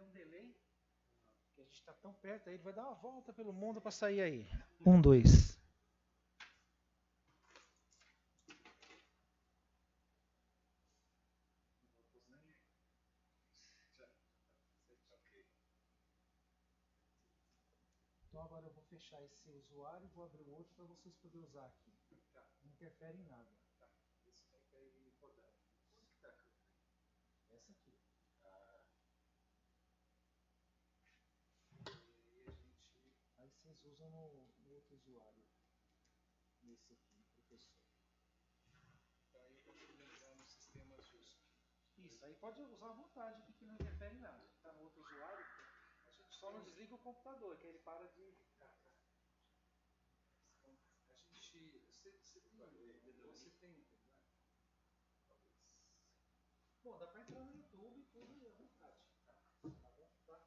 um delay, que a gente está tão perto, aí ele vai dar uma volta pelo mundo para sair aí. 1, 2. Então agora eu vou fechar esse usuário e vou abrir um outro para vocês poderem usar aqui. Não interfere em nada. Esse fica aí rodando. Essa aqui. Aí vocês usam no outro usuário. Nesse aqui, no professor. Então aí eu consigo entrar nos sistemas USP. Isso, aí pode usar à vontade aqui que não interfere em nada. Está no outro usuário, a gente só não desliga o computador, que aí ele para de. A gente. Você tem. Bom, dá para entrar no YouTube e tudo à vontade. Tá bom? Tá?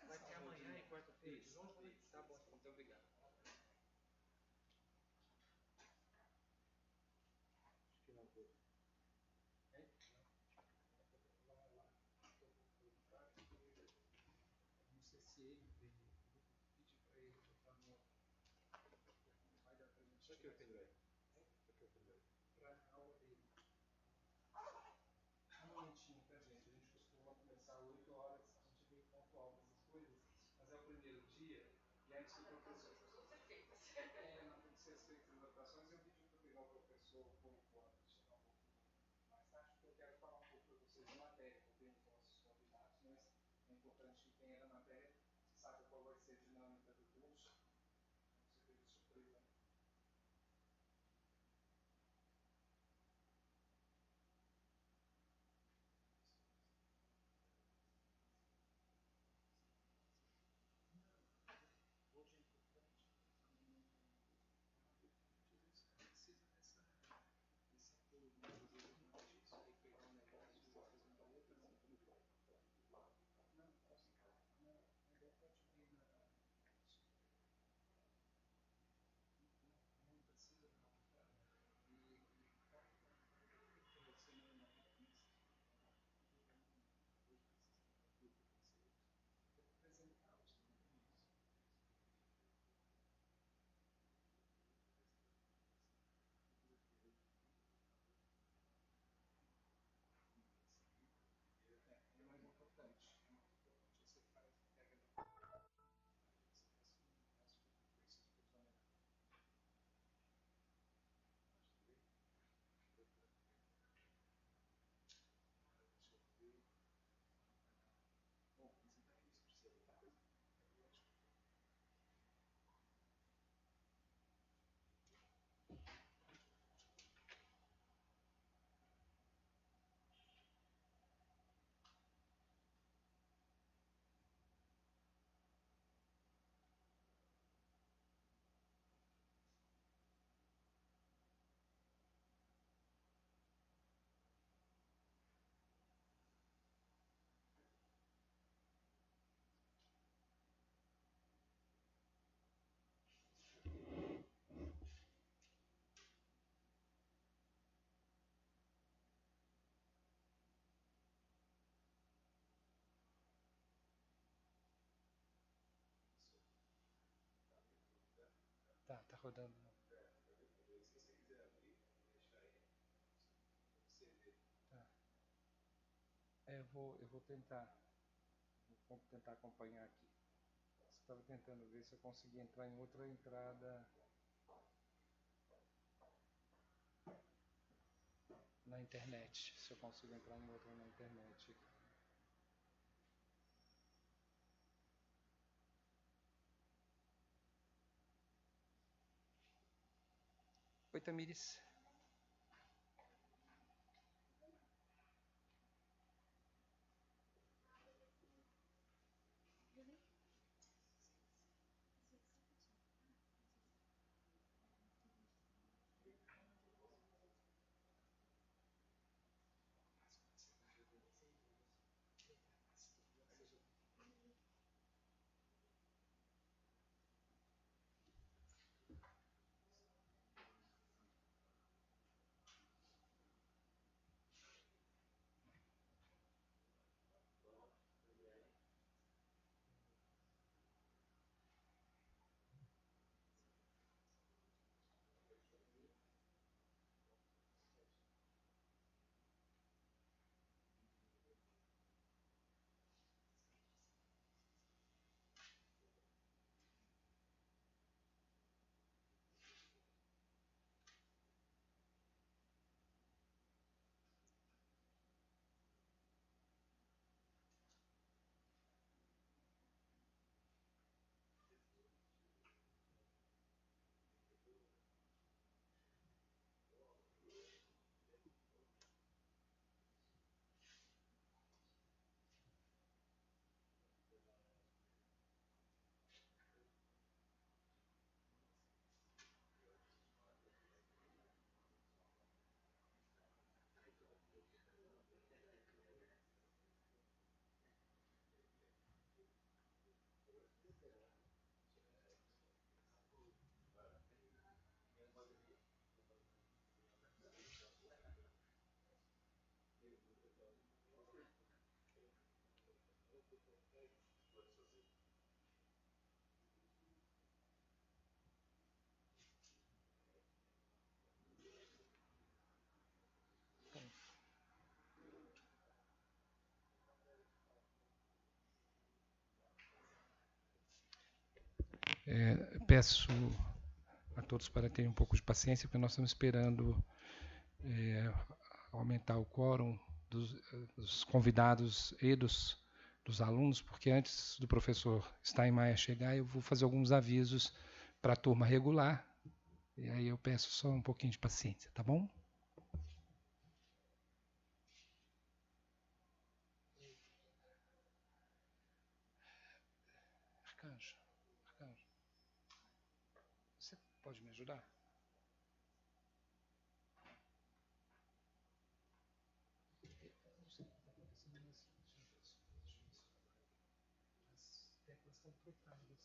Vai ter amanhã e quarta-feira de novo? Tá bom, então. Muito obrigado. Acho que não foi. Não sei se ele tem. Pedir para ele botar no. Vai dar para a gente. Só que eu pendrive. Para a aula dele. Um minutinho pra gente. A gente costuma começar às 8 horas, a gente vem pontual nessas coisas, mas é o primeiro dia, e antes do professor. Não tem que ser feitas as anotações. Eu pedi para pegar o professor um pouco antes, chegar um pouquinho mais tarde, porque eu quero falar um pouco para vocês da matéria. Eu tenho os nossos convidados, mas é importante que quem é da matéria saiba qual vai ser a dinâmica do curso. Você teve surpresa, né? Hoje é importante, amanhã não precisa desse apoio, né? Disso, aí pegar um negócio e fazer uma outra, não. Não, posso ficar. Não, é para te ver na. Não precisa não. E corre para você não na mas hoje precisa ter preconceito. Tem que apresentar os compromissos. É mais importante. É mais importante. Você faz, pega ali. Você faz as frequências para exonerar. Deixa eu ver. Bom, isso daí isso precisa estar. Tá rodando. Tá. Eu vou tentar acompanhar aqui. Eu estava tentando ver se eu conseguia entrar em outra entrada na internet. Se eu consigo entrar em outra na internet. Oi, Tamires. Peço a todos para terem um pouco de paciência, porque nós estamos esperando aumentar o quórum dos convidados e dos alunos, porque antes do professor Steinmeier chegar, eu vou fazer alguns avisos para a turma regular, e aí eu peço só um pouquinho de paciência, tá bom? Arcanjo, Arcanjo, você pode me ajudar? Não sei o que está acontecendo, mas as teclas estão trocadas.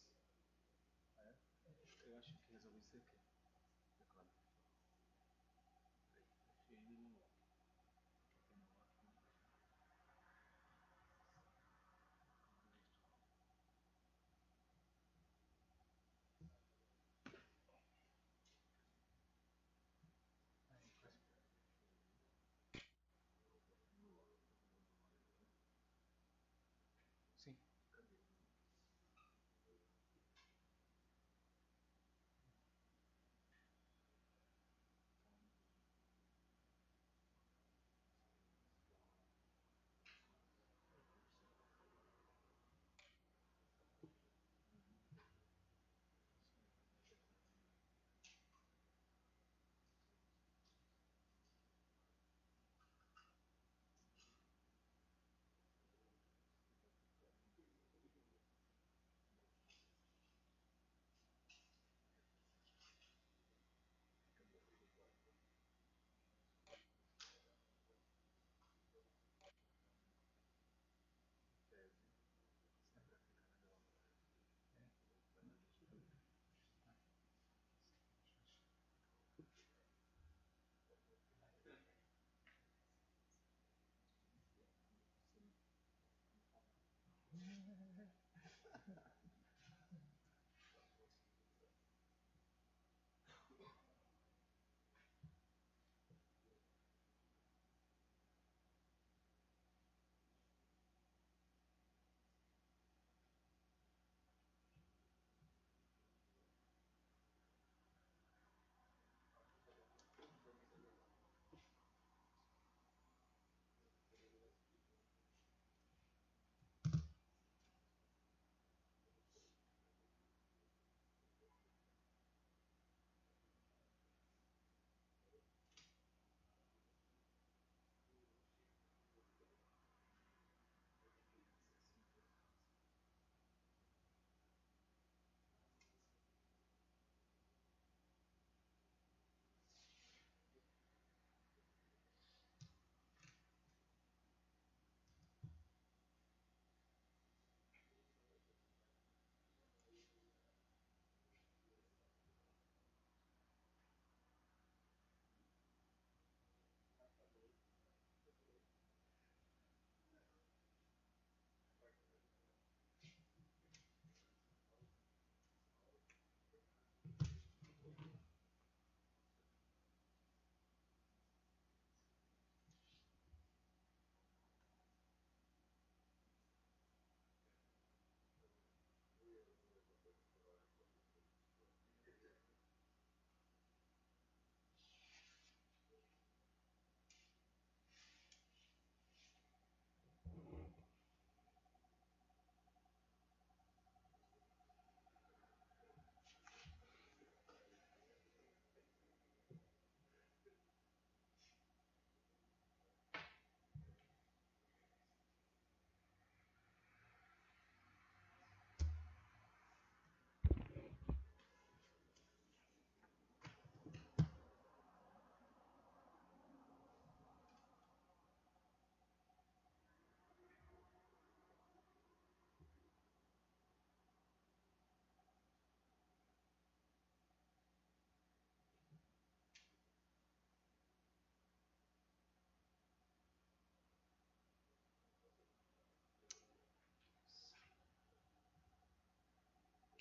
Eu acho que resolvi isso aqui. Sim.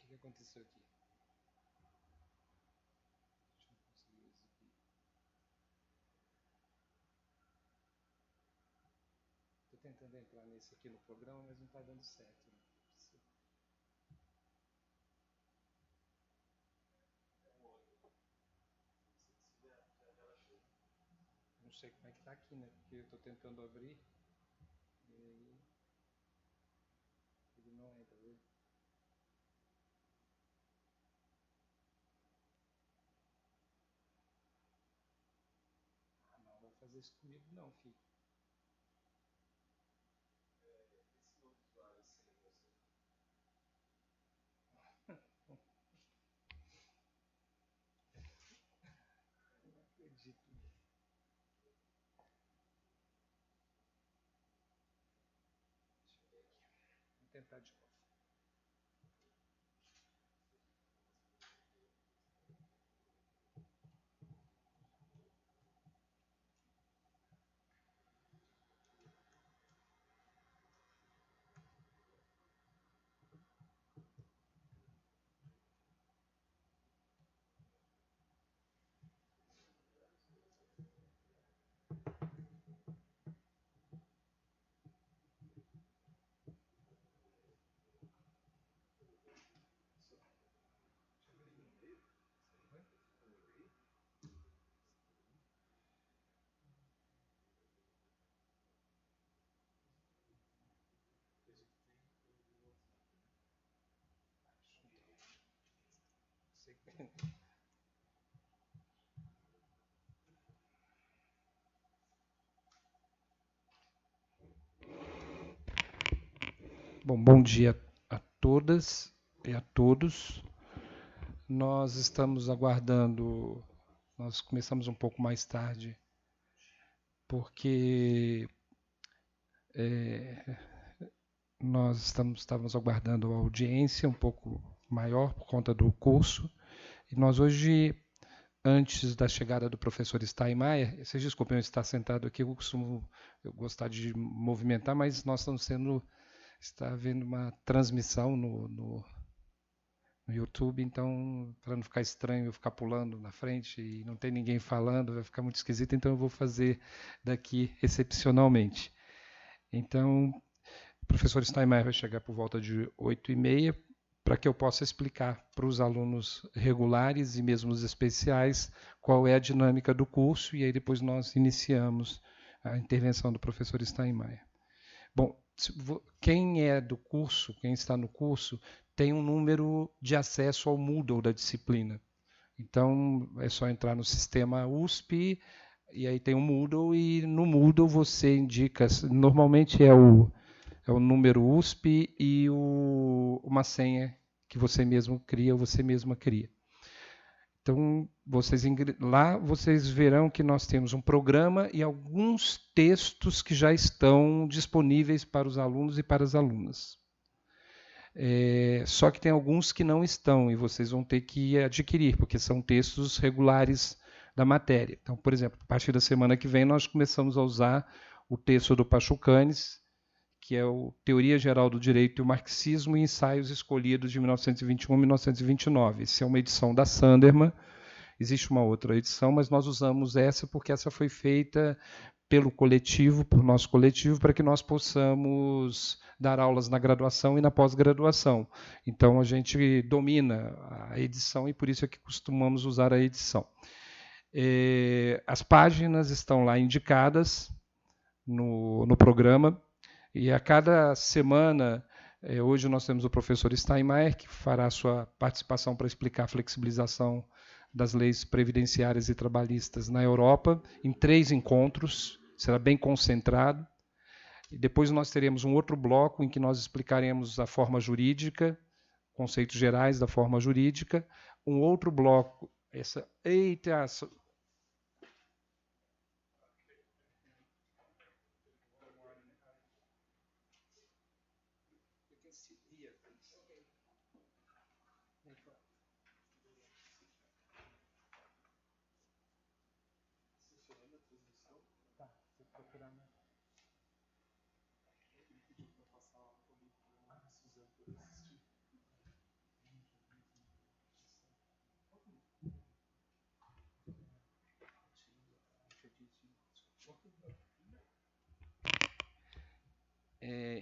O que aconteceu aqui? Deixa eu conseguir exibir. Estou tentando entrar nesse aqui no programa, mas não está dando certo. Né? Não sei como é que tá aqui, né? Porque eu tô tentando abrir e aí ele não entra, viu? Ah, não vai fazer isso comigo não, filho. Eu não acredito. Deixa eu ver aqui. Vou tentar de novo. Bom, bom dia a todas e a todos. Nós estamos aguardando, nós começamos um pouco mais tarde, porque estávamos aguardando a audiência um pouco maior por conta do curso. E nós hoje, antes da chegada do professor Steinmeier, vocês desculpem eu estar sentado aqui, eu costumo gostar de movimentar, mas nós está havendo uma transmissão no YouTube, então, para não ficar estranho eu ficar pulando na frente e não ter ninguém falando, vai ficar muito esquisito, então eu vou fazer daqui excepcionalmente. Então, o professor Steinmeier vai chegar por volta de 8h30, para que eu possa explicar para os alunos regulares e mesmo os especiais qual é a dinâmica do curso, e aí depois nós iniciamos a intervenção do professor Steinmeier. Bom, quem é do curso, quem está no curso, tem um número de acesso ao Moodle da disciplina. Então, é só entrar no sistema USP, e aí tem o Moodle, e no Moodle você indica, normalmente é o número USP e uma senha que você mesmo cria ou você mesma cria. Então, lá vocês verão que nós temos um programa e alguns textos que já estão disponíveis para os alunos e para as alunas. Só que tem alguns que não estão e vocês vão ter que adquirir, porque são textos regulares da matéria. Então, por exemplo, a partir da semana que vem nós começamos a usar o texto do Pachucanes, que é o Teoria Geral do Direito e o Marxismo e Ensaios Escolhidos de 1921 a 1929. Essa é uma edição da Sanderman. Existe uma outra edição, mas nós usamos essa porque essa foi feita pelo coletivo, por nosso coletivo, para que nós possamos dar aulas na graduação e na pós-graduação. Então, a gente domina a edição e por isso é que costumamos usar a edição. As páginas estão lá indicadas no programa, e a cada semana, hoje nós temos o professor Steinmeier, que fará a sua participação para explicar a flexibilização das leis previdenciárias e trabalhistas na Europa, em 3 encontros, será bem concentrado. E depois nós teremos um outro bloco em que nós explicaremos a forma jurídica, conceitos gerais da forma jurídica. Um outro bloco, eita,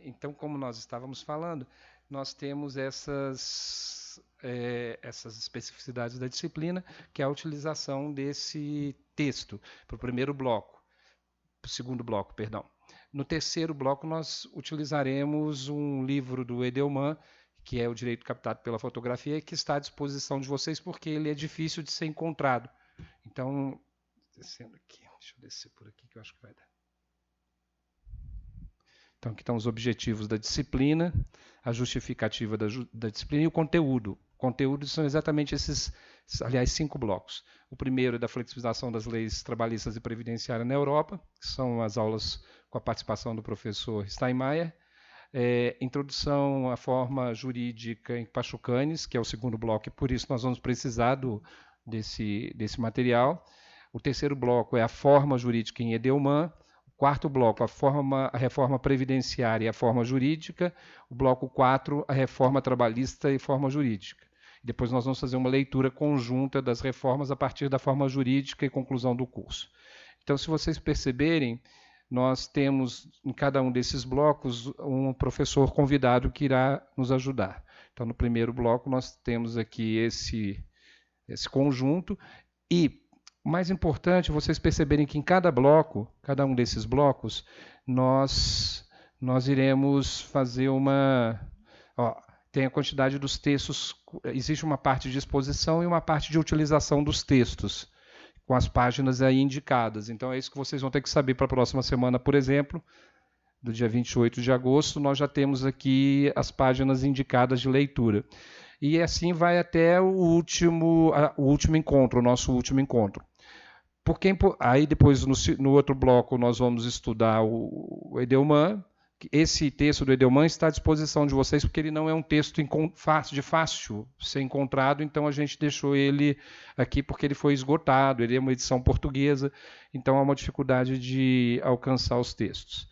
então, como nós estávamos falando, nós temos essas especificidades da disciplina, que é a utilização desse texto para o primeiro bloco. segundo bloco, perdão. No terceiro bloco, nós utilizaremos um livro do Edelman, que é o Direito Captado pela Fotografia, que está à disposição de vocês, porque ele é difícil de ser encontrado. Então, descendo aqui, deixa eu descer por aqui, que eu acho que vai dar. Então, aqui estão os objetivos da disciplina, a justificativa da disciplina e o conteúdo. Conteúdos são exatamente esses, aliás, 5 blocos. O primeiro é da flexibilização das leis trabalhistas e previdenciárias na Europa, que são as aulas com a participação do professor Steinmeier. Introdução à forma jurídica em Pachucanes, que é o segundo bloco, e por isso nós vamos precisar desse material. O terceiro bloco é a forma jurídica em Edelman. Quarto bloco, a reforma previdenciária e a forma jurídica. O bloco 4, a reforma trabalhista e forma jurídica. Depois nós vamos fazer uma leitura conjunta das reformas a partir da forma jurídica e conclusão do curso. Então, se vocês perceberem, nós temos em cada um desses blocos um professor convidado que irá nos ajudar. Então, no primeiro bloco, nós temos aqui esse conjunto e o mais importante é vocês perceberem que em cada bloco, cada um desses blocos, nós iremos fazer uma... tem a quantidade dos textos, existe uma parte de exposição e uma parte de utilização dos textos, com as páginas aí indicadas. Então é isso que vocês vão ter que saber para a próxima semana, por exemplo, do dia 28 de agosto, nós já temos aqui as páginas indicadas de leitura. E assim vai até o último encontro, o nosso último encontro. Porque aí depois no outro bloco nós vamos estudar o Edelman. Esse texto do Edelman está à disposição de vocês porque ele não é um texto de fácil ser encontrado, então a gente deixou ele aqui porque ele foi esgotado, ele é uma edição portuguesa, então há uma dificuldade de alcançar os textos.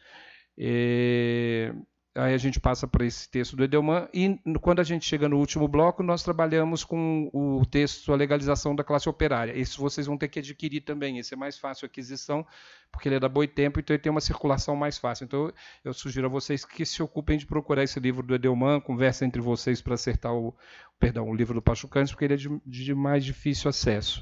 Aí a gente passa para esse texto do Edelman e quando a gente chega no último bloco, nós trabalhamos com o texto A Legalização da Classe Operária. Esse vocês vão ter que adquirir também, esse é mais fácil a aquisição, porque ele é da Boitempo, então ele tem uma circulação mais fácil. Então eu sugiro a vocês que se ocupem de procurar esse livro do Edelman, conversem entre vocês para acertar o livro do Pachucanes, porque ele é de mais difícil acesso.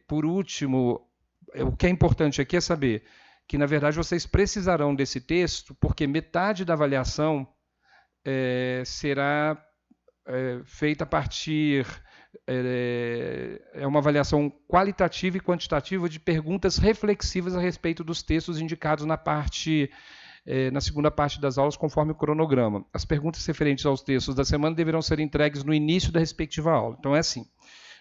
Por último, o que é importante aqui é saber que, na verdade, vocês precisarão desse texto, porque metade da avaliação será feita a partir... é uma avaliação qualitativa e quantitativa de perguntas reflexivas a respeito dos textos indicados na segunda parte das aulas, conforme o cronograma. As perguntas referentes aos textos da semana deverão ser entregues no início da respectiva aula. Então, é assim,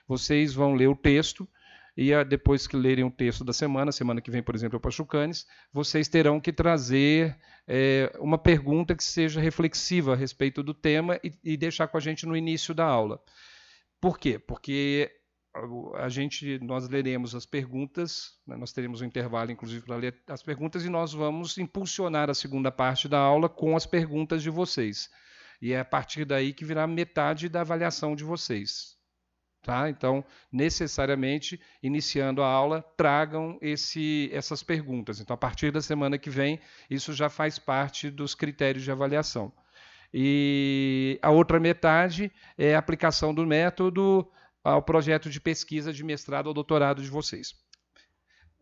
vocês vão ler o texto, e depois que lerem o texto da semana que vem, por exemplo, é o Pachucanes, vocês terão que trazer uma pergunta que seja reflexiva a respeito do tema e deixar com a gente no início da aula. Por quê? Porque nós leremos as perguntas, né, nós teremos um intervalo, inclusive, para ler as perguntas, e nós vamos impulsionar a segunda parte da aula com as perguntas de vocês. E é a partir daí que virá metade da avaliação de vocês. Tá? Então, necessariamente, iniciando a aula, tragam essas perguntas. Então, a partir da semana que vem, isso já faz parte dos critérios de avaliação. E a outra metade é a aplicação do método ao projeto de pesquisa de mestrado ou doutorado de vocês.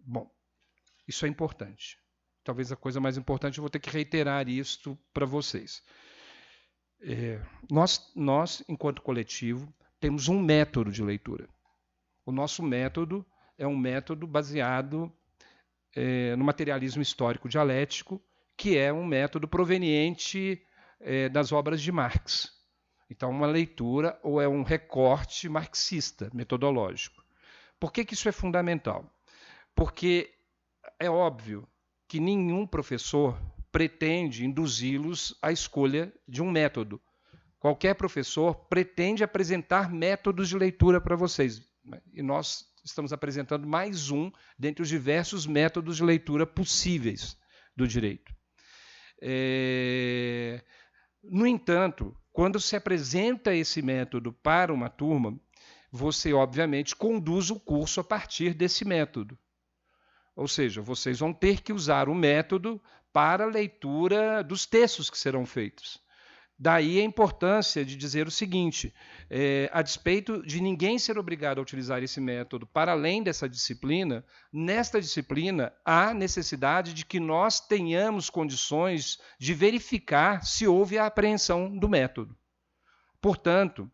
Bom, isso é importante. Talvez a coisa mais importante, eu vou ter que reiterar isso para vocês. Nós, enquanto coletivo, temos um método de leitura. O nosso método é um método baseado no materialismo histórico dialético, que é um método proveniente das obras de Marx. Então, uma leitura ou é um recorte marxista, metodológico. Por que isso é fundamental? Porque é óbvio que nenhum professor pretende induzi-los à escolha de um método. Qualquer professor pretende apresentar métodos de leitura para vocês. E nós estamos apresentando mais um dentre os diversos métodos de leitura possíveis do direito. No entanto, quando se apresenta esse método para uma turma, você, obviamente, conduz o curso a partir desse método. Ou seja, vocês vão ter que usar o método para a leitura dos textos que serão feitos. Daí a importância de dizer o seguinte: a despeito de ninguém ser obrigado a utilizar esse método para além dessa disciplina, nesta disciplina há necessidade de que nós tenhamos condições de verificar se houve a apreensão do método. Portanto,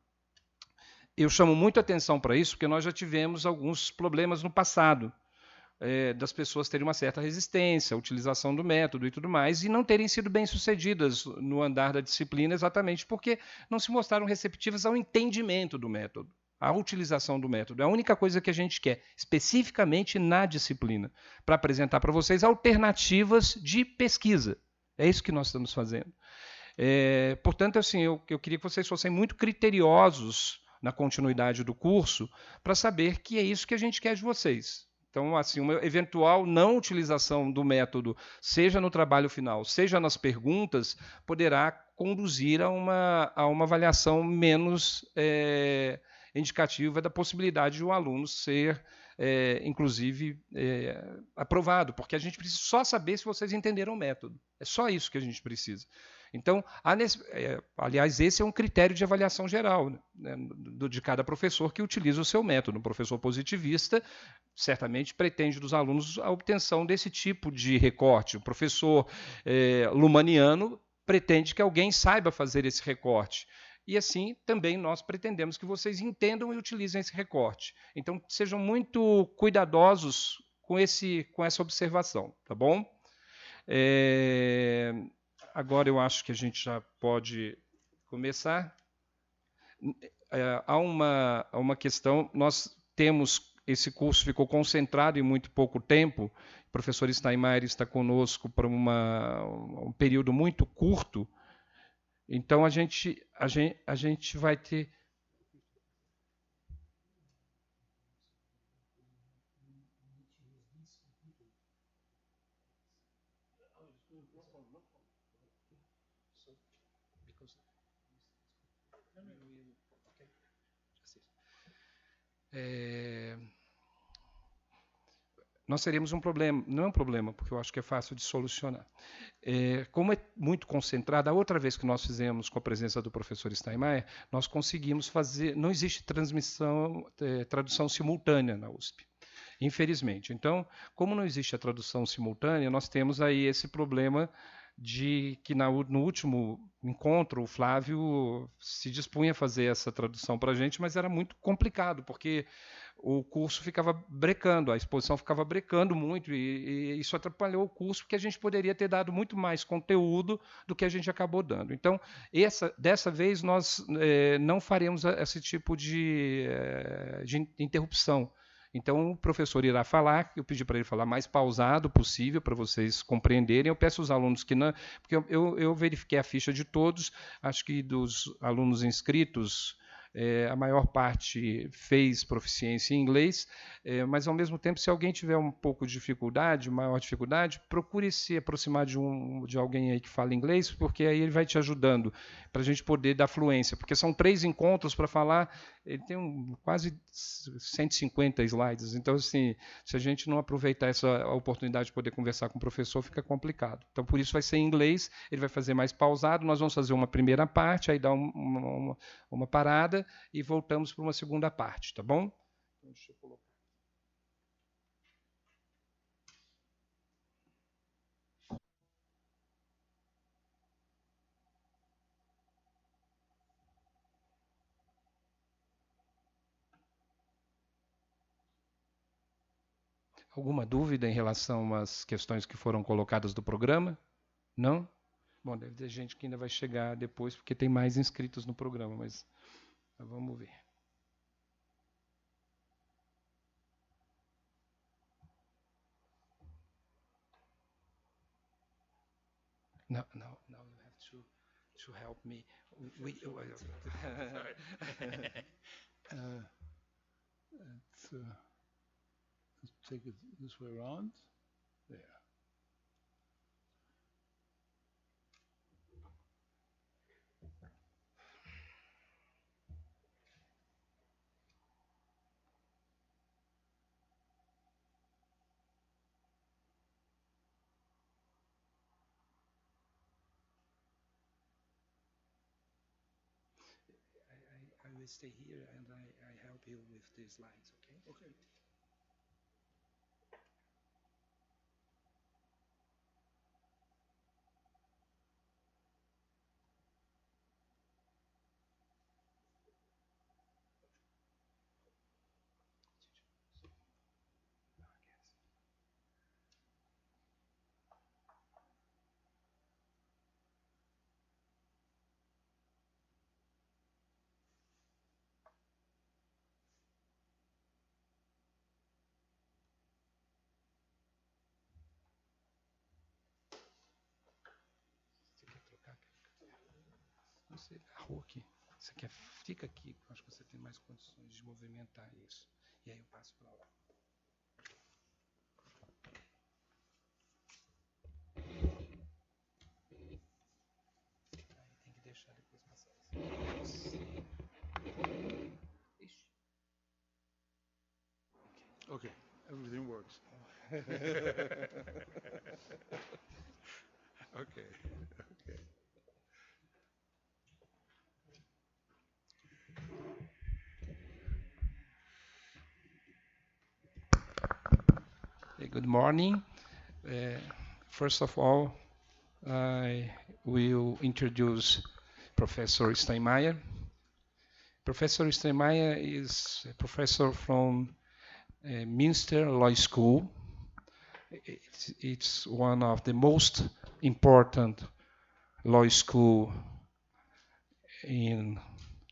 eu chamo muito atenção para isso, porque nós já tivemos alguns problemas no passado. Das pessoas terem uma certa resistência à utilização do método e tudo mais, e não terem sido bem-sucedidas no andar da disciplina exatamente porque não se mostraram receptivas ao entendimento do método, à utilização do método. É a única coisa que a gente quer, especificamente na disciplina, para apresentar para vocês alternativas de pesquisa. É isso que nós estamos fazendo. Portanto, assim, eu queria que vocês fossem muito criteriosos na continuidade do curso para saber que é isso que a gente quer de vocês. Então, assim, uma eventual não utilização do método, seja no trabalho final, seja nas perguntas, poderá conduzir a uma avaliação menos indicativa da possibilidade de um aluno ser, inclusive, aprovado, porque a gente precisa só saber se vocês entenderam o método. É só isso que a gente precisa. Então, aliás, esse é um critério de avaliação geral, né, de cada professor que utiliza o seu método. Um professor positivista certamente pretende dos alunos a obtenção desse tipo de recorte. O professor lumaniano pretende que alguém saiba fazer esse recorte. E assim também nós pretendemos que vocês entendam e utilizem esse recorte. Então sejam muito cuidadosos com essa observação, tá bom? Agora eu acho que a gente já pode começar. Há uma questão, nós temos, esse curso ficou concentrado em muito pouco tempo, o professor Steinmeier está conosco por um período muito curto, então a gente vai ter... Nós teríamos um problema, não é um problema, porque eu acho que é fácil de solucionar. Como é muito concentrada, a outra vez que nós fizemos com a presença do professor Steinmeier, nós conseguimos fazer, não existe tradução simultânea na USP, infelizmente. Então, como não existe a tradução simultânea, nós temos aí esse problema de que no último encontro o Flávio se dispunha a fazer essa tradução para a gente, mas era muito complicado, porque o curso ficava brecando, a exposição ficava brecando muito, e isso atrapalhou o curso, porque a gente poderia ter dado muito mais conteúdo do que a gente acabou dando. Então, dessa vez, nós não faremos esse tipo de interrupção. Então, o professor irá falar, eu pedi para ele falar mais pausado possível, para vocês compreenderem. Eu peço aos alunos que não... Porque eu verifiquei a ficha de todos, acho que dos alunos inscritos, a maior parte fez proficiência em inglês, mas ao mesmo tempo, se alguém tiver um pouco de dificuldade, maior dificuldade, procure se aproximar de alguém aí que fala inglês, porque aí ele vai te ajudando para a gente poder dar fluência, porque são 3 encontros para falar, ele tem quase 150 slides, então assim, se a gente não aproveitar essa oportunidade de poder conversar com o professor, fica complicado. Então por isso vai ser em inglês, ele vai fazer mais pausado, nós vamos fazer uma primeira parte, aí dá uma parada e voltamos para uma segunda parte, tá bom? Então, deixa eu colocar. Alguma dúvida em relação às questões que foram colocadas do programa? Não? Bom, deve ter gente que ainda vai chegar depois, porque tem mais inscritos no programa, mas vamos ver. No, you have to help me. Let's take it this way around. There. stay here and I help you with the slides, okay? Okay. Você quer trocar? Você arrua aqui. Você quer, fica aqui, acho que você tem mais condições de movimentar isso. E aí eu passo para lá. Aí tem que deixar depois passar isso. Ixi. Okay. Everything works. Okay. Okay. Good morning. First of all, I will introduce Professor Steinmeier. Professor Steinmeier is a professor from Münster Law School. It's one of the most important law school in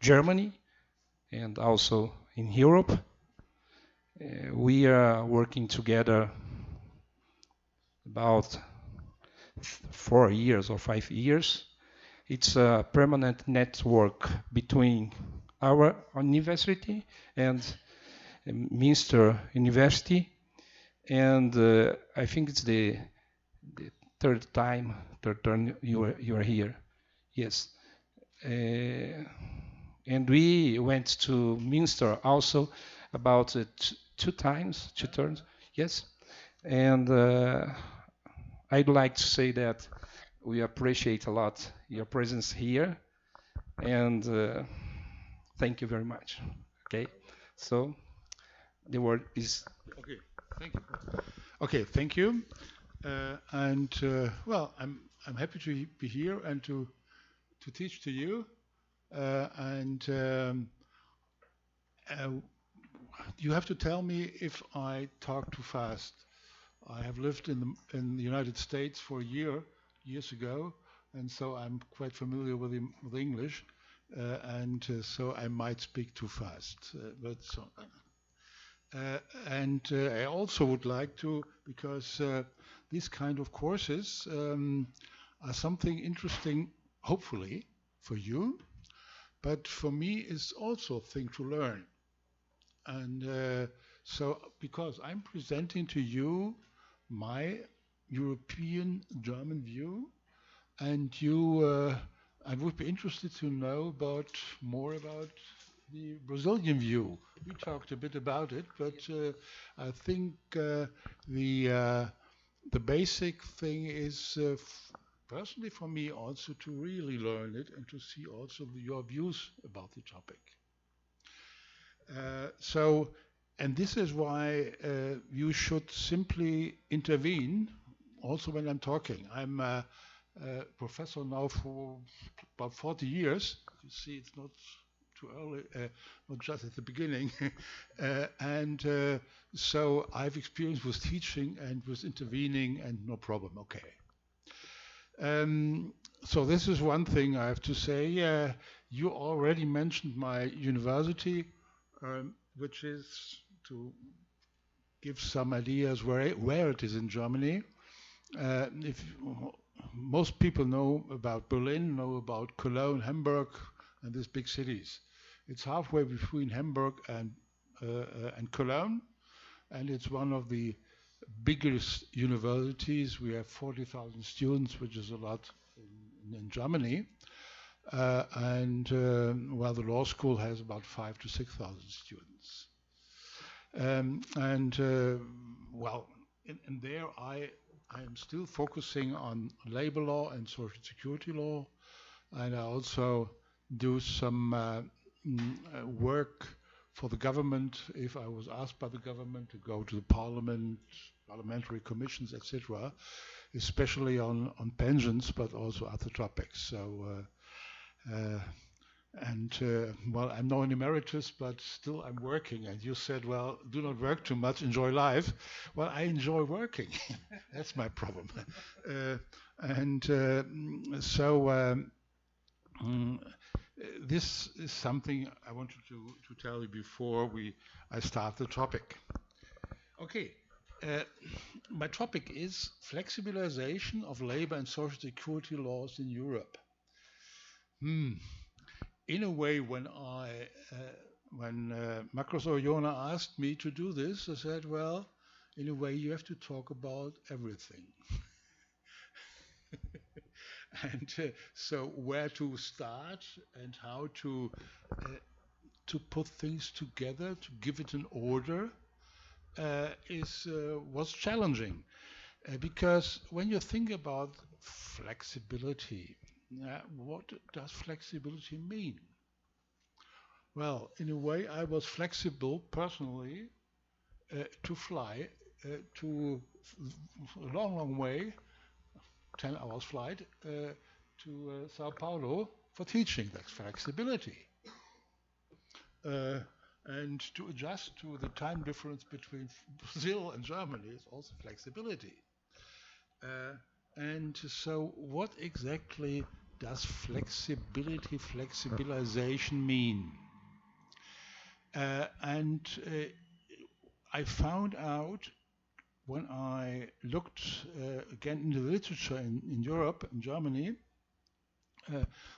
Germany and also in Europe. We are working together about 4 years or 5 years. It's a permanent network between our university and Münster University, and I think it's the third turn you are here. Yes, and we went to Münster also about two turns. Yes, and I'd like to say that we appreciate a lot your presence here, and thank you very much. Okay, so the word is. Okay. Thank you. Okay. Thank you. Well, I'm happy to be here and to teach to you. And You have to tell me if I talk too fast. I have lived in the United States for a years ago, and so I'm quite familiar with English, so I might speak too fast. I also would like to, because these kind of courses are something interesting, hopefully, for you, but for me, it's also a thing to learn. Because I'm presenting to you my European German view, and I would be interested to know more about the Brazilian view. We talked a bit about it, but I think the basic thing is, personally for me, also to really learn it and to see also your views about the topic. And this is why you should simply intervene also when I'm talking. I'm a professor now for about 40 years. You see, it's not too early, not just at the beginning. So I've experience with teaching and with intervening, and no problem. Okay. So this is one thing I have to say. You already mentioned my university, which is, to give some ideas where it is in Germany. If most people know about Berlin, know about Cologne, Hamburg, and these big cities. It's halfway between Hamburg and Cologne, and it's one of the biggest universities. We have 40,000 students, which is a lot in Germany. While the law school has about 5,000 to 6,000 students. Well, in there I am still focusing on labor law and social security law, and I also do some work for the government if I was asked by the government to go to the parliament, parliamentary commissions, etc., especially on pensions, but also other topics. So, well, I'm now an emeritus, but still I'm working. And you said, well, do not work too much, enjoy life. Well, I enjoy working. That's my problem. uh, and so mm, this is something I wanted to tell you before I start the topic. Okay, uh, my topic is flexibilization of labor and social security laws in Europe. In a way, when Macros Oriona asked me to do this, I said, well, in a way, you have to talk about everything. And so where to start and how to put things together, to give it an order, was challenging. Because when you think about flexibility, what does flexibility mean? Well, in a way, I was flexible personally to fly to a long, long way, 10 hours flight, to Sao Paulo for teaching. That's flexibility. Uh, and to adjust to the time difference between Brazil and Germany is also flexibility. And so what exactly does flexibility, flexibilization mean? And I found out when I looked again in the literature in Europe, in Germany,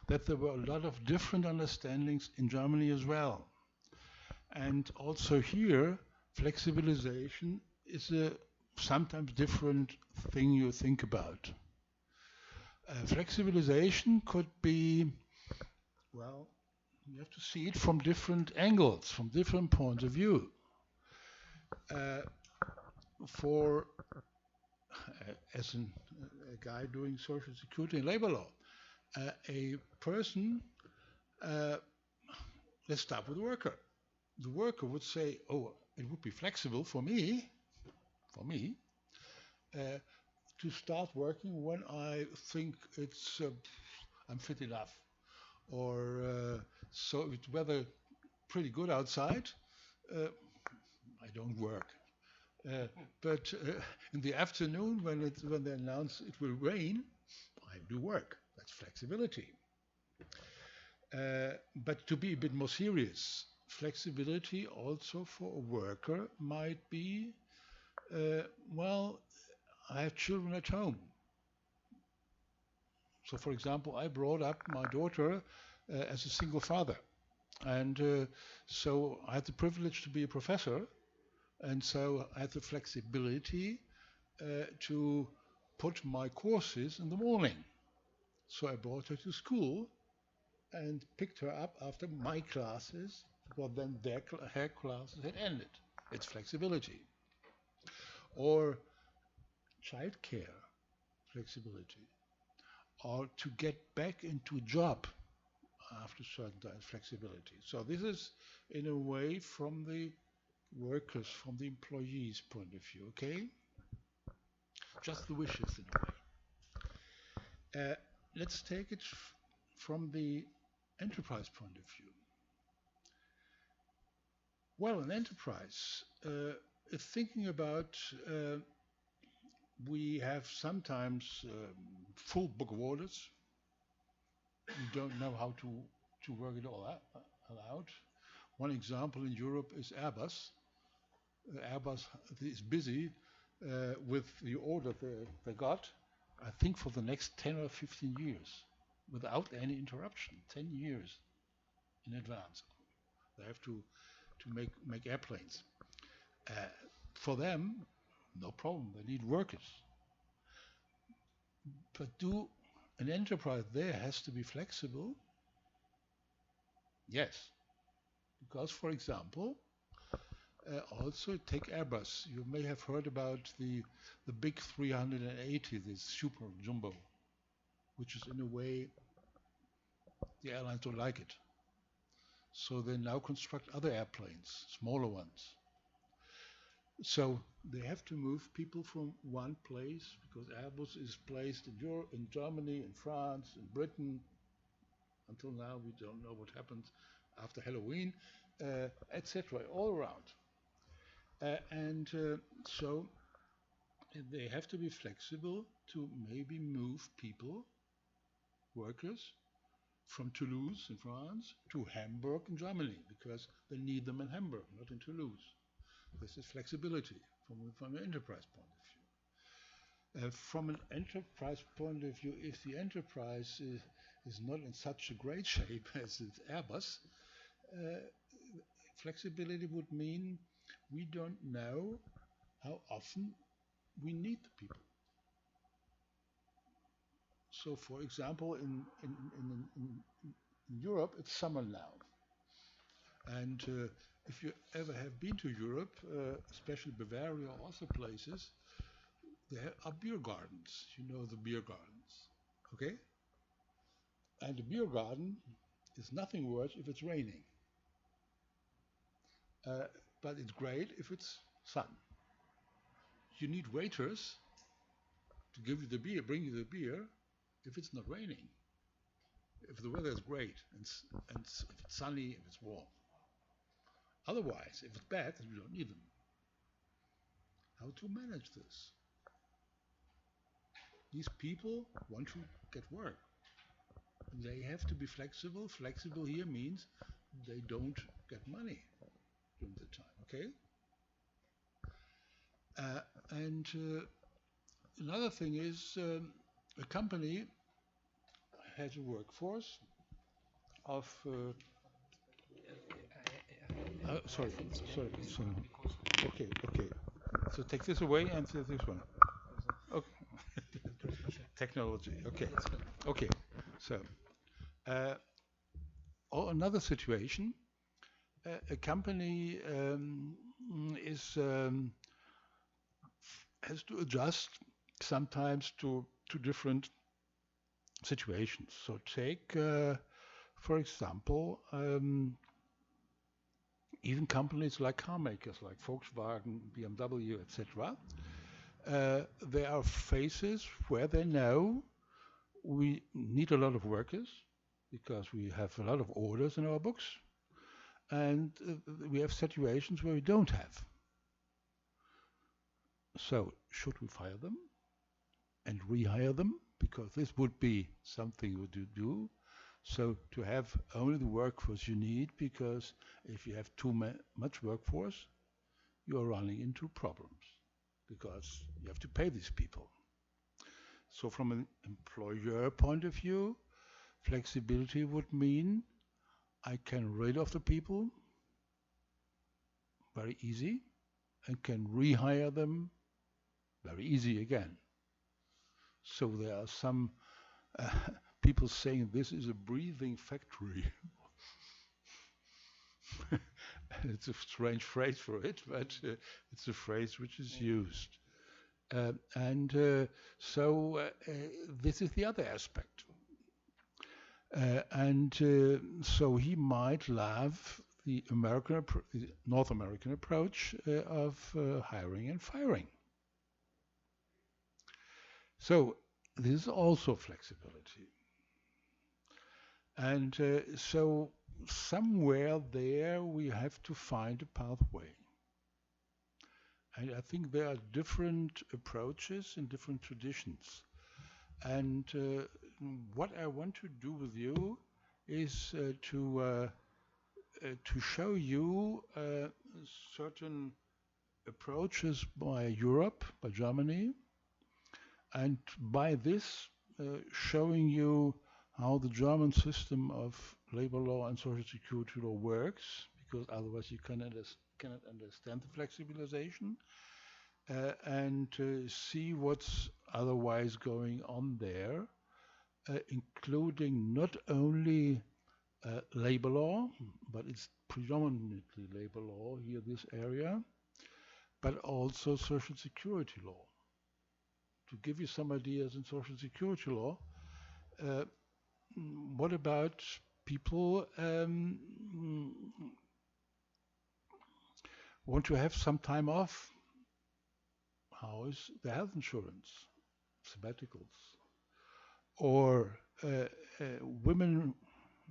that there were a lot of different understandings in Germany as well. And also here, flexibilization is a sometimes different thing you think about. Flexibilization could be, well, you have to see it from different angles, from different points of view. For as a guy doing social security and labor law, a person, let's start with the worker. The worker would say, oh, it would be flexible for me, uh, to start working when I think I'm fit enough, or so it's weather pretty good outside, I don't work. Uh, but in the afternoon, when they announce it will rain, I do work. That's flexibility. But to be a bit more serious, flexibility also for a worker might be, well, I have children at home. So, for example, I brought up my daughter as a single father. And so I had the privilege to be a professor. And so I had the flexibility to put my courses in the morning. So I brought her to school and picked her up after my classes, well, then her classes had ended. It's flexibility. Or childcare flexibility. Or to get back into a job after certain time, flexibility. So this is, in a way, from the workers, from the employees' point of view, okay? Just the wishes, in a way. Let's take it from the enterprise point of view. Well, an enterprise is thinking about, we have sometimes full book of orders. We don't know how to work it all out. One example in Europe is Airbus. Airbus is busy with the order they got, I think, for the next 10 or 15 years, without any interruption, 10 years in advance. They have to make airplanes. For them, no problem, they need workers. But an enterprise there has to be flexible? Yes. Because, for example, also take Airbus. You may have heard about the big 380, this super jumbo, which is in a way, the airlines don't like it. So they now construct other airplanes, smaller ones. So they have to move people from one place because Airbus is placed in Germany, in France, in Britain. Until now, we don't know what happens after Halloween, etc., all around. So they have to be flexible to maybe move people, workers, from Toulouse in France to Hamburg in Germany, because they need them in Hamburg, not in Toulouse. This is flexibility from an enterprise point of view. From an enterprise point of view, if the enterprise is not in such a great shape as it's Airbus, flexibility would mean we don't know how often we need the people. So, for example, in Europe, it's summer now. And if you ever have been to Europe, especially Bavaria or other places, there are beer gardens. You know the beer gardens, okay? And the beer garden is nothing worse if it's raining. But it's great if it's sun. You need waiters to give you the beer, bring you the beer, if it's not raining. If the weather is great and if it's sunny, if it's warm. Otherwise, if it's bad, you don't need them. How to manage this? These people want to get work. They have to be flexible. Flexible here means they don't get money during the time, okay? Another thing is a company has a workforce of sorry. Okay. So take this away and this one. Okay. Technology. Okay. So, another situation. A company has to adjust sometimes to different situations. So take, for example, even companies like car makers, like Volkswagen, BMW, etc. There are phases where they know we need a lot of workers because we have a lot of orders in our books, and we have situations where we don't have. So should we fire them and rehire them? Because this would be something we do. So to have only the workforce you need, because if you have too much workforce, you are running into problems because you have to pay these people. So from an employer point of view, flexibility would mean I can rid of the people very easy and can rehire them very easy again. So there are some people saying this is a breathing factory. It's a strange phrase for it, but it's a phrase which is used. This is the other aspect. So he might love the North American approach of hiring and firing. So this is also flexibility. And so somewhere there we have to find a pathway. And I think there are different approaches and different traditions. And what I want to do with you is to show you certain approaches by Europe, by Germany, and by this showing you how the German system of labor law and social security law works, because otherwise you cannot understand the flexibilization, and see what's otherwise going on there, including not only labor law, but it's predominantly labor law here, this area, but also social security law. To give you some ideas in social security law, what about people want to have some time off. How is the health insurance, sabbaticals? Or women,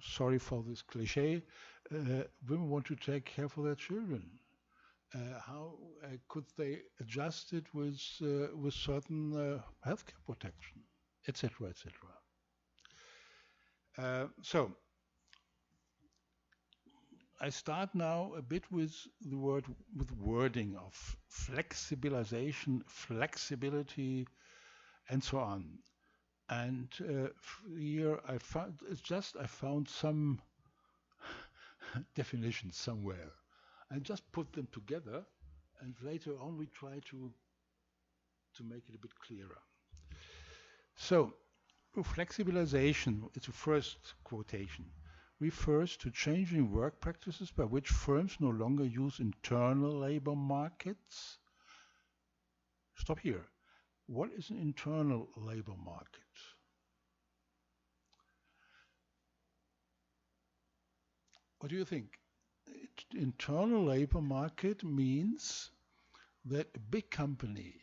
sorry for this cliche, women want to take care for their children. How could they adjust it with certain healthcare protection, etc., etc. So I start now a bit with the wording of flexibilization, flexibility, and so on. And here I found some definitions somewhere, and just put them together, and later on we try to make it a bit clearer. So, flexibilization, it's the first quotation, refers to changing work practices by which firms no longer use internal labor markets. Stop here. What is an internal labor market? What do you think? Internal labor market means that a big company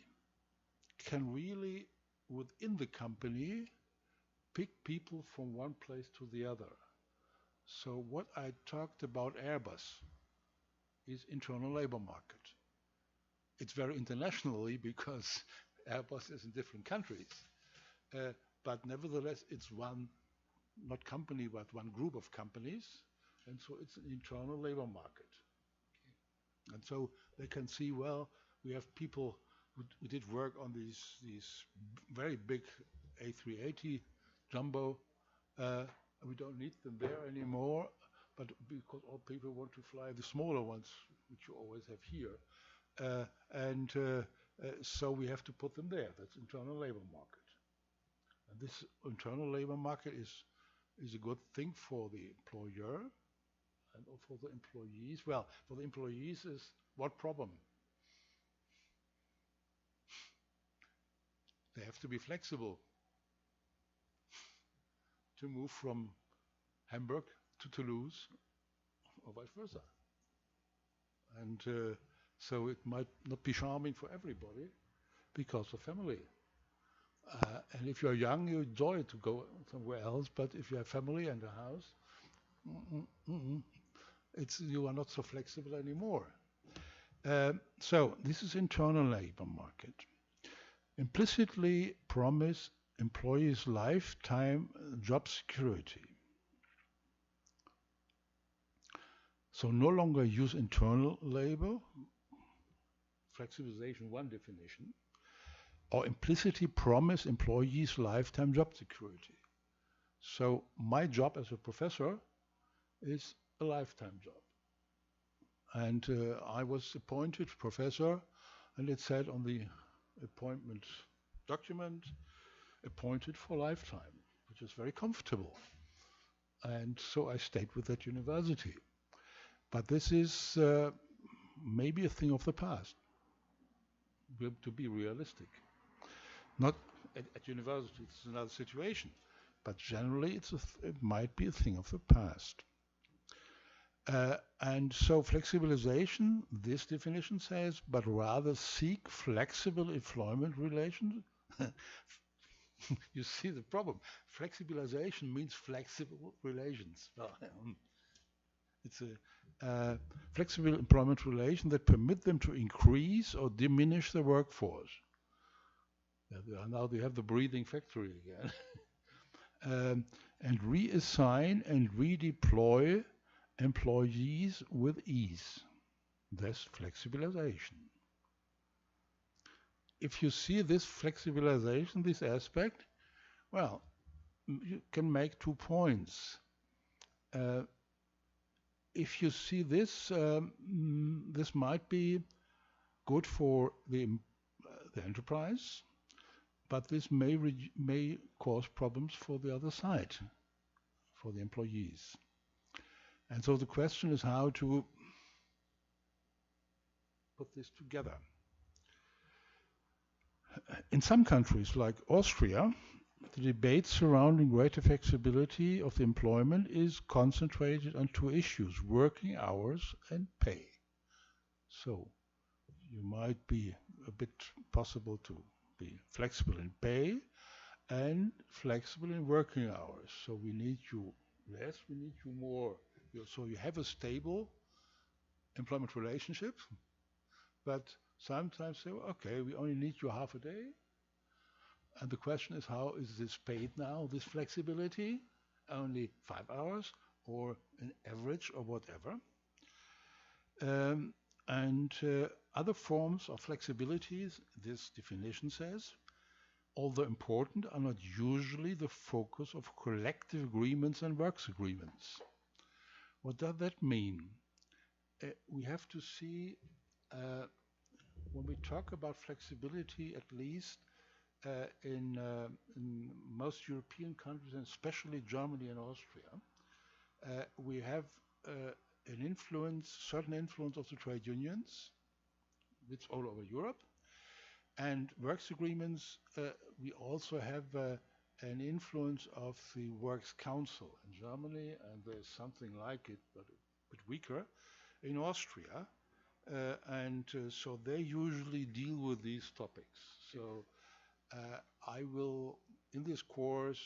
can really, within the company, pick people from one place to the other. So what I talked about Airbus is internal labor market. It's very internationally because Airbus is in different countries. But nevertheless, it's one, not company, but one group of companies. And so it's an internal labor market. Okay. And so they can see, well, we have people who did work on these very big A380 jumbo. We don't need them there anymore, but because all people want to fly the smaller ones, which you always have here. So we have to put them there. That's internal labor market. And this internal labor market is a good thing for the employer and for the employees. Well, for the employees is what problem? They have to be flexible to move from Hamburg to Toulouse or vice versa. And so it might not be charming for everybody because of family. And if you're young, you enjoy to go somewhere else. But if you have family and a house, you are not so flexible anymore. So this is internal labor market. Implicitly promise employees lifetime job security. So no longer use internal labor, flexibilization one definition, or implicitly promise employees lifetime job security. So my job as a professor is a lifetime job. And I was appointed professor, and it said on the appointment document, appointed for lifetime, which is very comfortable. And so I stayed with that university. But this is maybe a thing of the past, to be realistic. Not at university, it's another situation. But generally, it might be a thing of the past. And so flexibilization, this definition says, but rather seek flexible employment relations. You see the problem. Flexibilization means flexible relations. It's a flexible employment relation that permit them to increase or diminish the workforce. Now they have the breathing factory again. And reassign and redeploy employees with ease. That's flexibilization. If you see this flexibilization, this aspect, well, you can make 2 points. If you see this, this might be good for the enterprise, but this may cause problems for the other side, for the employees. And so the question is how to put this together. In some countries like Austria, the debate surrounding greater flexibility of the employment is concentrated on two issues: working hours and pay. So you might be a bit possible to be flexible in pay and flexible in working hours. So we need you less, we need you more. So you have a stable employment relationship, but sometimes say, well, okay, we only need you half a day. And the question is, how is this paid now, this flexibility? Only 5 hours or an average or whatever. And other forms of flexibilities, this definition says, although important, are not usually the focus of collective agreements and works agreements. What does that mean? We have to see, when we talk about flexibility, at least in most European countries, and especially Germany and Austria, we have an influence, certain influence of the trade unions. It's all over Europe. And works agreements, we also have an influence of the Works Council in Germany, and there's something like it, but a bit weaker, in Austria. So they usually deal with these topics. So I will, in this course,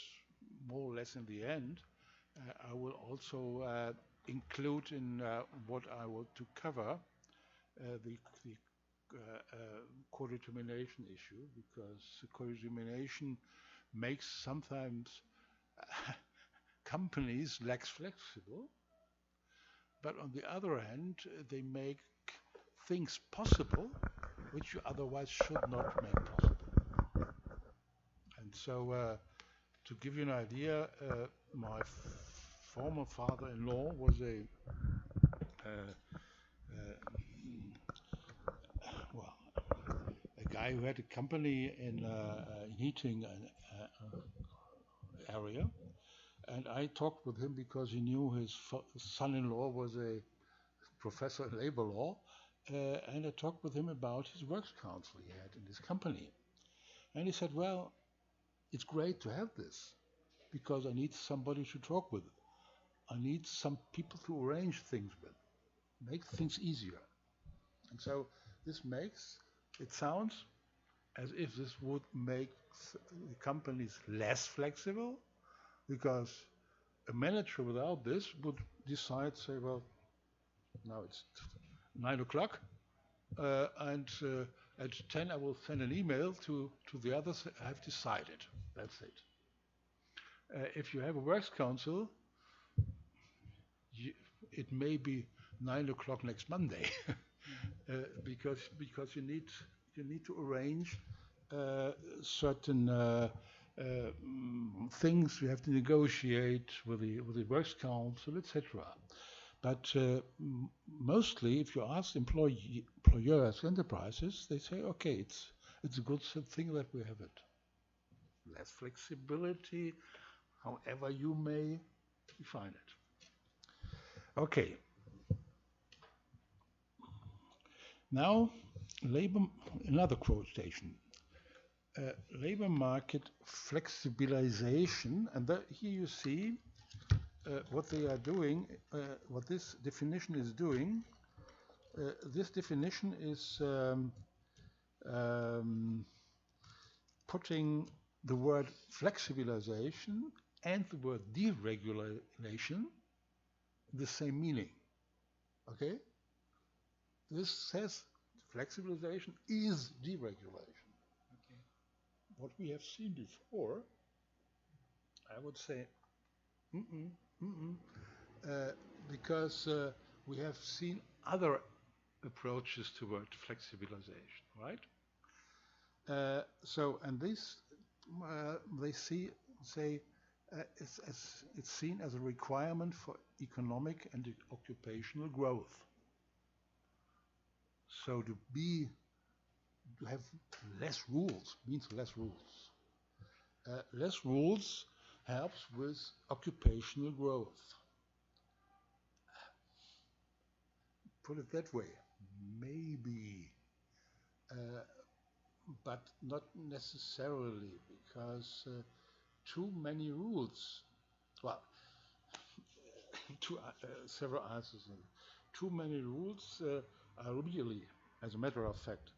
more or less in the end, I will also include in what I want to cover the co-determination issue, because co-determination makes sometimes companies less flexible, but on the other hand, they make things possible which you otherwise should not make possible. And so, to give you an idea, my former father-in-law was well, a guy who had a company in heating area, and I talked with him because he knew his son-in-law was a professor in labor law, and I talked with him about his works council he had in his company. And he said, well, it's great to have this, because I need somebody to talk with. I need some people to arrange things with, make things easier. And so this makes, it sounds as if this would make the companies less flexible, because a manager without this would decide, say, well, now it's 9 o'clock, and at 10 I will send an email to the others, I have decided, that's it. If you have a works council, it may be 9 o'clock next Monday, because you need to arrange certain things. You have to negotiate with the works council, etc. But mostly, if you ask employers, enterprises, they say, okay, it's a good thing that we have it. Less flexibility, however you may define it. Okay. Now, another quotation. Labor market flexibilization, and here you see what they are doing, what this definition is doing. This definition is putting the word flexibilization and the word deregulation in the same meaning. Okay? This says flexibilization is deregulation. Okay. What we have seen before, I would say, because we have seen other approaches toward flexibilization, right? And this, they say it's seen as a requirement for economic and occupational growth. So to have less rules means less rules. Less rules helps with occupational growth. Put it that way, maybe, but not necessarily, because too many rules. Well, several answers. Too many rules are really, as a matter of fact,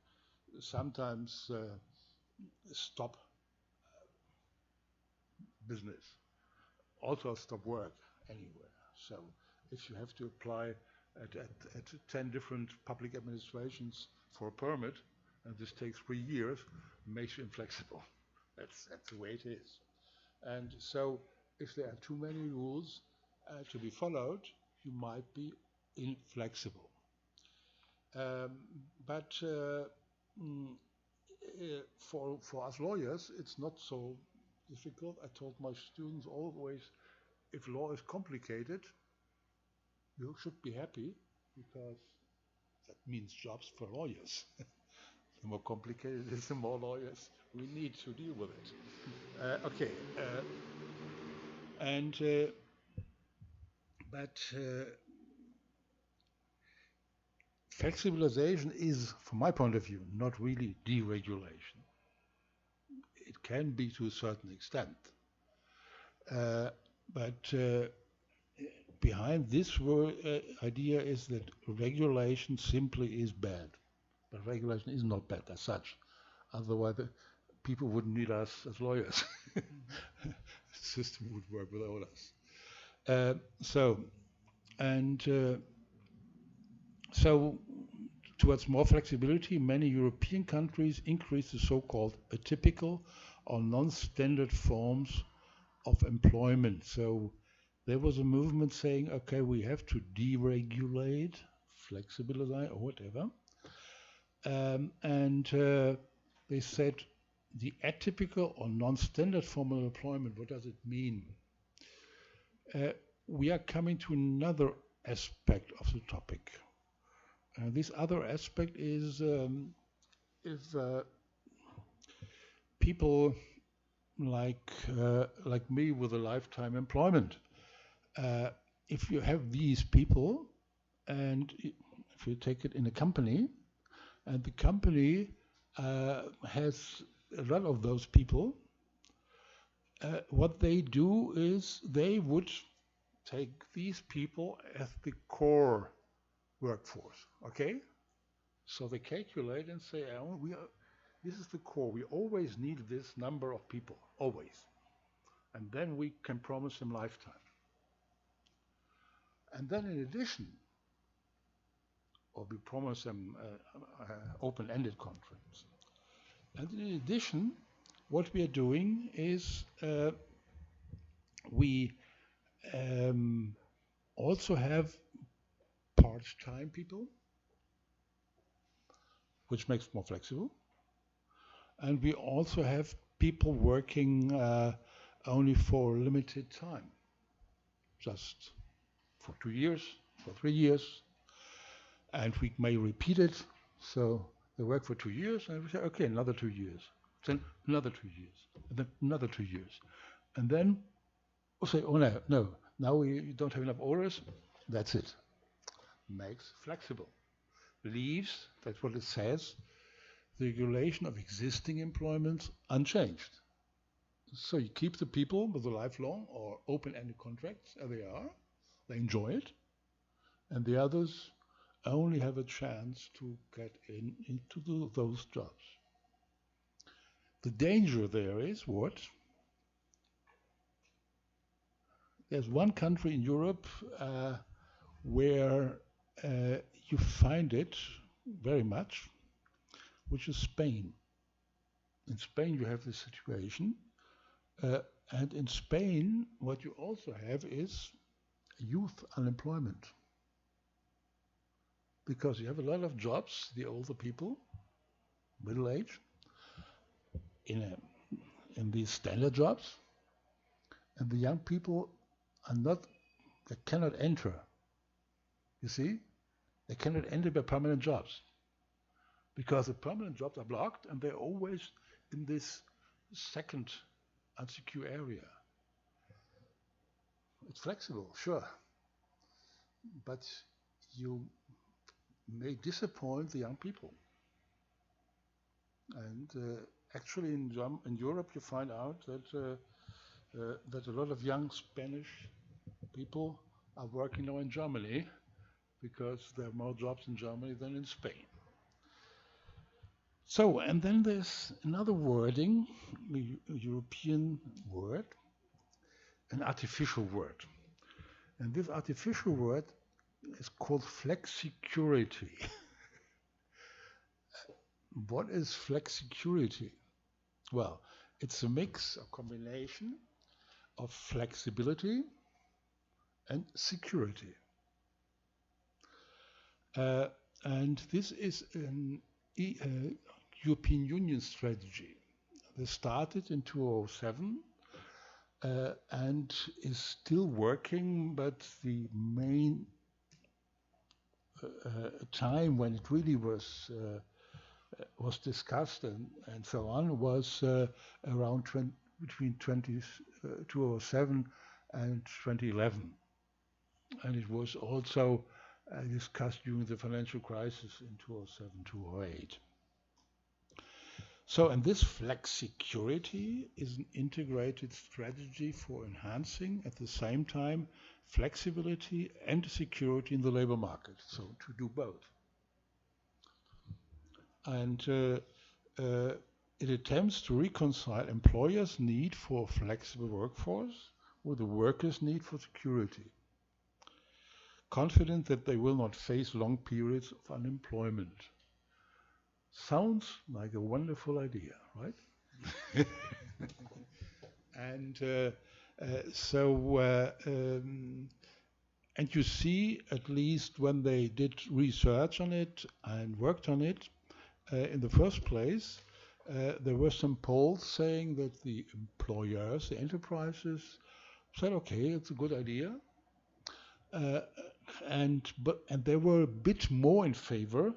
sometimes stop business, also stop work anywhere. So if you have to apply at 10 different public administrations for a permit, and this takes 3 years, makes you inflexible. That's the way it is. And so if there are too many rules to be followed, you might be inflexible. But for us lawyers, it's not so difficult. I told my students always, if law is complicated, you should be happy, because that means jobs for lawyers. The more complicated it is, the more lawyers we need to deal with it. Okay. But flexibilization is, from my point of view, not really deregulation. It can be to a certain extent. But behind this idea is that regulation simply is bad. But regulation is not bad as such. Otherwise, people wouldn't need us as lawyers. The system would work without us. So towards more flexibility, many European countries increase the so-called atypical or non-standard forms of employment. So there was a movement saying, okay, we have to deregulate, flexibilize, or whatever. They said the atypical or non-standard form of employment, what does it mean? We are coming to another aspect of the topic. This other aspect is if people like me with a lifetime employment, if you have these people, and if you take it in a company, and the company has a lot of those people, what they do is they would take these people as the core workforce, okay? So they calculate and say, oh, this is the core. We always need this number of people, always. And then we can promise them lifetime. And then in addition, or we promise them open-ended contracts. And in addition, what we are doing is we also have part-time people, which makes it more flexible. And we also have people working only for a limited time, just for 2 years, for 3 years. And we may repeat it. So they work for 2 years, and we say, okay, another 2 years. Then another 2 years, and then another 2 years. And then we'll say, oh no, now we don't have enough orders. That's it. Makes flexible. Leaves, that's what it says, the regulation of existing employment unchanged. So you keep the people with the lifelong or open-ended contracts as they are. They enjoy it. And the others only have a chance to get into those jobs. The danger there is what? There's one country in Europe where you find it very much, which is Spain. In Spain you have this situation, and in Spain what you also have is youth unemployment. Because you have a lot of jobs, the older people, middle age, in these standard jobs, and the young people they cannot enter. You see? They cannot enter by permanent jobs. Because the permanent jobs are blocked and they're always in this second unsecure area. It's flexible, sure. But you may disappoint the young people. And actually in Europe you find out that that a lot of young Spanish people are working now in Germany because there are more jobs in Germany than in Spain. So, and then there's another wording, a European word, an artificial word. And this artificial word is called flexicurity. What is flexicurity? Well, it's a mix, a combination of flexibility and security. And this is an European Union strategy. This started in 2007 and is still working, but the main time when it really was discussed and so on was around between 2007 and 2011. And it was also discussed during the financial crisis in 2007, 2008. So, and this flexicurity is an integrated strategy for enhancing at the same time flexibility and security in the labor market. So to do both. And it attempts to reconcile employers' need for a flexible workforce with the workers' need for security, confident that they will not face long periods of unemployment. Sounds like a wonderful idea, right? And and you see, at least when they did research on it and worked on it, in the first place, there were some polls saying that the employers, the enterprises, said, okay, it's a good idea. And they were a bit more in favor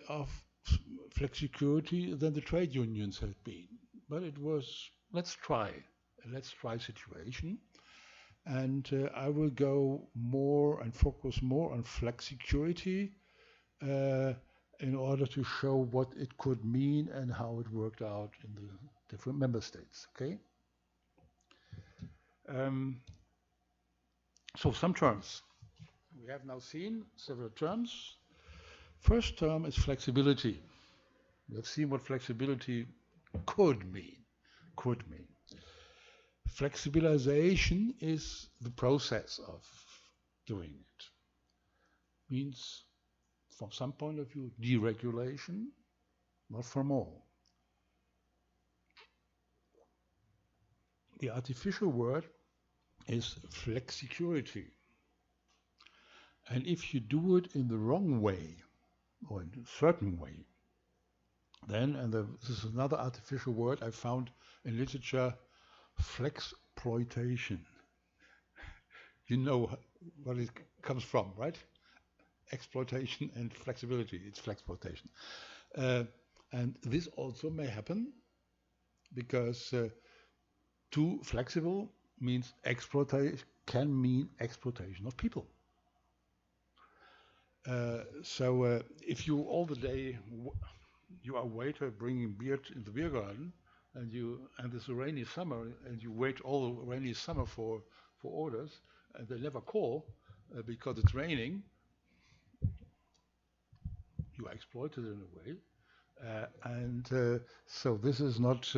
of flexicurity than the trade unions had been. But it was, let's try situation. And I will go more and focus more on flexicurity in order to show what it could mean and how it worked out in the different member states, okay? So some terms. We have now seen several terms. First term is flexibility. We have seen what flexibility could mean. Flexibilization is the process of doing it. Means, from some point of view, deregulation, not from all. The artificial word is flexicurity. And if you do it in the wrong way, or in a certain way, then, and this is another artificial word I found in literature, flexploitation. You know what it comes from, right? Exploitation and flexibility, it's flexploitation. And this also may happen because too flexible means can mean exploitation of people. So if you all the day you are a waiter bringing beer in the beer garden, and it's a rainy summer, and you wait all rainy summer for orders, and they never call because it's raining, you are exploited in a way, so this is not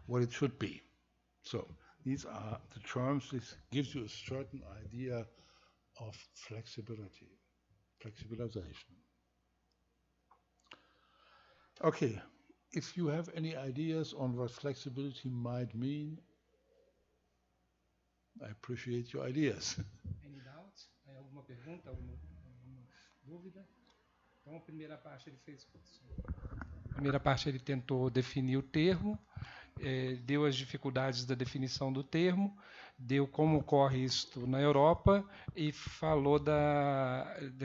what it should be. So these are the terms. This gives you a certain idea of flexibility, flexibilization. Okay, if you have any ideas on what flexibility might mean, I appreciate your ideas. Any doubts? Alguma pergunta, alguma dúvida? Então a primeira parte ele fez. A primeira parte ele tentou definir o termo, deu as dificuldades da definição do termo, deu como ocorre isto na Europa e falou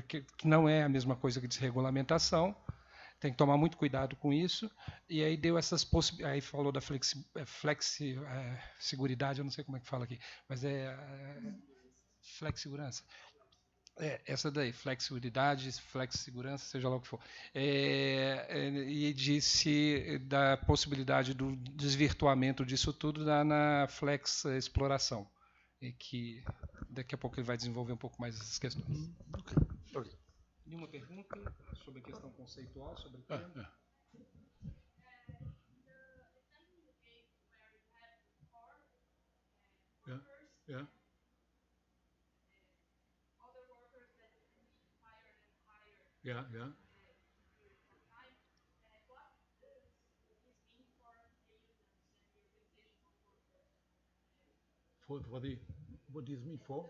que não é a mesma coisa que desregulamentação. Tem que tomar muito cuidado com isso. E aí deu essas possibilidades. Aí falou da seguridade, eu não sei como é que fala aqui, mas flexigurança. Essa daí, flexibilidade, flexsegurança, seja lá o que for. E disse da possibilidade do desvirtuamento disso tudo na flex exploração. E que daqui a pouco ele vai desenvolver um pouco mais essas questões. Okay. Nenhuma pergunta sobre a questão conceitual, sobre o tema? Yeah. Yeah. Yeah. Yeah. Yeah. For the what does it mean for?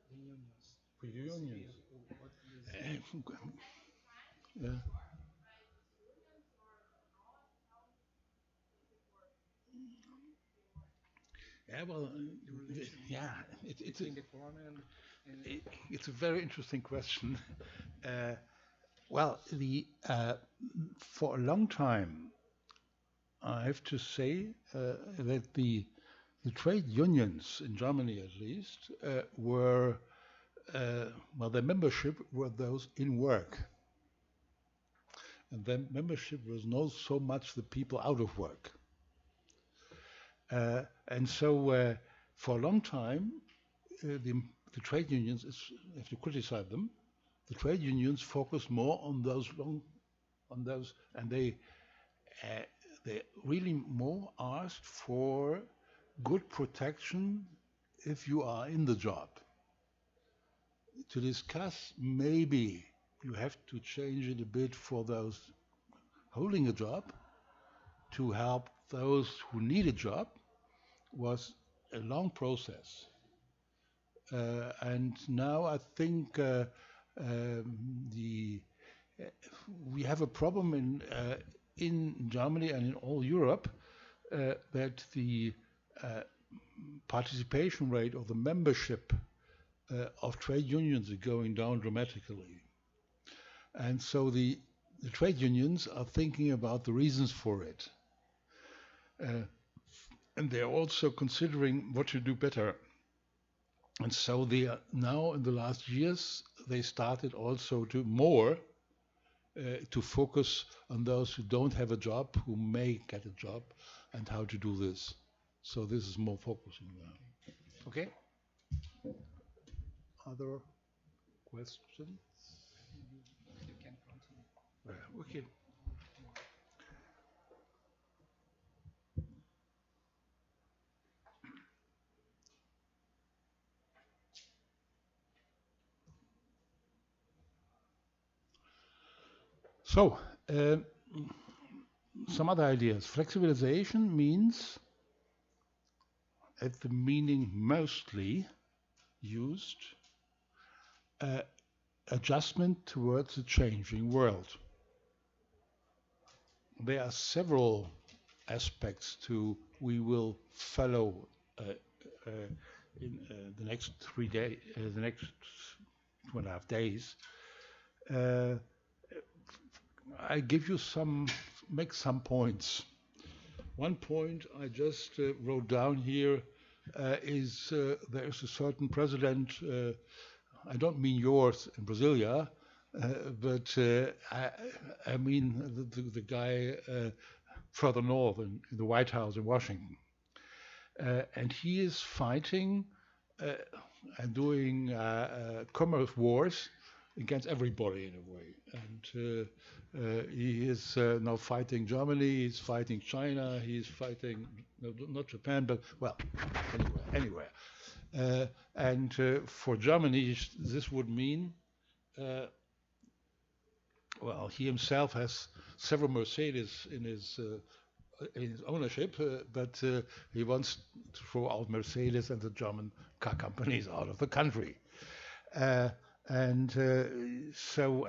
Reunions. For unions. What is Yeah. Yeah, well, yeah, between the corner and it's a very interesting question. Uh, well, for a long time, I have to say that the trade unions in Germany, at least, were well, their membership were those in work, and their membership was not so much the people out of work. And so, for a long time, the trade unions, if you criticize them, the trade unions focus more on those and they really more asked for good protection if you are in the job. To discuss, maybe you have to change it a bit for those holding a job to help those who need a job was a long process. And now I think the we have a problem in Germany and in all Europe that the participation rate of the membership of trade unions is going down dramatically. And so the trade unions are thinking about the reasons for it. And they're also considering what to do better. And so they are now, in the last years, they started also to more to focus on those who don't have a job, who may get a job, and how to do this. So this is more focusing now. Okay? Other questions? you can continue. Okay. So, some other ideas. Flexibilization means, at the meaning mostly used, adjustment towards a changing world. There are several aspects to we will follow in the next 3 days, the next 2.5 days. I give you make some points. One point I just wrote down here is there is a certain president, I don't mean yours in Brasilia, but I mean the guy further north in the White House in Washington. And he is fighting and doing commerce wars against everybody in a way. And he is now fighting Germany, he's fighting China, he's fighting, not Japan, but, well, anywhere. And for Germany, this would mean, well, he himself has several Mercedes in his ownership, but he wants to throw out Mercedes and the German car companies out of the country. And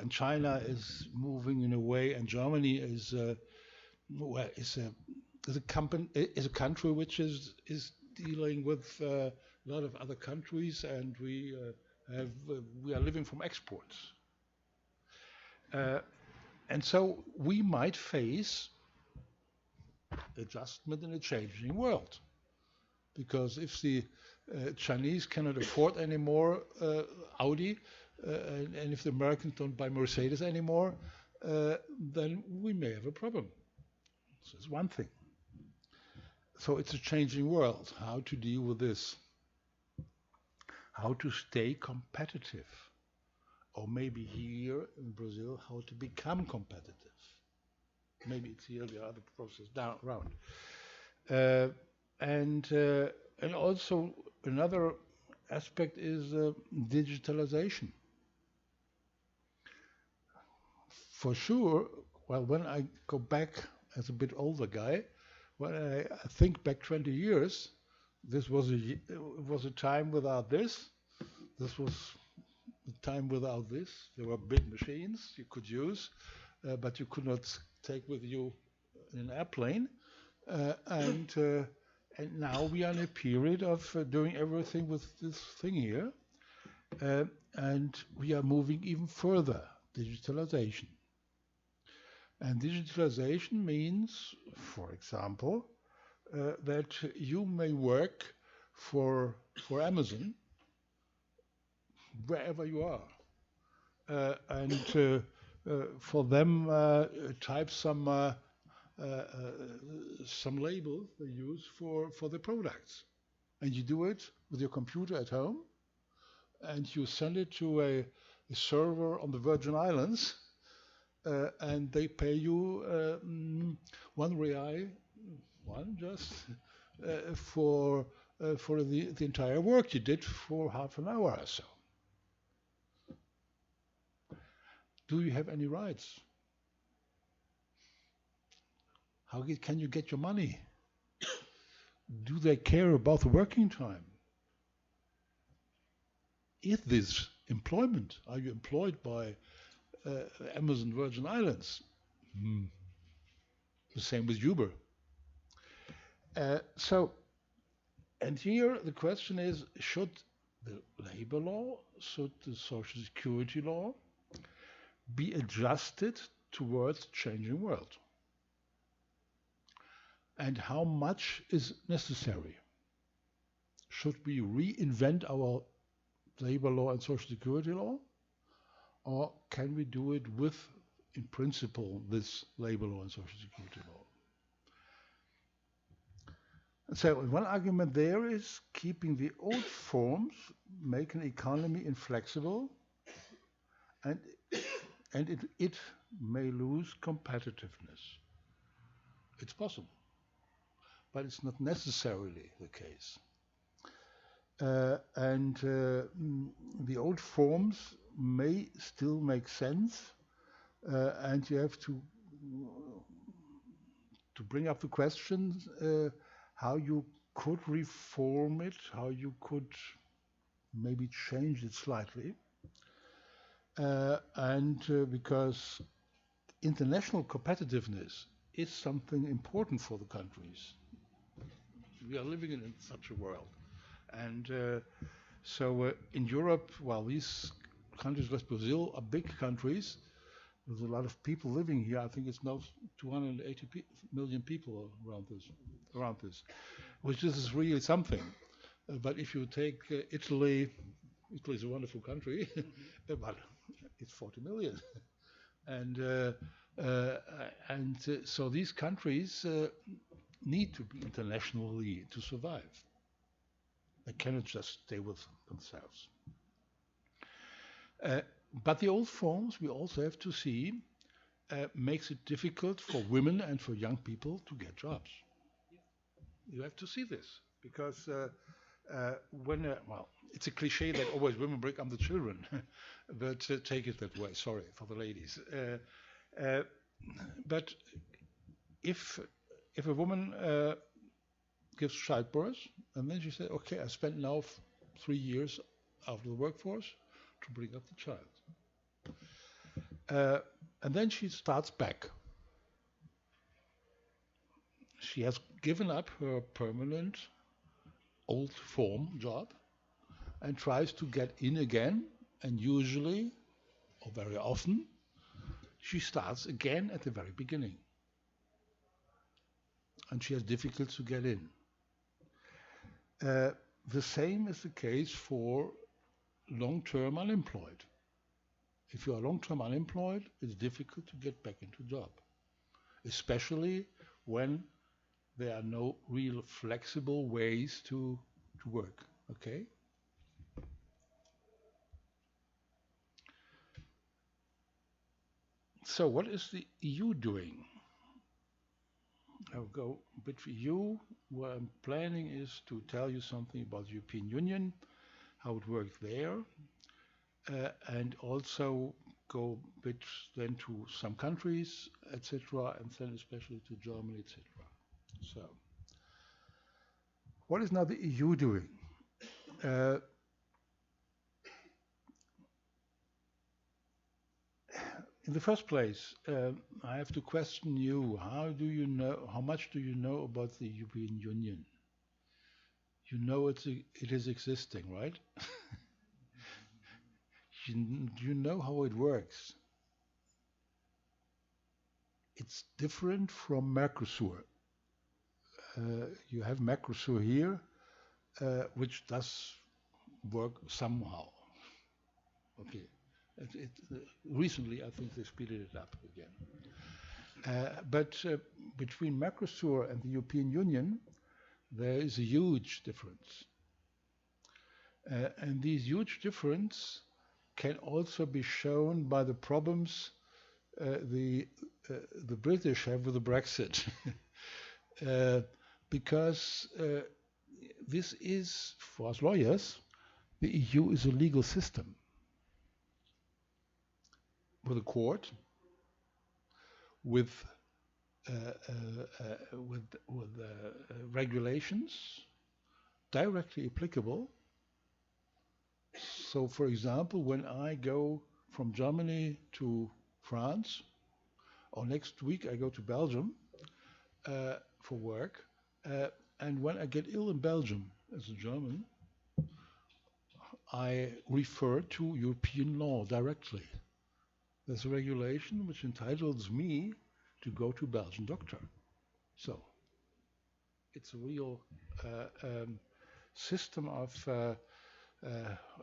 China is moving in a way, and Germany is a country which is dealing with a lot of other countries, and we are living from exports. And so we might face adjustment in a changing world, because if the Chinese cannot afford anymore Audi, and if the Americans don't buy Mercedes anymore, then we may have a problem. So that's one thing. So it's a changing world. How to deal with this? How to stay competitive? Or maybe here in Brazil, how to become competitive? Maybe it's here the other process down around. And also another aspect is digitalization. For sure, well, when I go back as a bit older guy, when I think back 20 years, this was a time without this. This was a time without this. There were big machines you could use, but you could not take with you in an airplane. And now we are in a period of doing everything with this thing here. And we are moving even further, digitalization. And digitalization means, for example, that you may work for Amazon wherever you are, and for them type some label they use for the products, and you do it with your computer at home, and you send it to a server on the Virgin Islands, and they pay you one just for the entire work you did for half an hour or so. Do you have any rights? How can you get your money? Do they care about the working time? Is this employment? Are you employed by Amazon Virgin Islands? The same with Uber. And here the question is, should the labor law, should the social security law be adjusted towards changing world? And how much is necessary? Should we reinvent our labor law and social security law? Or can we do it with, in principle, this labor law and social security law? And so one argument there is keeping the old forms make an economy inflexible, and it may lose competitiveness. It's possible, but it's not necessarily the case. The old forms may still make sense, and you have to bring up the questions how you could reform it, how you could maybe change it slightly, because international competitiveness is something important for the countries. We are living in such a world. And so in Europe, while these countries like Brazil are big countries, there's a lot of people living here. I think it's now 280 million people around this, which is really something. But if you take Italy is a wonderful country, but it's 40 million. So these countries need to be internationally to survive. They cannot just stay with themselves. But the old forms, we also have to see, makes it difficult for women and for young people to get jobs. You have to see this, because it's a cliche that always women bring up the children, but take it that way. Sorry for the ladies. But if a woman gives childbirth, and then she said, okay, I spent now 3 years out of the workforce to bring up the child. And then she starts back. She has given up her permanent old form job and tries to get in again, and usually, or very often, she starts again at the very beginning. And she has difficulty to get in. The same is the case for long-term unemployed. If you are long-term unemployed, it's difficult to get back into a job, especially when there are no real flexible ways to work. Okay? So what is the EU doing? I'll go a bit for EU. What I'm planning is to tell you something about the European Union, how it works there, and also go a bit then to some countries, etc., and then especially to Germany, etc. So, what is now the EU doing? In the first place, I have to question you. How much do you know about the European Union? You know it is existing, right? You know how it works. It's different from Mercosur. You have Mercosur here, which does work somehow. Okay. Recently, I think they speeded it up again. But between Mercosur and the European Union, there is a huge difference. And this huge difference can also be shown by the problems the British have with the Brexit. Because this is, for us lawyers, the EU is a legal system with a court, with regulations directly applicable. So, for example, when I go from Germany to France, or next week I go to Belgium for work, and when I get ill in Belgium as a German, I refer to European law directly. There's a regulation which entitles me to go to Belgian doctor. So it's a real system of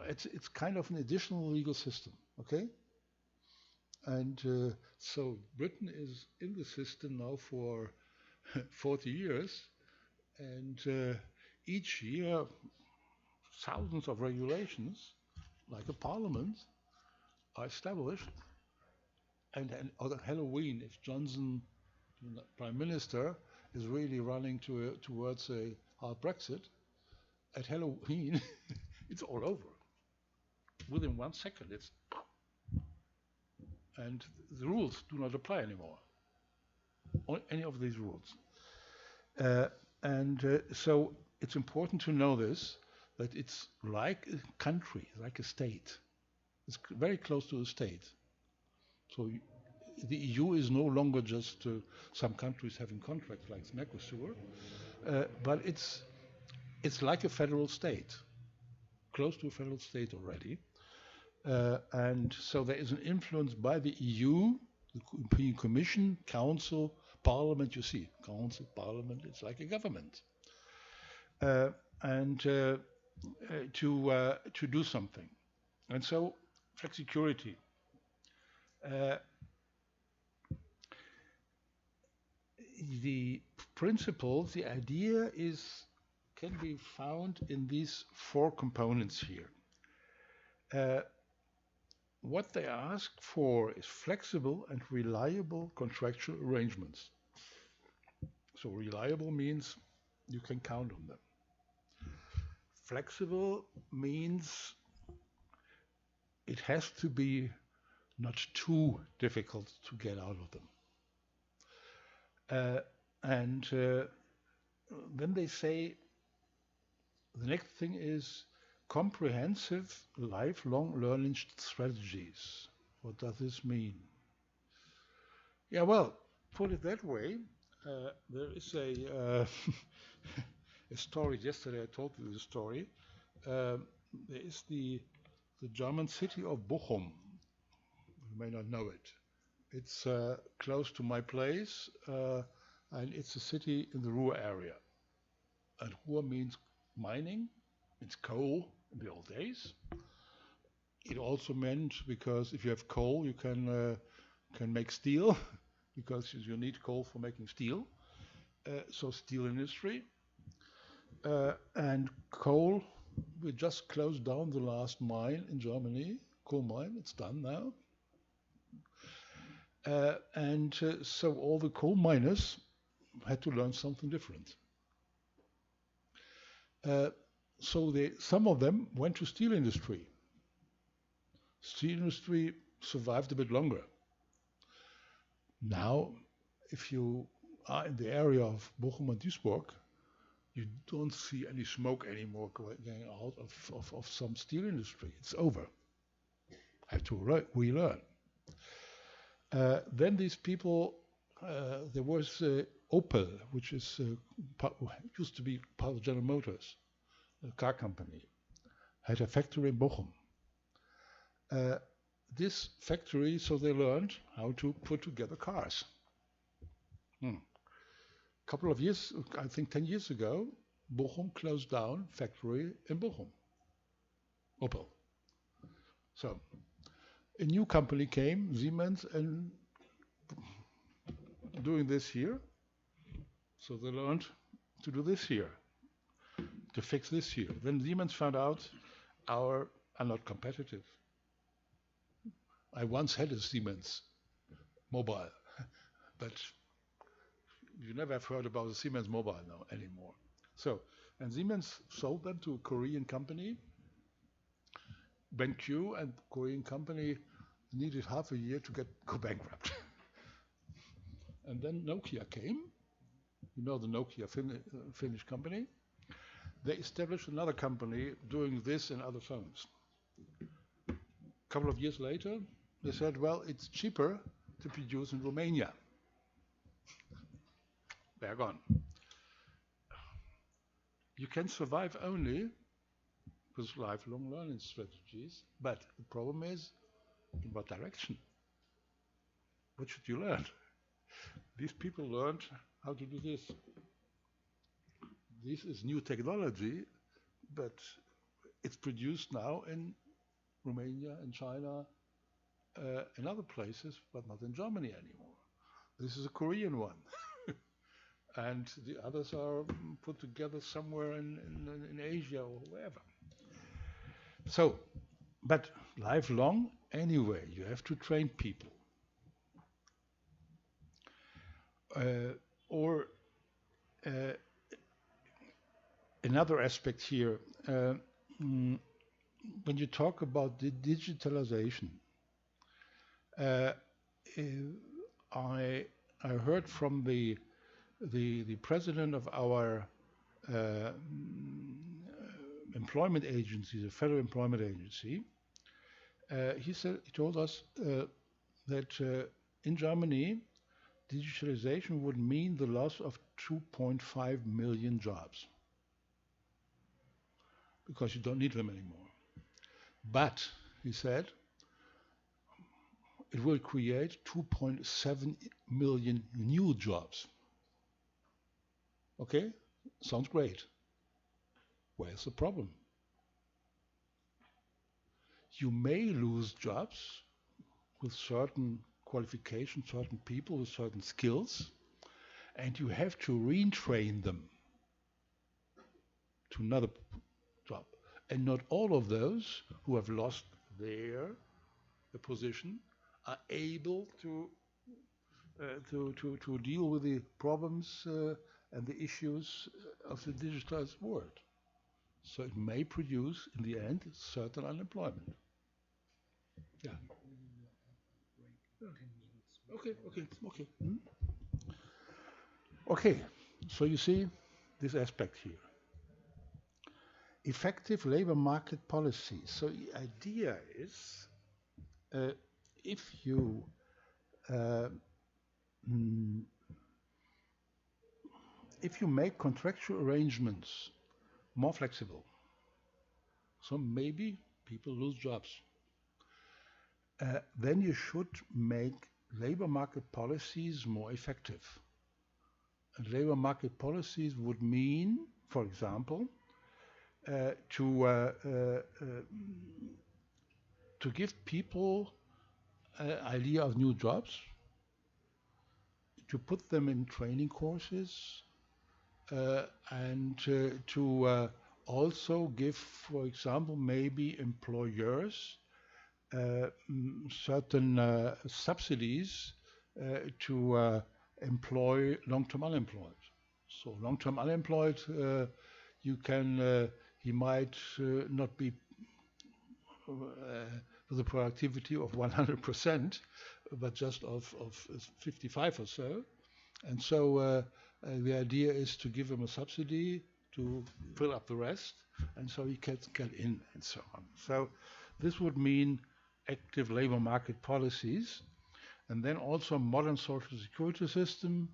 it's kind of an additional legal system, okay? And so Britain is in the system now for 40 years, and each year thousands of regulations, like a parliament, are established. And on Halloween, if Johnson, Prime Minister, is really running towards a hard Brexit, at Halloween, it's all over. Within 1 second, and the rules do not apply anymore. Any of these rules. So it's important to know this, that it's like a country, like a state. It's very close to a state. So the EU is no longer just some countries having contracts like Mercosur, but it's like a federal state, close to a federal state already. And so there is an influence by the EU, the European Commission, Council, Parliament. You see, Council, Parliament, it's like a government. To do something. And so, flexicurity. The principles, the idea can be found in these 4 components here. What they ask for is flexible and reliable contractual arrangements. So reliable means you can count on them. Flexible means it has to be not too difficult to get out of them. Then they say the next thing is comprehensive lifelong learning strategies. What does this mean? Yeah, well, put it that way, there is a story. Yesterday I told you the story. There is the German city of Bochum. You may not know it. It's close to my place, and it's a city in the Ruhr area. And Ruhr means mining, It's coal in the old days. It also meant because if you have coal, you can make steel because you need coal for making steel. So steel industry and coal. We just closed down the last mine in Germany, coal mine. It's done now. So all the coal miners had to learn something different. So some of them went to steel industry. Steel industry survived a bit longer. Now, if you are in the area of Bochum and Duisburg, you don't see any smoke anymore going out of some steel industry. It's over. Have to relearn. Then these people, there was Opel, which is used to be part of General Motors, a car company, had a factory in Bochum. This factory, so they learned how to put together cars. A couple of years, I think 10 years ago, Bochum closed down factory in Bochum, Opel. So a new company came, Siemens, and doing this here. So they learned to do this here, to fix this here. Then Siemens found out are not competitive. I once had a Siemens mobile, but you never have heard about a Siemens mobile now anymore. So, and Siemens sold them to a Korean company, BenQ, and the Korean company needed half a year to go bankrupt. And then Nokia came, you know the Nokia Finnish company. They established another company doing this and other phones. A couple of years later, they said, well, it's cheaper to produce in Romania. They're gone. You can survive only with lifelong learning strategies, but the problem is, in what direction? What should you learn? These people learned how to do this. This is new technology, but it's produced now in Romania and China and other places, but not in Germany anymore. This is a Korean one. And the others are put together somewhere in Asia or wherever. So, but lifelong, anyway, you have to train people. Another aspect here, when you talk about the digitalization, I heard from the president of our employment agency, the Federal Employment Agency. He told us that in Germany, digitalization would mean the loss of 2.5 million jobs because you don't need them anymore. But, he said, it will create 2.7 million new jobs. Okay, sounds great. Where's the problem? You may lose jobs with certain qualifications, certain people with certain skills, and you have to retrain them to another job. And not all of those who have lost their position are able to deal with the problems and the issues of the digitalized world. So it may produce, in the end, certain unemployment. Yeah. Okay. Okay, so you see this aspect here. Effective labor market policy. So the idea is, if you make contractual arrangements more flexible, so maybe people lose jobs, then you should make labor market policies more effective. And labor market policies would mean, for example, to give people an idea of new jobs, to put them in training courses, and to also give, for example, maybe employers certain subsidies to employ long-term unemployed. So long-term unemployed, he might not be with a productivity of 100%, but just of 55 or so. And so the idea is to give him a subsidy to fill up the rest, and so he can get in and so on. So this would mean active labor market policies, and then also a modern social security system.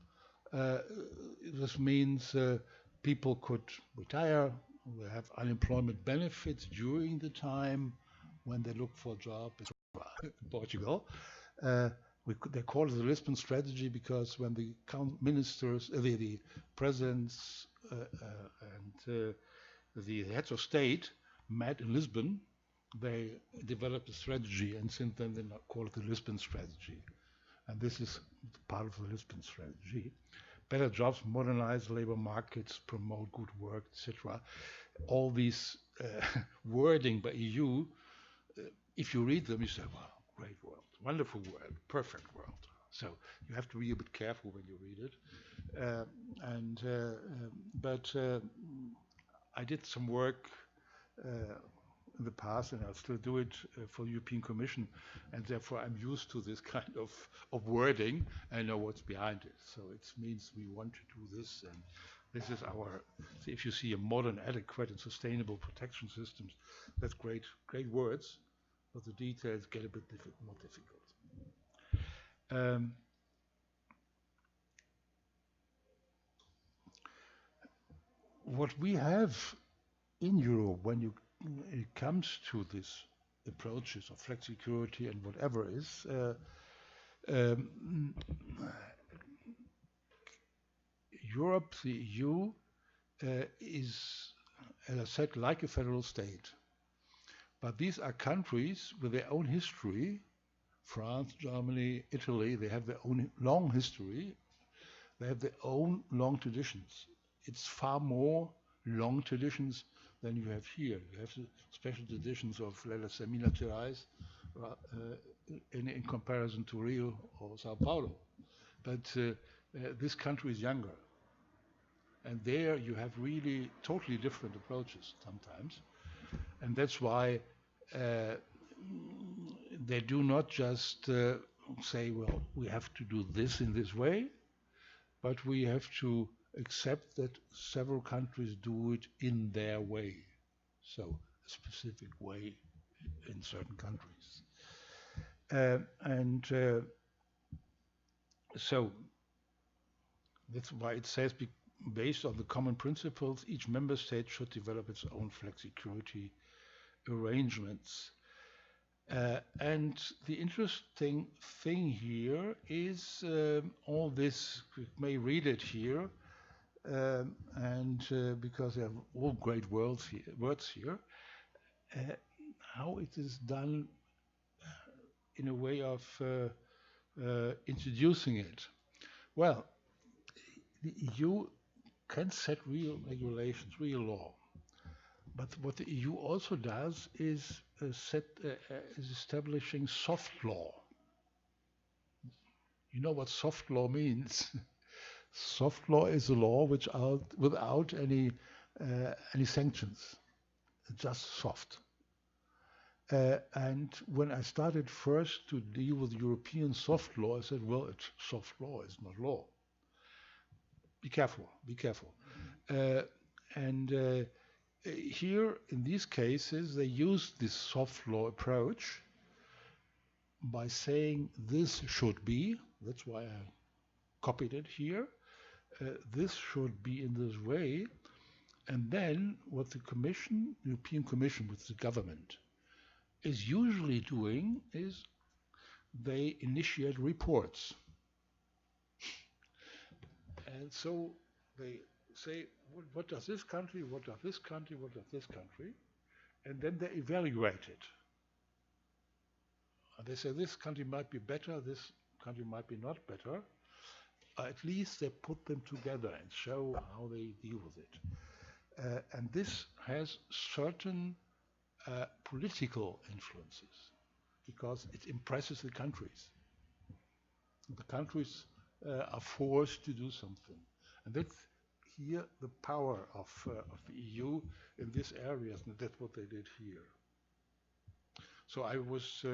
This means people could retire, they have unemployment benefits during the time when they look for a job in Portugal. They call it the Lisbon strategy because when the ministers, the presidents and the heads of state met in Lisbon, they developed a strategy, and since then they now call it the Lisbon strategy. And this is part of the Lisbon strategy. Better jobs, modernize labor markets, promote good work, etc. All these wording by EU, if you read them, you say, wow, great world, wonderful world, perfect world. So you have to be a bit careful when you read it. But I did some work in the past, and I'll still do it for the European Commission, and therefore I'm used to this kind of wording. I know what's behind it. So it means we want to do this, and this is our, if you see a modern, adequate, and sustainable protection systems, that's great words, but the details get a bit more difficult. What we have in Europe when it comes to these approaches of flexicurity and whatever is, Europe, the EU, is, as I said, like a federal state. But these are countries with their own history. France, Germany, Italy, they have their own long history. They have their own long traditions. It's far more long traditions than you have here. You have the special traditions of, let us say, Minas Gerais in comparison to Rio or Sao Paulo. But this country is younger. And there you have really totally different approaches sometimes. And that's why they do not just say, well, we have to do this in this way, but we have to accept that several countries do it in their way. So a specific way in certain countries. So that's why it says, based on the common principles, each member state should develop its own flexicurity arrangements. And the interesting thing here is all this, we may read it here, because they have all great words here, how it is done in a way of introducing it. Well, the EU can set real regulations, real law. But what the EU also does is establishing soft law. You know what soft law means? Soft law is a law which without any sanctions, just soft. And when I started first to deal with European soft law, I said, well, soft law is not law. Be careful, be careful. Here, in these cases, they use this soft law approach by saying this should be, that's why I copied it here, this should be in this way. And then what the Commission, European Commission with the government, is usually doing is they initiate reports. And so they say, what does this country, what does this country, what does this country? And then they evaluate it. And they say this country might be better, this country might be not better. At least they put them together and show how they deal with it. And this has certain political influences because it impresses the countries. The countries are forced to do something. And that's here the power of the EU in this area, and that's what they did here. So I was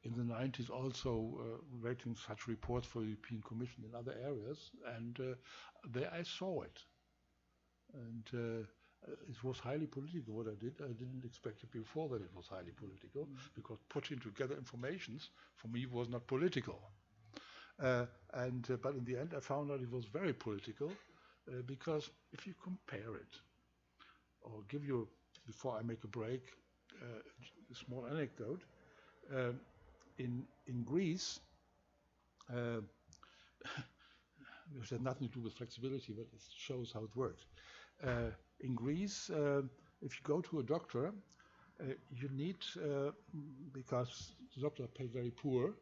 in the 90s also writing such reports for the European Commission in other areas, and there I saw it. And it was highly political what I did. I didn't expect it before that it was highly political, because putting together informations for me was not political. But in the end I found out it was very political, because if you compare it, or give you, before I make a break, a small anecdote. In Greece, which has nothing to do with flexibility, but it shows how it works. In Greece, if you go to a doctor, you need, because the doctor paid very poor,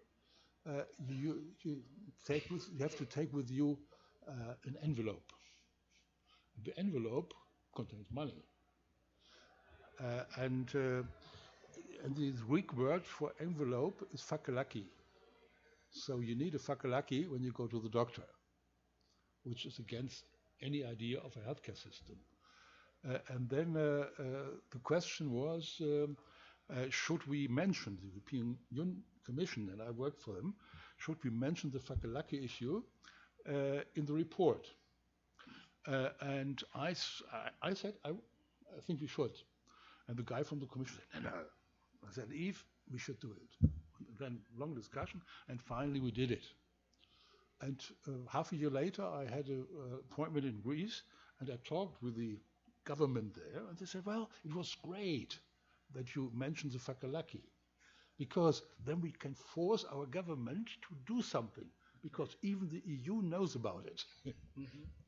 you have to take with you an envelope. The envelope contains money. And the Greek word for envelope is fakalaki. So you need a fakalaki when you go to the doctor, which is against any idea of a healthcare system. And then the question was, should we mention the European Commission, and I worked for them, should we mention the fakalaki issue in the report? And I said, I think we should. And the guy from the Commission said, no. I said, Yves, we should do it. Then long discussion, and finally we did it. And half a year later, I had an appointment in Greece, and I talked with the government there, and they said, well, it was great that you mentioned the fakalaki, because then we can force our government to do something, because even the EU knows about it.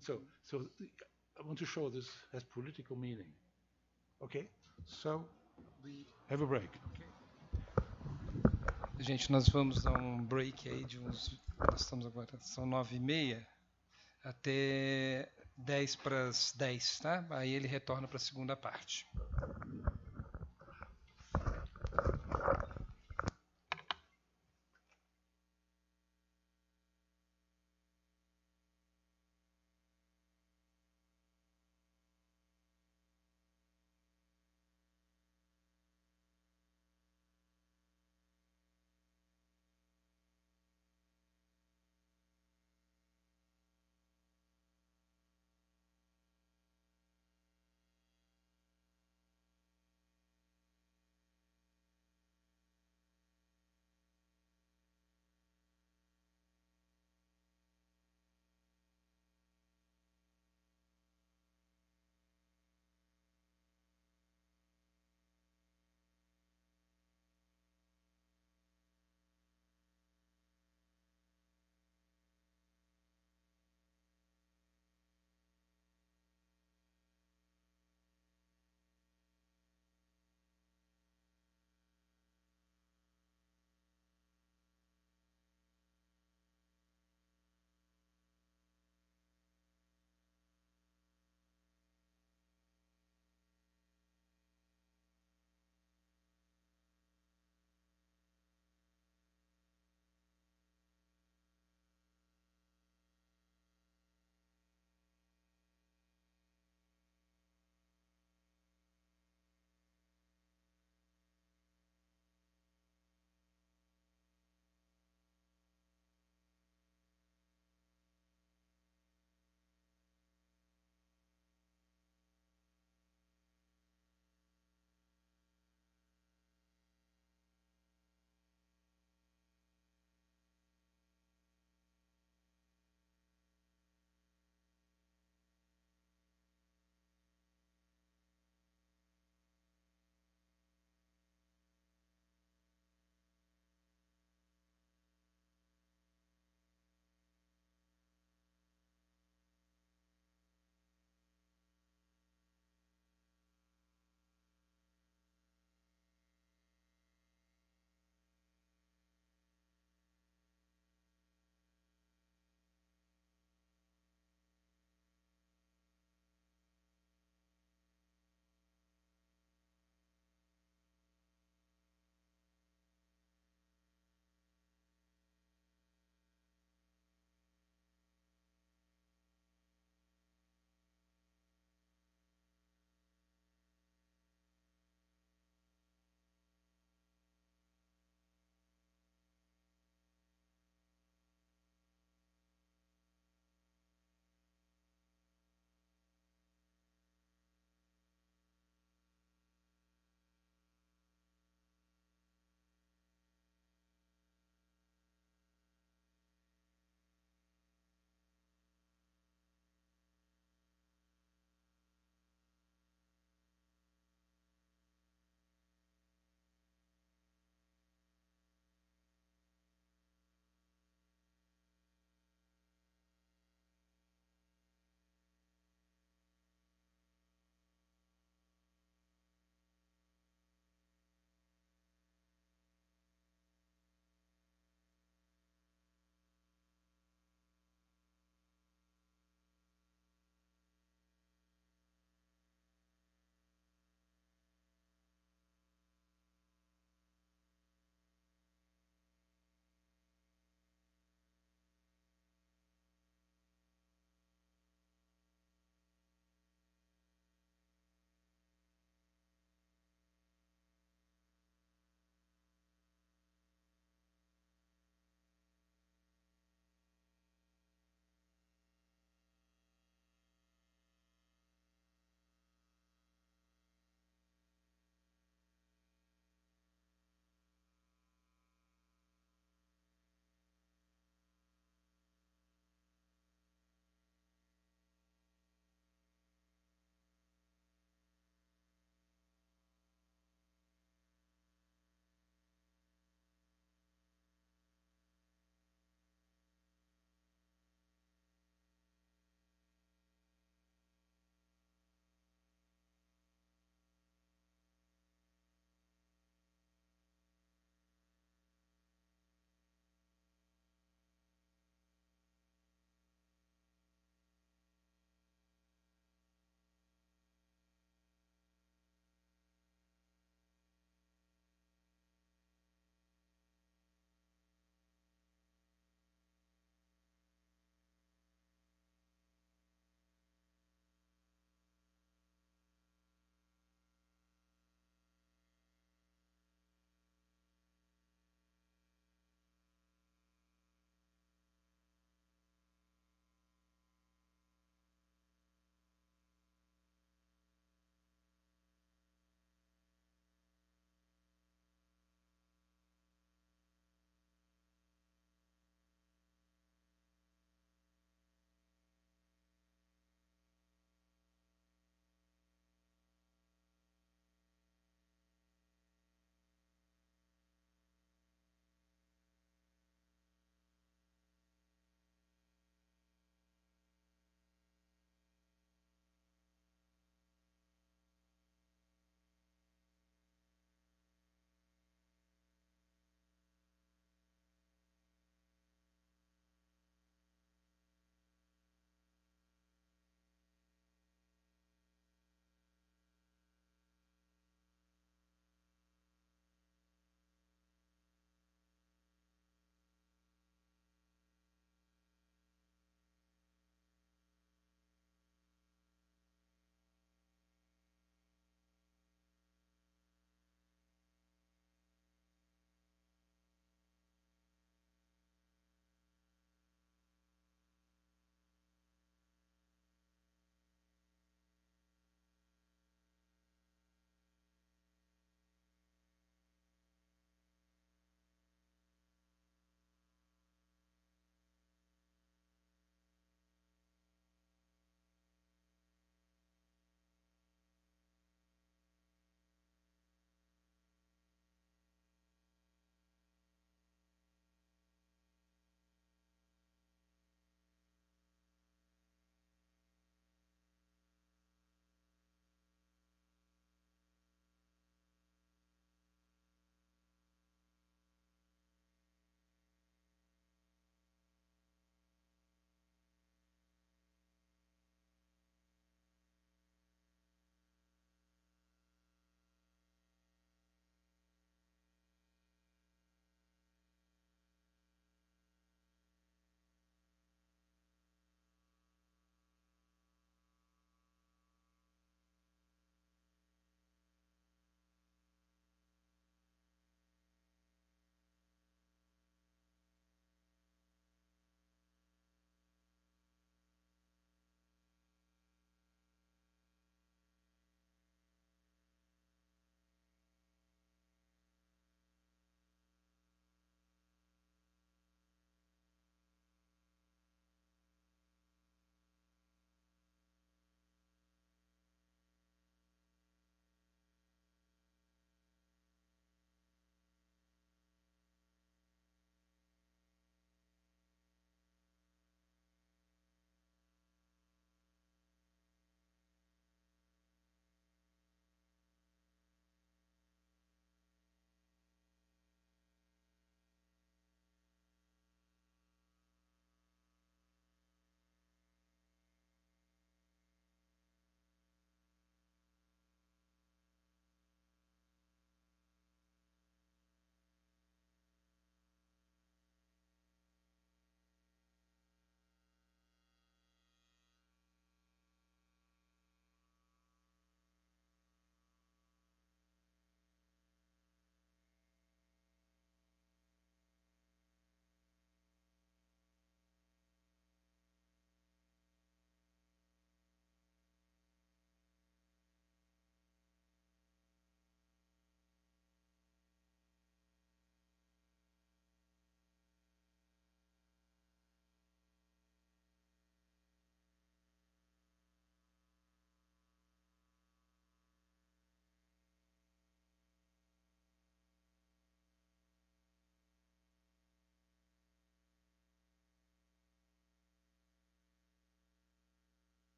So I want to show this has political meaning. Okay, so we have a break. Gente, nós vamos dar um break aí de uns. Nós estamos agora, são 9h30 até 10 para as 10, tá? Aí ele retorna para a segunda parte.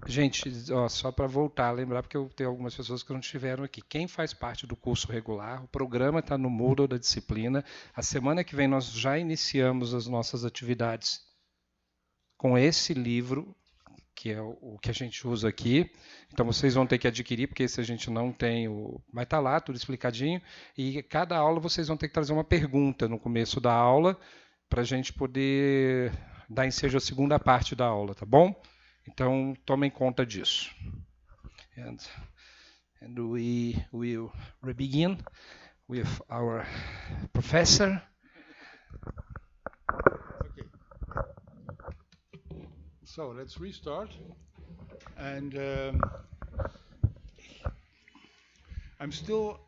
Gente, ó, só para voltar a lembrar, porque eu tenho algumas pessoas que não estiveram aqui. Quem faz parte do curso regular, o programa está no Moodle da disciplina. A semana que vem nós já iniciamos as nossas atividades com esse livro, que é o que a gente usa aqui. Então vocês vão ter que adquirir, porque esse a gente não tem. Vai estar lá, tudo explicadinho. E cada aula vocês vão ter que trazer uma pergunta no começo da aula, para a gente poder dar ensejo à segunda parte da aula, tá bom? Então tomem conta disso. And we will begin with our professor. Okay. So let's restart. And I'm still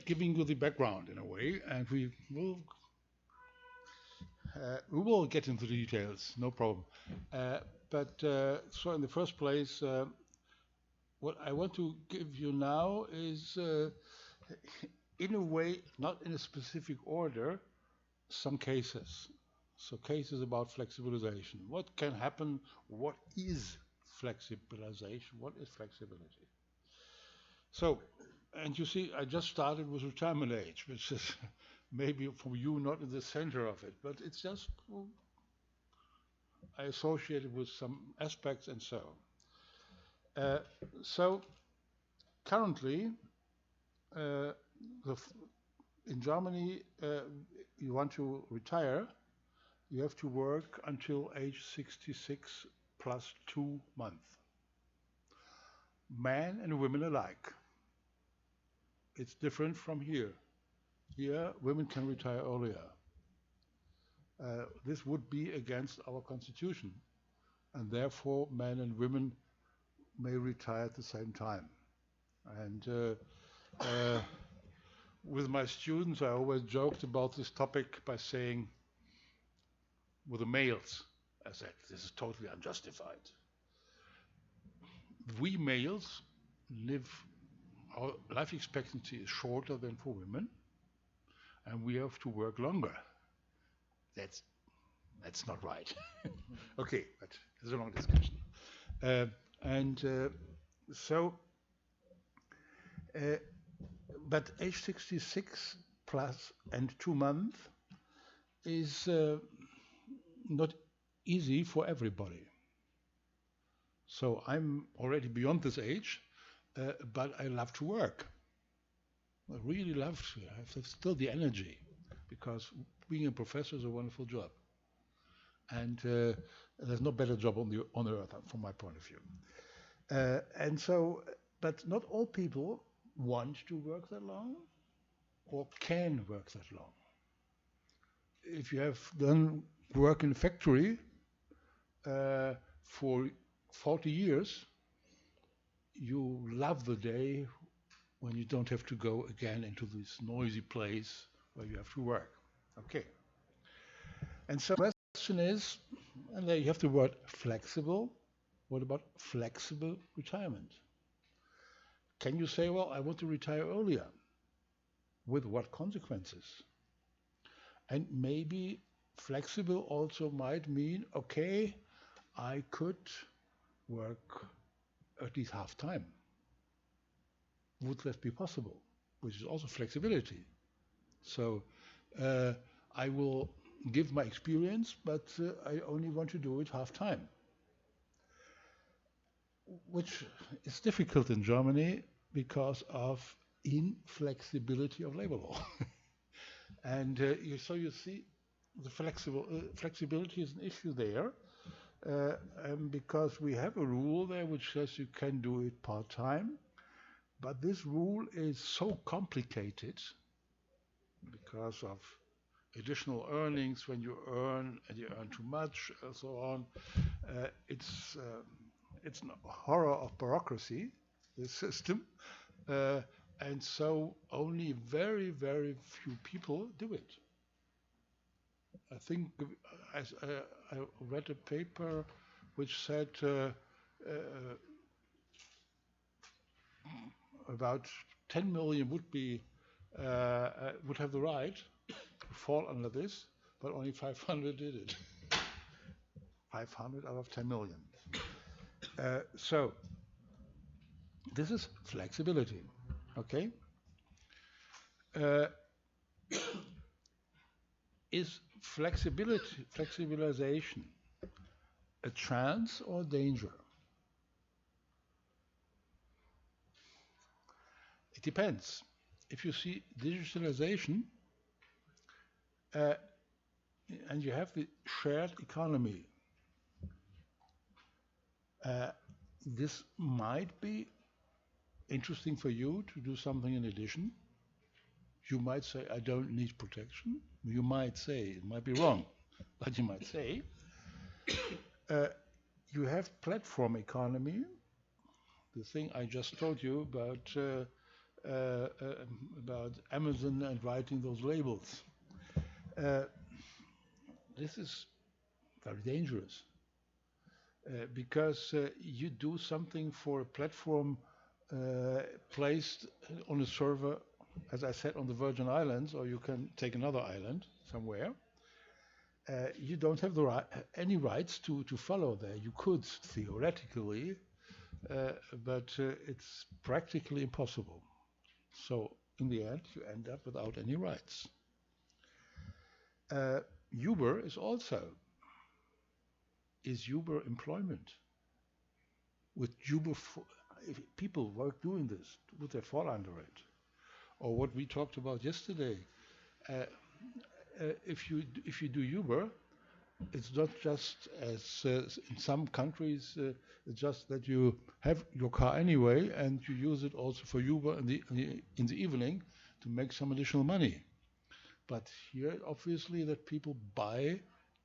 giving you the background in a way, and we will get into the details, no problem. So in the first place, what I want to give you now is, in a way, not in a specific order, some cases. So cases about flexibilization. What can happen? What is flexibilization? What is flexibility? So, and you see, I just started with retirement age, which is maybe for you not in the center of it, but it's just, well, I associate it with some aspects and so on. So currently, uh, in Germany, you want to retire, you have to work until age 66 plus 2 months. Men and women alike. It's different from here. Here, women can retire earlier. This would be against our constitution, and therefore men and women may retire at the same time. And with my students, I always joked about this topic by saying, with the males, I said, this is totally unjustified. We males our life expectancy is shorter than for women, and we have to work longer. That's not right. Okay, but it's a long discussion. But age 66 plus and 2 months is not easy for everybody. So I'm already beyond this age, but I love to work. I really love to. I have still the energy, because being a professor is a wonderful job. And there's no better job on earth from my point of view. But not all people want to work that long or can work that long. If you have done work in a factory for 40 years, you love the day when you don't have to go again into this noisy place where you have to work. Okay. And so the question is, and there you have the word flexible. What about flexible retirement? Can you say, well, I want to retire earlier? With what consequences? And maybe flexible also might mean, okay, I could work at least half time. Would that be possible? Which is also flexibility. So I will give my experience, but I only want to do it half time. Which is difficult in Germany because of inflexibility of labor law. And so you see, the flexibility is an issue there, because we have a rule there which says you can do it part-time, but this rule is so complicated because of additional earnings when you earn and you earn too much and so on. It's a horror of bureaucracy, this system, and so only very, very few people do it. I think I read a paper which said about 10 million would have the right to fall under this, but only 500 did it. 500 out of 10 million. So this is flexibility. Okay. Uh, is flexibilization a chance or danger? It depends. If you see digitalization uh, and you have the shared economy, uh, this might be interesting for you to do something in addition. You might say, I don't need protection. You might say, it might be wrong, but you might say, uh, you have platform economy, the thing I just told you uh, about Amazon and writing those labels. Uh, this is very dangerous because you do something for a platform placed on a server, as I said, on the Virgin Islands, or you can take another island somewhere. You don't have any rights to follow there. You could theoretically, but it's practically impossible. So in the end, you end up without any rights. Uber is Uber employment? With Uber, if people work doing this, would they fall under it? Or what we talked about yesterday, uh, if you do Uber, it's not just as in some countries, it's just that you have your car anyway, and you use it also for Uber in the evening to make some additional money. But here, obviously, that people buy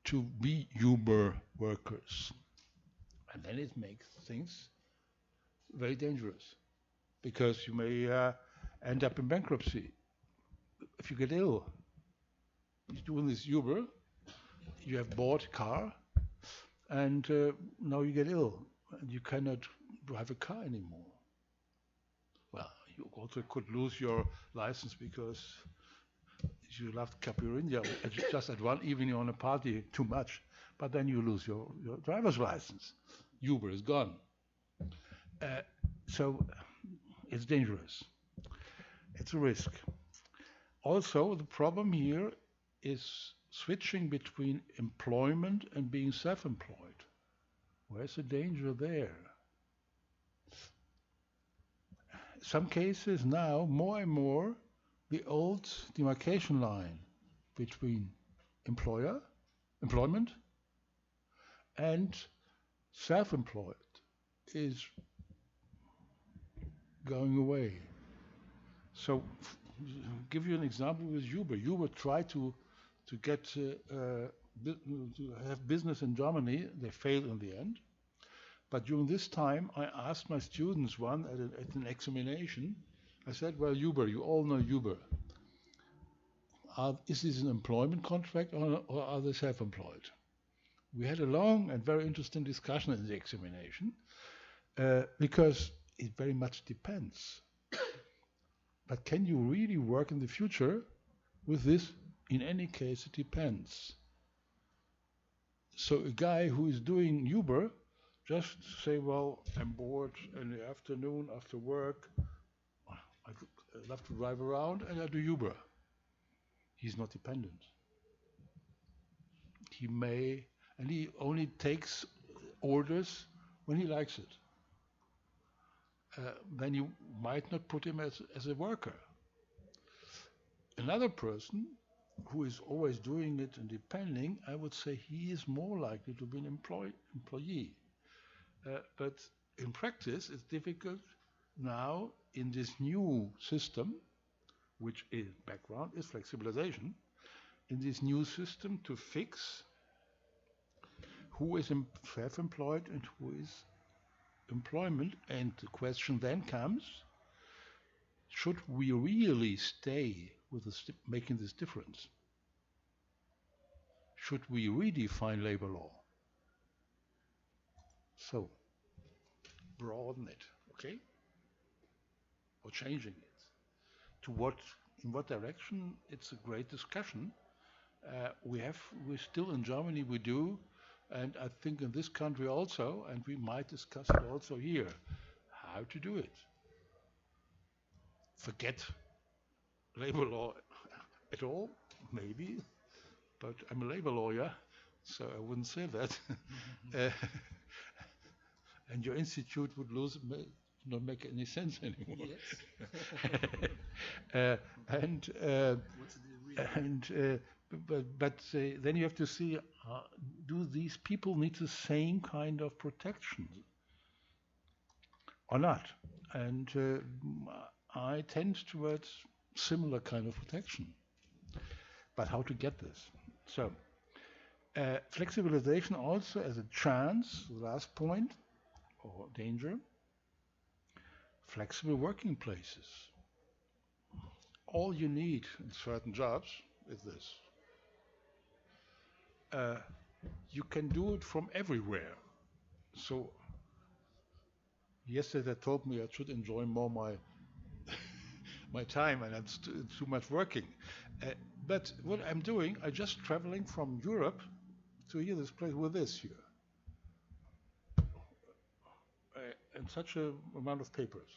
to be Uber workers, and then it makes things very dangerous because you may end up in bankruptcy if you get ill. You're doing this Uber, you have bought a car, and now you get ill, and you cannot drive a car anymore. Well, you also could lose your license because you loved Capirinha just at one evening on a party too much, but then you lose your driver's license. Uber is gone. So it's dangerous. It's a risk. Also, the problem here is switching between employment and being self-employed. Where's the danger there? Some cases now, more and more, the old demarcation line between employment and self-employed is going away. So, give you an example with Uber. Uber tried to get to have business in Germany. They failed in the end. But during this time, I asked my students at an examination. I said, "Well, Uber, you all know Uber. Is this an employment contract or are they self-employed?" We had a long and very interesting discussion in the examination because it very much depends. But can you really work in the future with this? In any case, it depends. So a guy who is doing Uber just say, well, I'm bored in the afternoon after work. I love to drive around and I do Uber. He's not dependent. He may, and he only takes orders when he likes it. Then you might not put him as a worker. Another person who is always doing it and depending, I would say he is more likely to be an employee. But in practice, it's difficult now in this new system, which in background is flexibilization, in this new system to fix who is self-employed and who is employment. And the question then comes, should we really stay with making this difference? Should we redefine labor law? So, broaden it, okay? Or changing it. In what direction? It's a great discussion. We still in Germany, we do And I think in this country also, and we might discuss it also here, how to do it. Forget labor law at all, maybe, but I'm a labor lawyer, so I wouldn't say that. And your institute would not make any sense anymore. Yes. And What's the reason? but then you have to see, do these people need the same kind of protection or not? And I tend towards similar kind of protection. But how to get this? So flexibilization also as a chance, the last point, or danger. Flexible working places. All you need in certain jobs is this. You can do it from everywhere. So yesterday they told me I should enjoy more my time, and it's too much working. But what I'm doing, I'm just traveling from Europe to here, this place with this here, and such a amount of papers.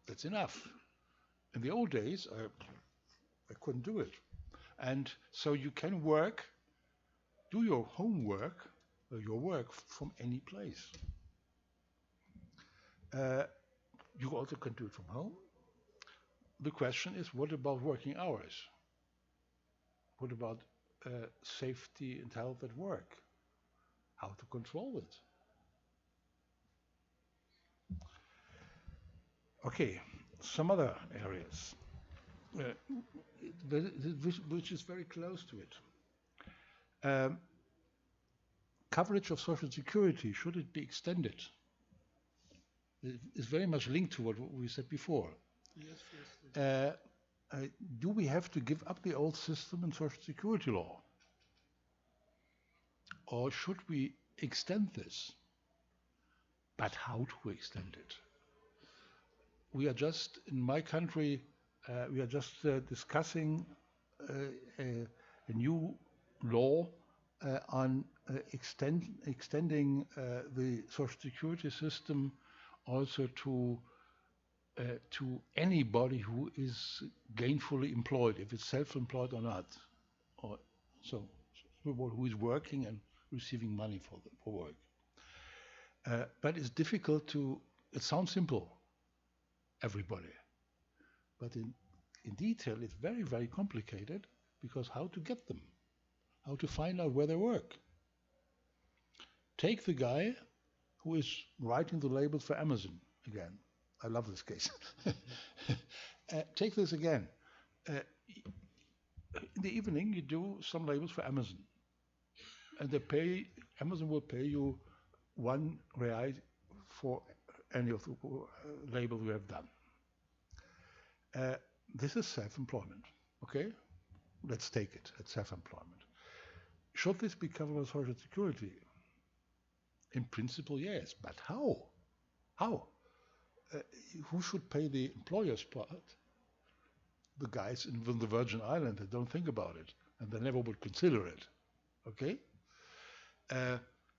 That's enough. In the old days, I couldn't do it. And so you can work, do your homework, or your work from any place. You also can do it from home. The question is, what about working hours? What about safety and health at work? How to control it? Okay, some other areas, which is very close to it. Coverage of Social Security, should it be extended? It is very much linked to what we said before. Yes. Do we have to give up the old system in Social Security law? Or should we extend this? But how to extend it? We are just, in my country, we are just discussing a new law on extending the Social Security system also to anybody who is gainfully employed, if it's self-employed or not, or so who is working and receiving money for work. But it's difficult to. It sounds simple, everybody, but in detail it's very, very complicated, because how to get them, how to find out where they work. Take the guy who is writing the labels for Amazon again. I love this case. Take this again. In the evening, you do some labels for Amazon, and Amazon will pay you £1 for any of the labels you have done. This is self-employment, okay? Let's take it as self-employment. Should this be covered by Social Security? In principle, yes, but how? How? Who should pay the employer's part? The guys in the Virgin Islands, they don't think about it, and they never would consider it, okay?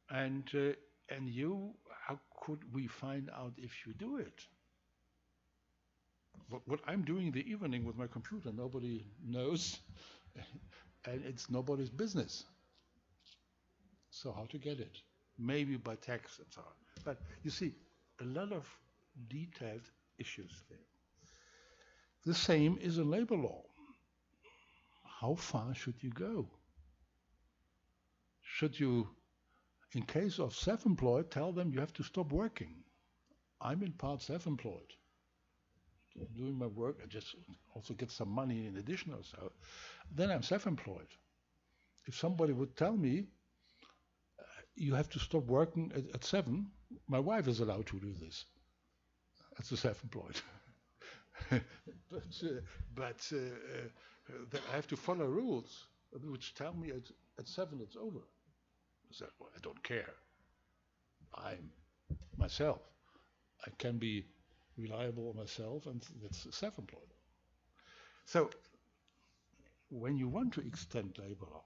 And you, how could we find out if you do it? What I'm doing in the evening with my computer, nobody knows, and it's nobody's business. So how to get it? Maybe by tax and so on. But you see, a lot of detailed issues there. The same is in labor law. How far should you go? Should you, in case of self-employed, tell them you have to stop working? I'm in part self-employed. Doing my work, I just also get some money in addition or so. Then I'm self-employed. If somebody would tell me, you have to stop working at 7, my wife is allowed to do this. That's a self-employed. but I have to follow rules which tell me at 7 it's over. I said, well, I don't care. I'm myself. I can be reliable myself, and that's self-employed. So when you want to extend labor law,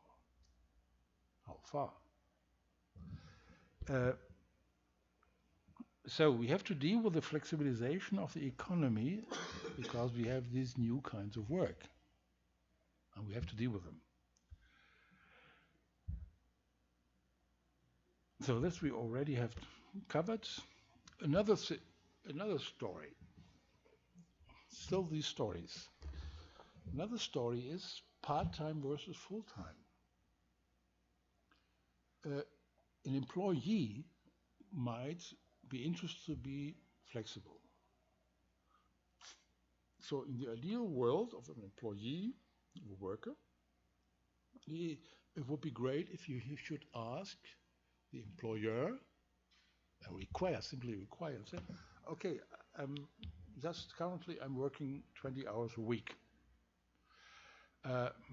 how far? So we have to deal with the flexibilization of the economy because we have these new kinds of work, and we have to deal with them. So this we already have covered. Another story. Still these stories. Another story is part-time versus full-time. An employee might be interested to be flexible. So in the ideal world of an employee, a worker, it would be great if you should ask the employer and simply require, and say, okay, just currently I'm working 20 hours a week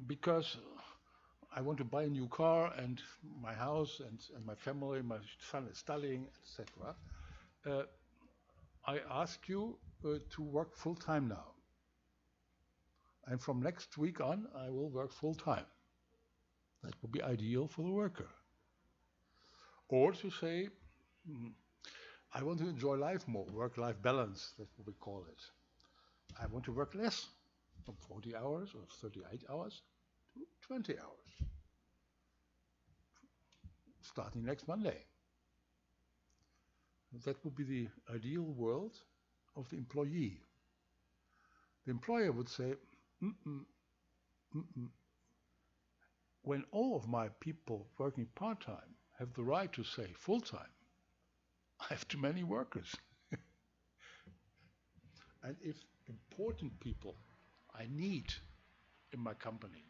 because I want to buy a new car and my house and my family, my son is studying, etc. I ask you to work full time now. And from next week on, I will work full time. That would be ideal for the worker. Or to say, I want to enjoy life more, work-life balance, that's what we call it. I want to work less, from 40 hours or 38 hours to 20 hours, starting next Monday. That would be the ideal world of the employee. The employer would say, when all of my people working part-time have the right to say full-time, I have too many workers. And if important people I need in my company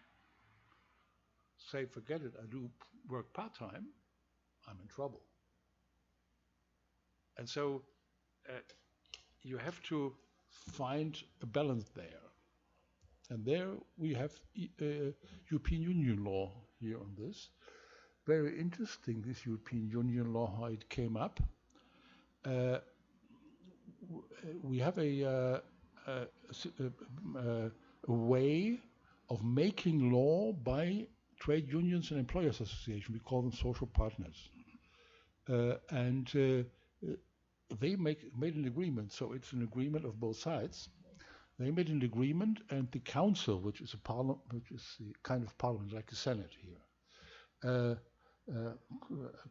say, forget it, I do work part-time, I'm in trouble. And so you have to find a balance there. And there we have European Union law here on this. Very interesting, this European Union law, how it came up. We have a way of making law by trade unions and employers associations. We call them social partners. And they made an agreement, so it's an agreement of both sides. They made an agreement, and the council, which is the kind of parliament like the Senate here,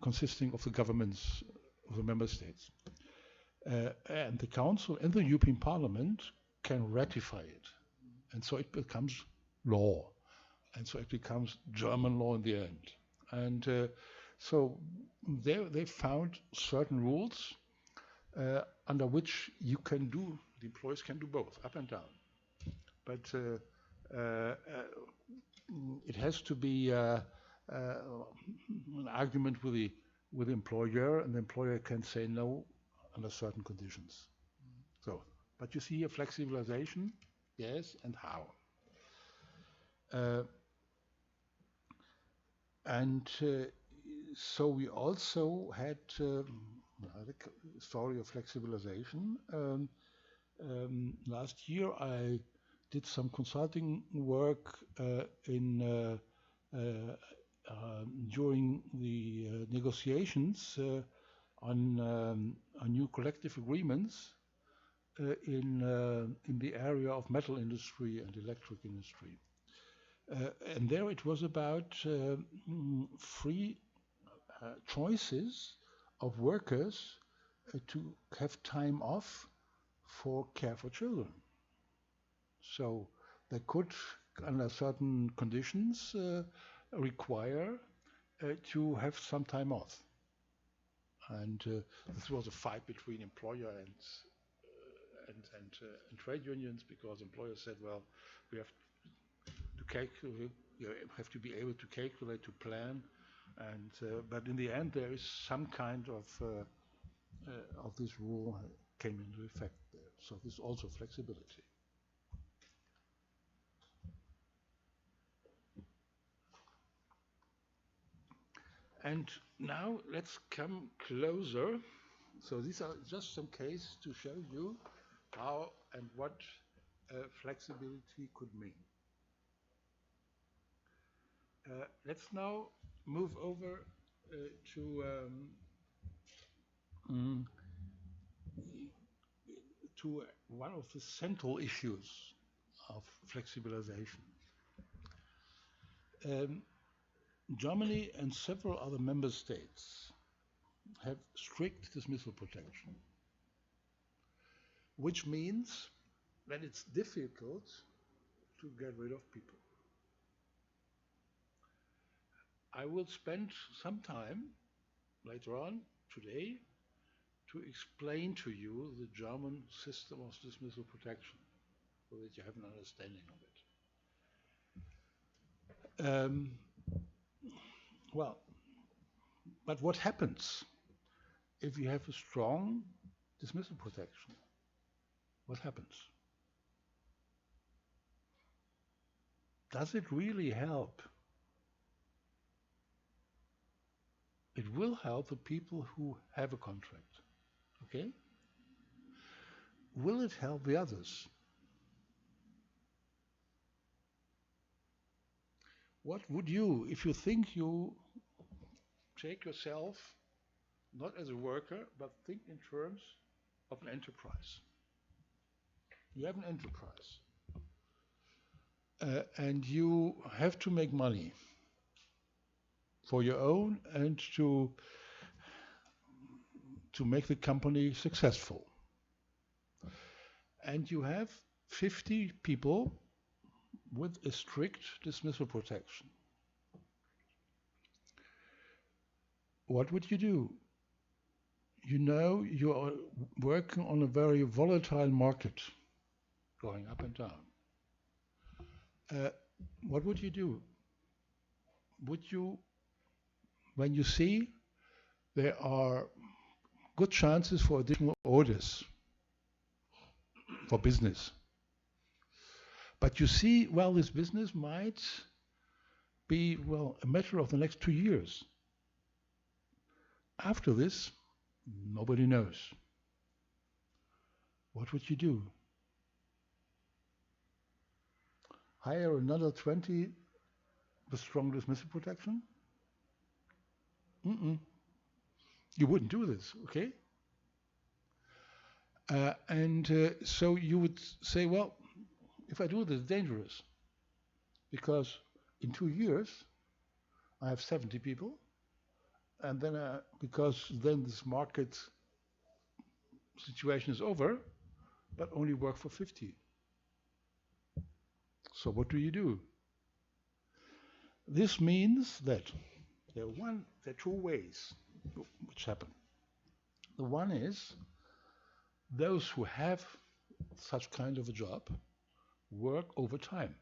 consisting of the governments of the member states, and the council and the European Parliament can ratify it, and so it becomes law, and so it becomes German law in the end. And so they found certain rules under which the employees can do both, up and down. But it has to be an argument with the employer, and the employer can say no under certain conditions. So, but you see a flexibilization, yes, and how. So we also had the story of flexibilization. Last year I did some consulting work during the negotiations on new collective agreements in the area of metal industry and electric industry. And there it was about free choices of workers to have time off for care for children. So they could, under certain conditions, require to have some time off. And this was a fight between employer and trade unions, because employers said, well, we have to calculate, you have to be able to calculate, to plan, and but in the end there is some kind of this rule came into effect there. So this is also flexibility. And now let's come closer. So these are just some cases to show you how and what flexibility could mean. Let's now move over to mm, to one of the central issues of flexibilization. Germany and several other member states have strict dismissal protection, which means that it's difficult to get rid of people. I will spend some time later on today to explain to you the German system of dismissal protection so that you have an understanding of it. Well, but what happens if you have a strong dismissal protection? What happens? Does it really help? It will help the people who have a contract. Okay? Will it help the others? What would you, if you think you take yourself not as a worker, but think in terms of an enterprise? You have an enterprise. And you have to make money for your own and to make the company successful. And you have 50 people with a strict dismissal protection. What would you do? You know you are working on a very volatile market, going up and down. What would you do? Would you, when you see there are good chances for additional orders for business, but you see, well, this business might be, well, a matter of the next 2 years. After this, nobody knows. What would you do? Hire another 20 with strong dismissal protection? You wouldn't do this, okay? So you would say, well, if I do this, it's dangerous. Because in 2 years, I have 70 people. And then, because then this market situation is over, but only work for 50. So what do? This means that there are 2 ways which happen. The one is those who have such kind of a job work overtime.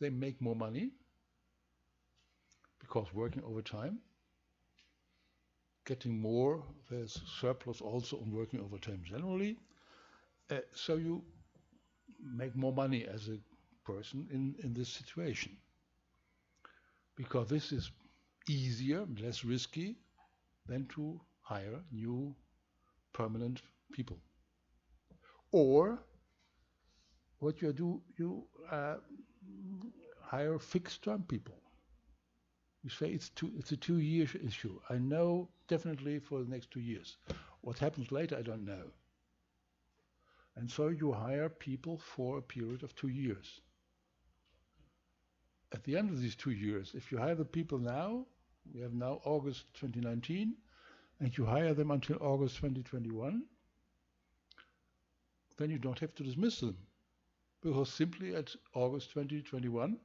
They make more money because working overtime, getting more, there's surplus also on working overtime generally. So you make more money as a person in this situation, because this is easier, less risky than to hire new permanent people. Or what you do, you hire fixed-term people. You say it's a 2-year issue. I know definitely for the next 2 years. What happens later, I don't know. And so you hire people for a period of 2 years. At the end of these 2 years, if you hire the people now, we have now August 2019, and you hire them until August 2021, then you don't have to dismiss them, because simply at August 2021,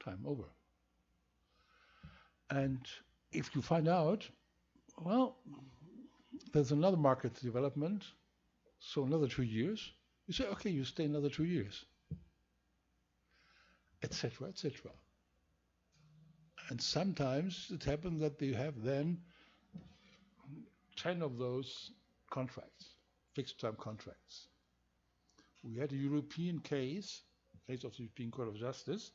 time over. And if you find out, well, there's another market development, so another 2 years, you say, okay, you stay another 2 years, etc., etc. And sometimes it happens that they have then 10 of those contracts, fixed-term contracts. We had a European case of the European Court of Justice,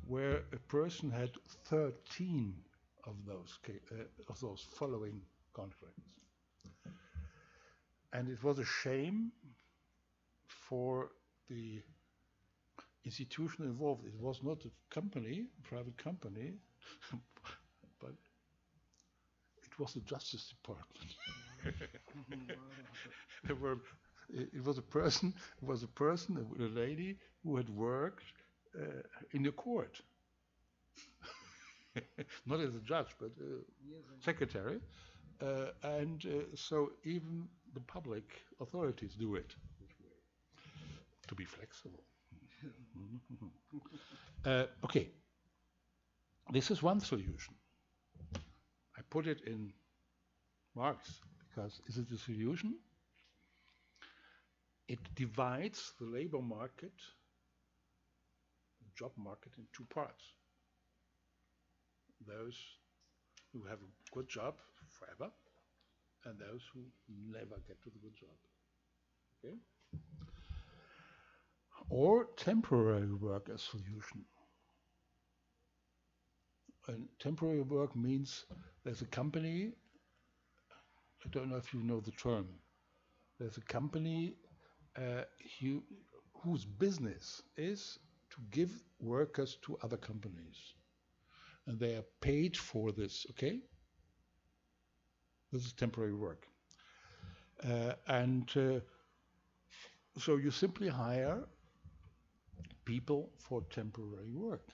where a person had 13 of those following contracts. And it was a shame for the institution involved. It was not a company, a private company, but it was the Justice Department. There were, it was a person, a lady who had worked in the court, not as a judge, but secretary, and so even the public authorities do it to be flexible. Okay, this is one solution. I put it in marks because is it a solution? It divides the labor market, the job market, in two parts. Those who have a good job forever and those who never get to the good job. Okay? Or temporary work as solution. And temporary work means there's a company, I don't know if you know the term, there's a company whose business is to give workers to other companies. And they are paid for this, okay? This is temporary work. So you simply hire people for temporary work.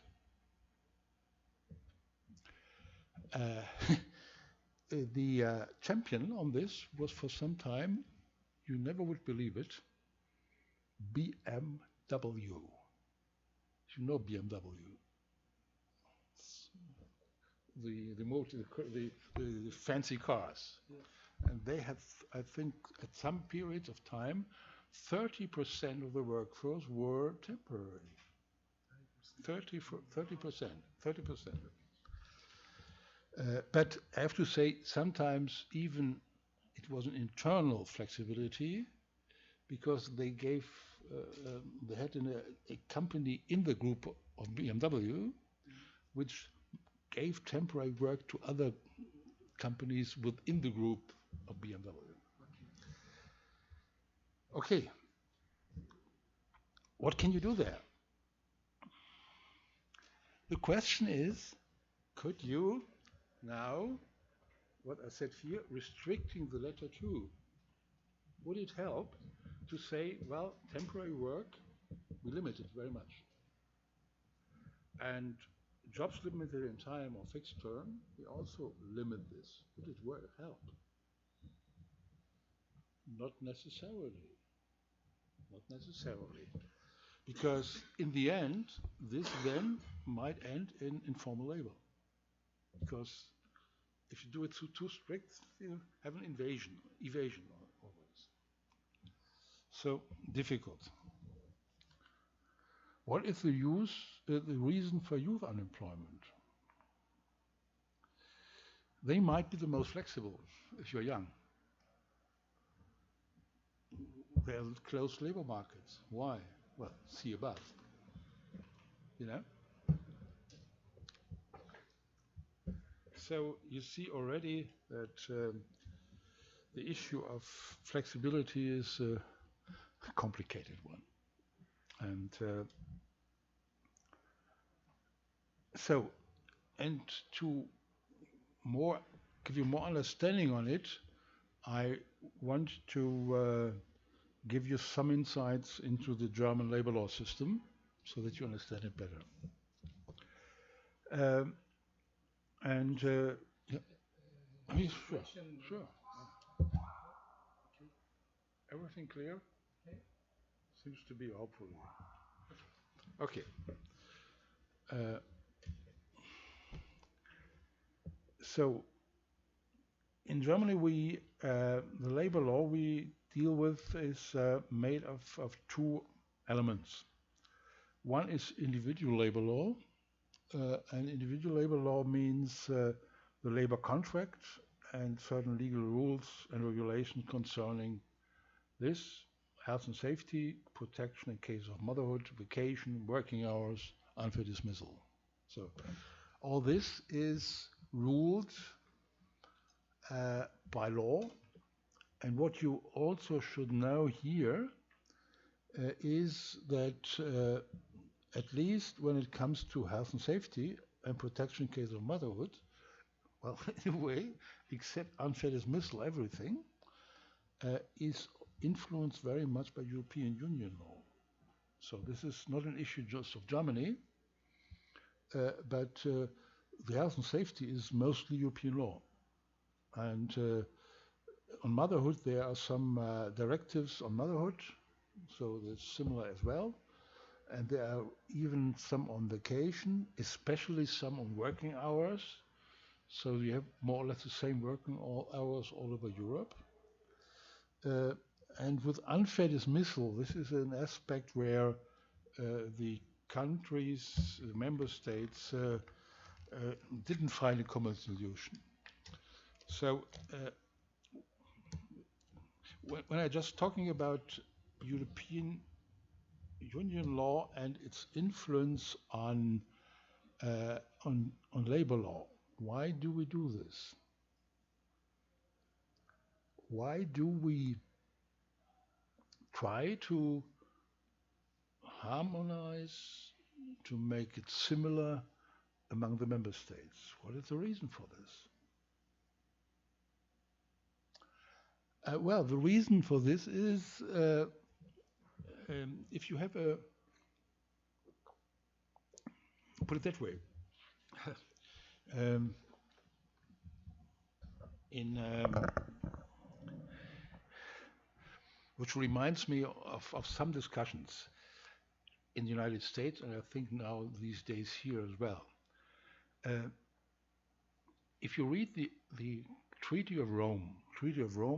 The champion on this was for some time, you never would believe it, BMW. You know BMW. The fancy cars. Yeah. And they have, I think, at some periods of time, 30% of the workforce were temporary. 30%. But I have to say, sometimes even it was an internal flexibility because they gave, they had a company in the group of BMW which gave temporary work to other companies within the group of BMW. Okay. What can you do there? The question is, could you now, what I said here, restricting the letter to, would it help to say, well, temporary work, we limit it very much. And jobs limited in time or fixed term, we also limit this. Would it help? Not necessarily. Not necessarily. Because in the end, this then might end in informal labor. Because if you do it too strict, you have an evasion always. So difficult. What is the reason for youth unemployment? They might be the most flexible if you're young. They are closed labor markets. Why? Well, see above. You know? So you see already that the issue of flexibility is a complicated one. And to give you more understanding on it, I want to give you some insights into the German labor law system so that you understand it better. Yeah. Sure. Everything clear? Seems to be, hopefully. Okay. So in Germany, the labor law we deal with is made of two elements. One is individual labor law, and individual labor law means the labor contract and certain legal rules and regulations concerning this, health and safety, protection in case of motherhood, vacation, working hours, unfair dismissal. So all this is ruled by law. And what you also should know here is that at least when it comes to health and safety and protection in case of motherhood, well, in a way, except unfair dismissal, everything, is influenced very much by European Union law. So this is not an issue just of Germany, but the health and safety is mostly European law. And on motherhood, there are some directives on motherhood, so that's similar as well. And there are even some on vacation, especially some on working hours. So you have more or less the same working hours all over Europe. And with unfair dismissal, this is an aspect where the countries, the member states, didn't find a common solution. So when I just talking about European Union law and its influence on labor law, why do we do this? Why do we try to harmonize, to make it similar among the member states? What is the reason for this? Well, the reason for this is if you have put it that way, which reminds me of some discussions in the United States, and I think now these days here as well. If you read the Treaty of Rome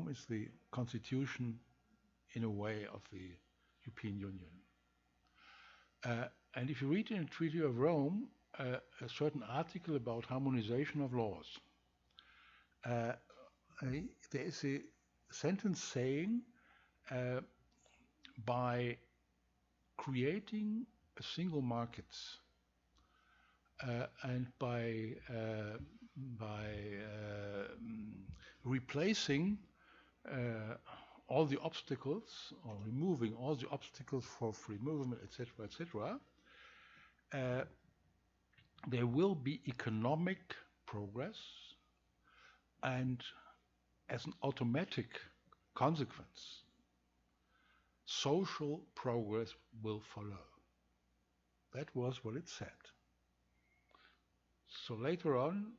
is the constitution, in a way, of the European Union. And if you read in the Treaty of Rome a certain article about harmonization of laws, there is a sentence saying by creating a single market and by replacing all the obstacles, or removing all the obstacles for free movement, etc., etc., there will be economic progress, and as an automatic consequence, social progress will follow. That was what it said. So later on,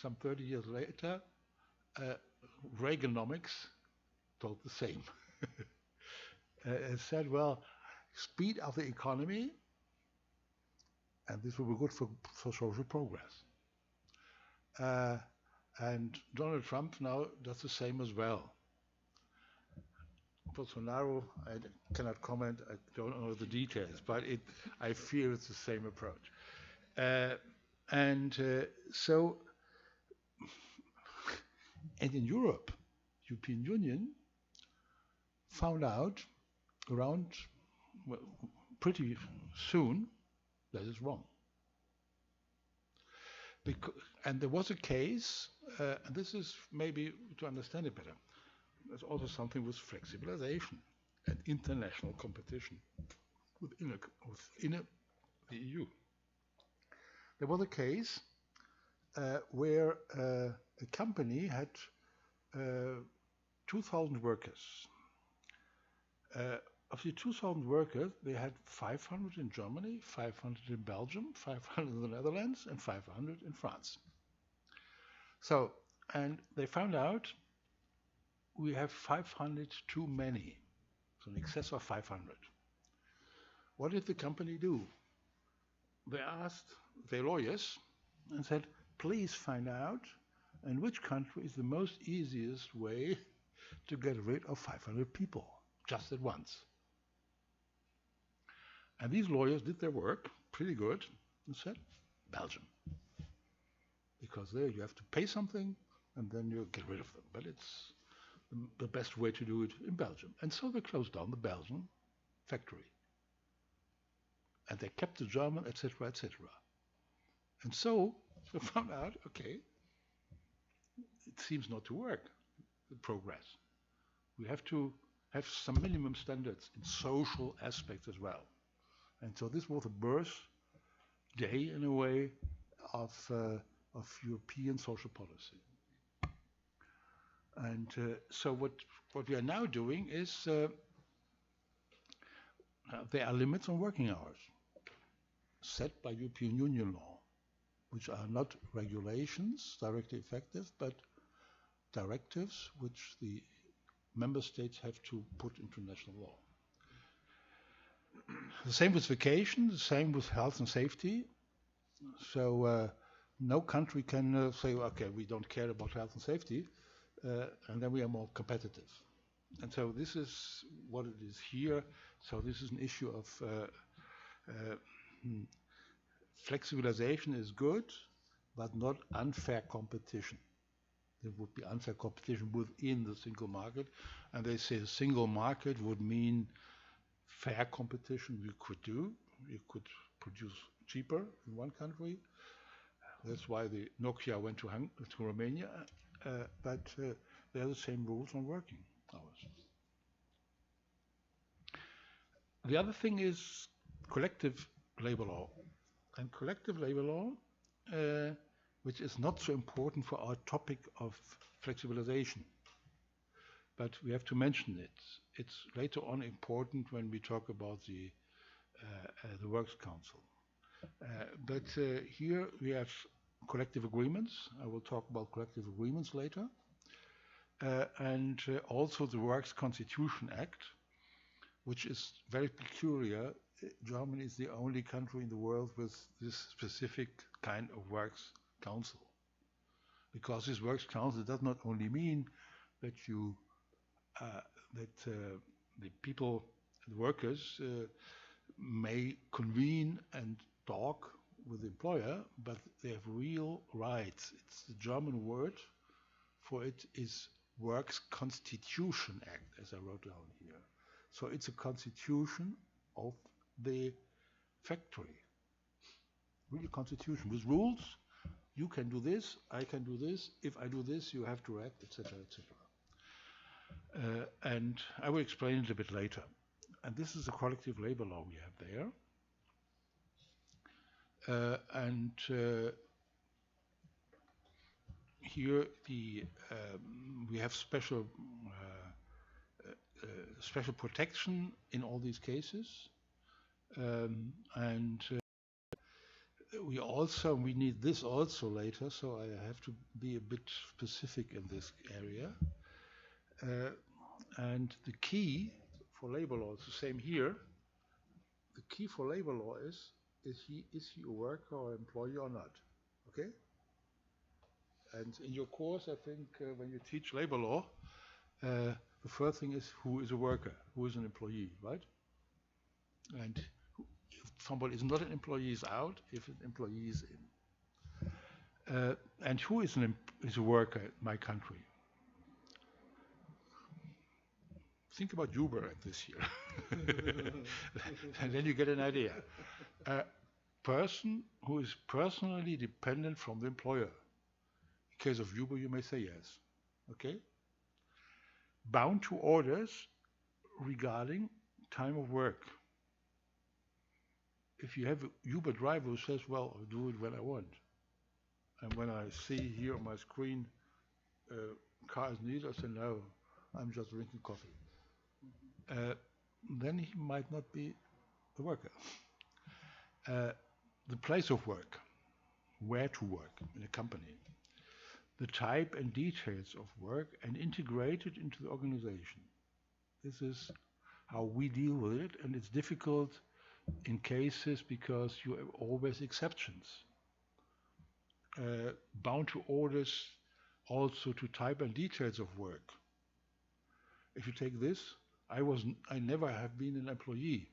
some 30 years later, Reaganomics told the same. It said, well, speed of the economy, and this will be good for social progress. And Donald Trump now does the same as well. Bolsonaro, I cannot comment, I don't know the details, but I fear it's the same approach. And in Europe, European Union found out around, well, pretty soon that is wrong. And there was a case, and this is maybe to understand it better, there's also something with flexibilization and international competition within the EU. There was a case where a company had 2,000 workers. Of the 2,000 workers, they had 500 in Germany, 500 in Belgium, 500 in the Netherlands, and 500 in France. So, and they found out we have 500 too many, so in excess of 500. What did the company do? They asked their lawyers and said, please find out in which country is the most easiest way to get rid of 500 people, just at once. And these lawyers did their work pretty good and said, Belgium. Because there you have to pay something and then you get rid of them. But it's the best way to do it in Belgium. And so they closed down the Belgian factory. And they kept the German, etc., etc. And so they found out, okay, it seems not to work, the progress. We have to have some minimum standards in social aspects as well. And so this was a birth day, in a way, of European social policy. And so what we are now doing is there are limits on working hours set by European Union law, which are not regulations directly effective, but directives which the member states have to put into national law. The same with vacation, the same with health and safety. So no country can say, okay, we don't care about health and safety, and then we are more competitive. And so this is what it is here. So this is an issue of flexibilization is good, but not unfair competition. There would be unfair competition within the single market, and they say the single market would mean fair competition we could do. You could produce cheaper in one country. That's why the Nokia went to Romania, but they are the same rules on working hours. The other thing is collective labor law. And collective labor law, which is not so important for our topic of flexibilization, but we have to mention it. It's later on important when we talk about the Works Council. But here we have collective agreements. I will talk about collective agreements later. And also the Works Constitution Act, which is very peculiar. Germany is the only country in the world with this specific kind of Works Council. Because this Works Council does not only mean that the people, the workers, may convene and talk with the employer, but they have real rights. It's the German word for it is Works Constitution Act, as I wrote down here. So it's a constitution of the factory, really constitution with rules. You can do this, I can do this. If I do this, you have to act, etc., etc. And I will explain it a bit later. And this is the collective labor law we have there. Here we have special protection in all these cases, we need this also later. So I have to be a bit specific in this area. And the key for labor law is the same here. The key for labor law is he a worker or employee or not? Okay. And in your course, I think when you teach labor law, the first thing is who is a worker, who is an employee, right? And if somebody is not an employee, is out. If an employee is in. And who is a worker in my country? Think about Uber this year. And then you get an idea. A person who is personally dependent from the employer. In case of Uber, you may say yes. Okay? Bound to orders regarding time of work. If you have a Uber driver who says, well, I'll do it when I want, and when I see here on my screen car is needed, I say, no, I'm just drinking coffee. Then he might not be a worker. The place of work, where to work in a company, the type and details of work, and integrate it into the organization. This is how we deal with it, and it's difficult in cases because you have always exceptions. Bound to orders also to type and details of work. If you take this, I never have been an employee.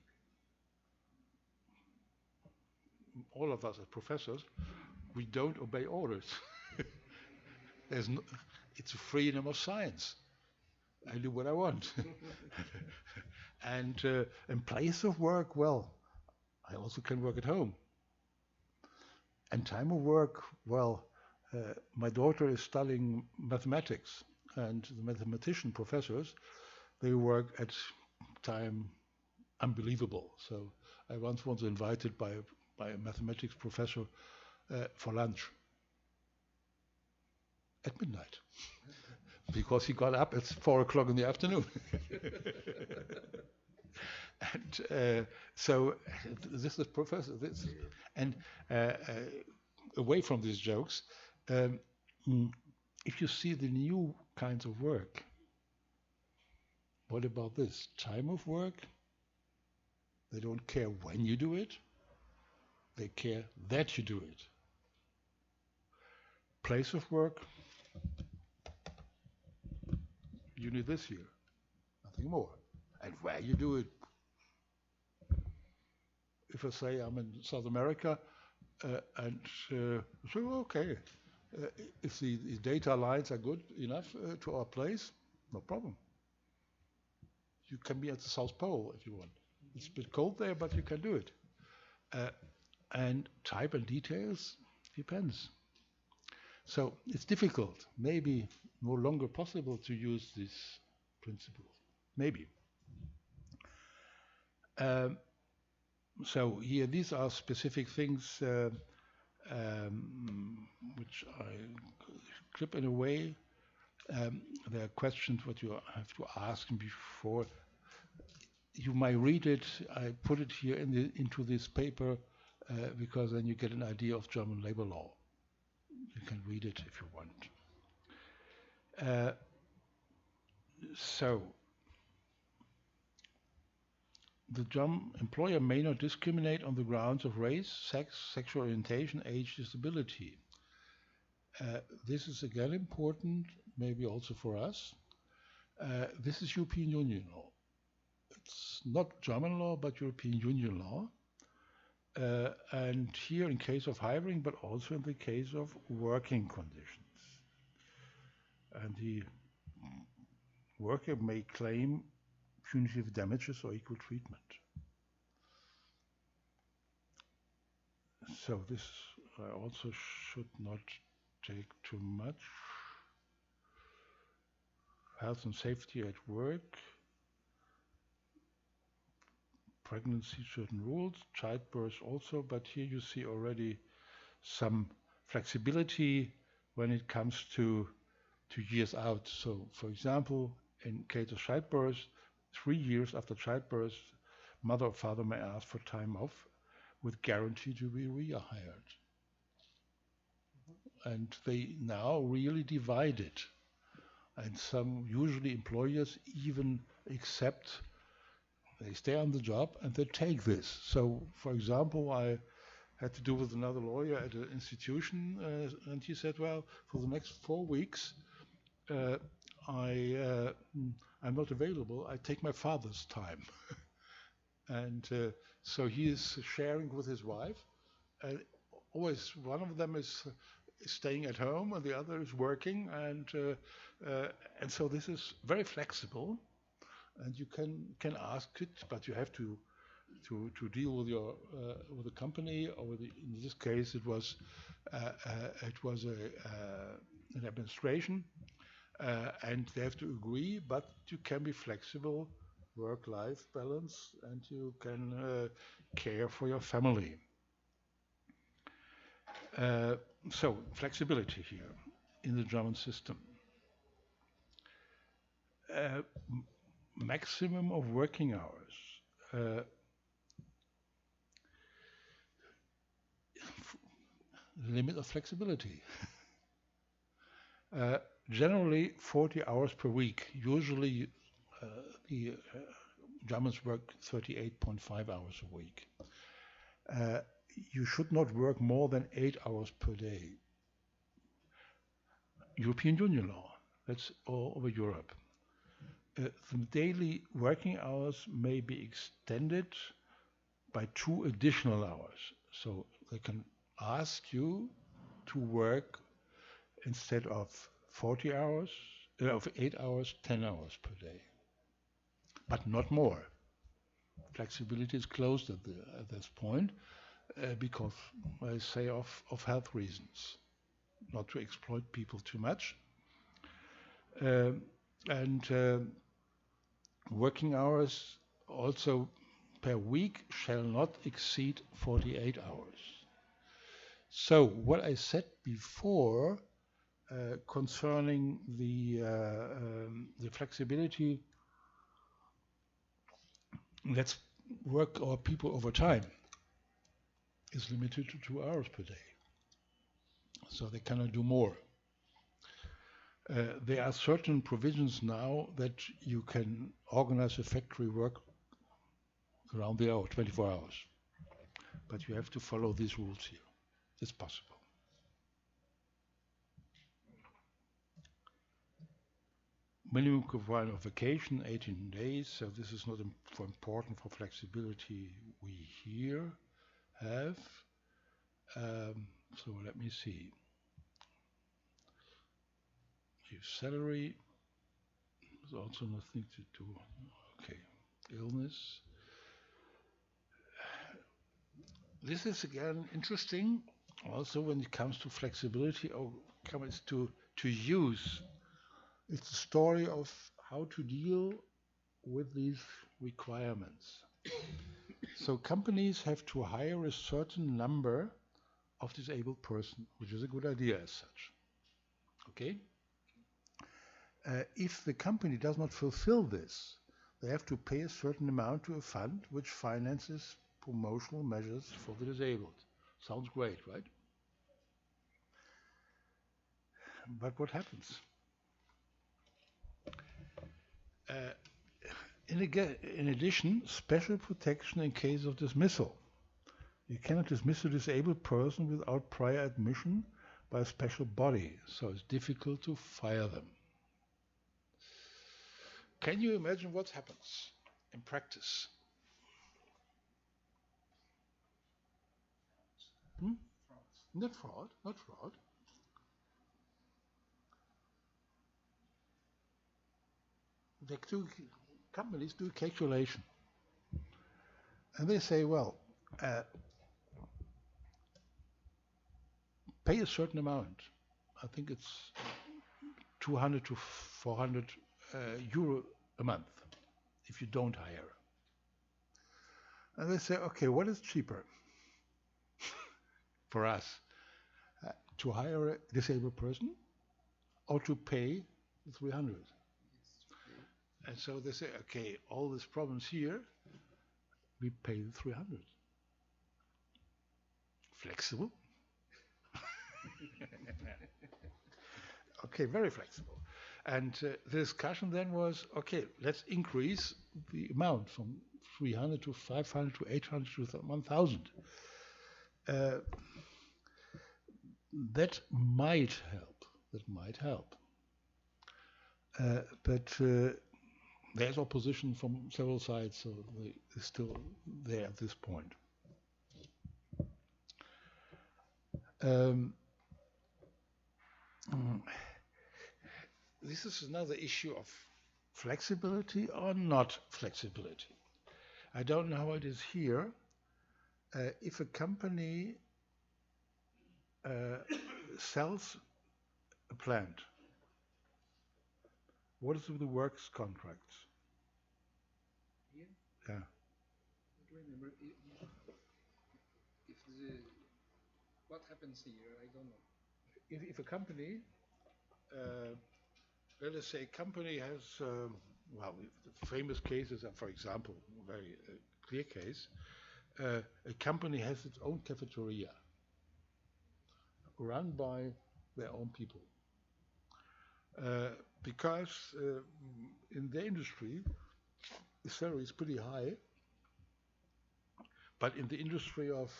All of us as professors, we don't obey orders. It's a freedom of science. I do what I want. And in place of work, well, I also can work at home. And time of work, well, my daughter is studying mathematics, and the mathematician professors, they work at time unbelievable. So I once was invited by a mathematics professor for lunch at midnight because he got up at 4 o'clock in the afternoon. And so this is professor. And away from these jokes, if you see the new kinds of work, what about this? Time of work? They don't care when you do it. They care that you do it. Place of work? You need this here. Nothing more. And where you do it? If I say I'm in South America, and so okay, if the data lines are good enough to our place, no problem. You can be at the South Pole if you want. It's a bit cold there, but you can do it. And type and details depends. So it's difficult, maybe no longer possible to use this principle. Maybe. So here, these are specific things which I clip in a way. There are questions what you have to ask before. You might read it. I put it here into this paper because then you get an idea of German labor law. You can read it if you want. So the German employer may not discriminate on the grounds of race, sex, sexual orientation, age, disability. This is again important, maybe also for us. This is European Union law. It's not German law, but European Union law. And here in case of hiring, but also in the case of working conditions. And the worker may claim punitive damages or equal treatment. So this I also should not take too much. Health and safety at work, pregnancy, certain rules, childbirth also, but here you see already some flexibility when it comes to years out. So, for example, in case of childbirth, 3 years after childbirth, mother or father may ask for time off with guarantee to be rehired. And they now really divide it. And some usually employers even accept, they stay on the job and they take this. So, for example, I had to do with another lawyer at an institution, and he said, well, for the next 4 weeks, I'm not available. I take my father's time. And so he is sharing with his wife. Always one of them is staying at home and the other is working, and so this is very flexible, and you can ask it, but you have to deal with your with the company, or with in this case it was an administration, and they have to agree, but you can be flexible, work-life balance, and you can care for your family. So flexibility here in the German system. Maximum of working hours. Limit of flexibility. Generally 40 hours per week. Usually the Germans work 38.5 hours a week. You should not work more than 8 hours per day. European Union law, that's all over Europe. The daily working hours may be extended by 2 additional hours. So they can ask you to work instead of 40 hours, of 8 hours, 10 hours per day. But not more. Flexibility is closed at this point because I say of health reasons, not to exploit people too much. And working hours also per week shall not exceed 48 hours. So what I said before concerning the flexibility, let's work our people over time, is limited to 2 hours per day. So they cannot do more. There are certain provisions now that you can organize a factory work around the hour, 24 hours. But you have to follow these rules here. It's possible. Minimum confinement of vacation, 18 days. So this is not important for flexibility we here have. So let me see. Your salary is also nothing to do. Okay, illness. This is again interesting. Also, when it comes to flexibility, or comes to use, it's a story of how to deal with these requirements. So companies have to hire a certain number of disabled person, which is a good idea as such. Okay? If the company does not fulfill this, they have to pay a certain amount to a fund which finances promotional measures for the disabled. Sounds great, right? But what happens? In addition, special protection in case of dismissal. You cannot dismiss a disabled person without prior admission by a special body, so it's difficult to fire them. Can you imagine what happens in practice? Not fraud, not fraud. Companies do calculation. And they say, well, pay a certain amount. I think it's 200 to 400 euro a month if you don't hire. And they say, okay, what is cheaper for us? To hire a disabled person or to pay 300? And so they say, okay, all these problems here, we pay the 300. Flexible. Okay, very flexible. And the discussion then was, okay, let's increase the amount from 300 to 500 to 800 to 1,000. That might help. That might help. But there's opposition from several sides, so it's still there at this point. This is another issue of flexibility or not flexibility. I don't know how it is here. If a company sells a plant, what is with the works contracts? Here? Yeah. I don't remember what happens here. I don't know. If a company, let us say, company has, well, the famous cases are, for example, a very clear case. A company has its own cafeteria, run by their own people. Because in the industry, the salary is pretty high, but in the industry of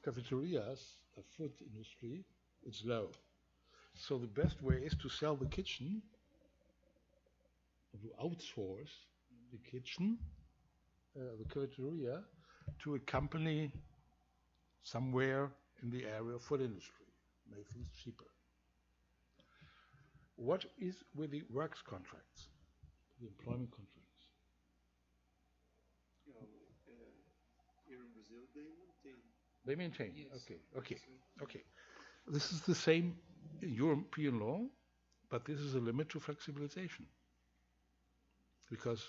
cafeterias, the food industry, it's low. So the best way is to sell the kitchen, or to outsource the kitchen, the cafeteria, to a company somewhere in the area of food industry. Make things cheaper. What is with the works contracts, the employment contracts? Here in Brazil, they maintain. They maintain. Yes. Okay. This is the same European law, but this is a limit to flexibilization. Because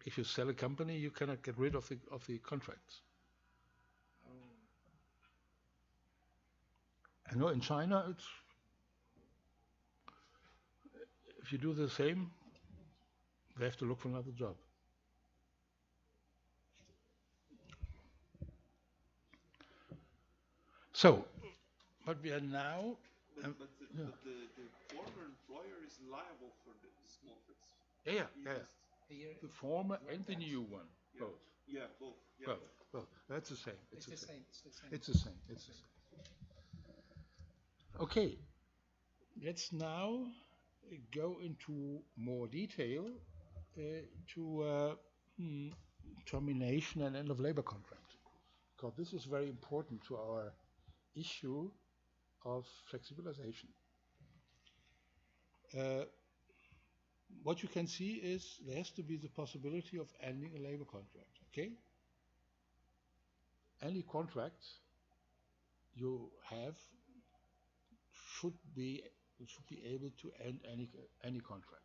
if you sell a company, you cannot get rid of the contracts. I know in China, if you do the same, they have to look for another job. So, but we are now. But the former employer is liable for this conflicts. Yeah. The former and the new one, both. Yeah, both. Yeah. Both. That's the same. It's the same. It's the same. Okay. Let's now go into more detail to termination and end of labor contract, because this is very important to our issue of flexibilization. What you can see is there has to be the possibility of ending a labor contract. Okay? Any contract you have should be able to end any contract.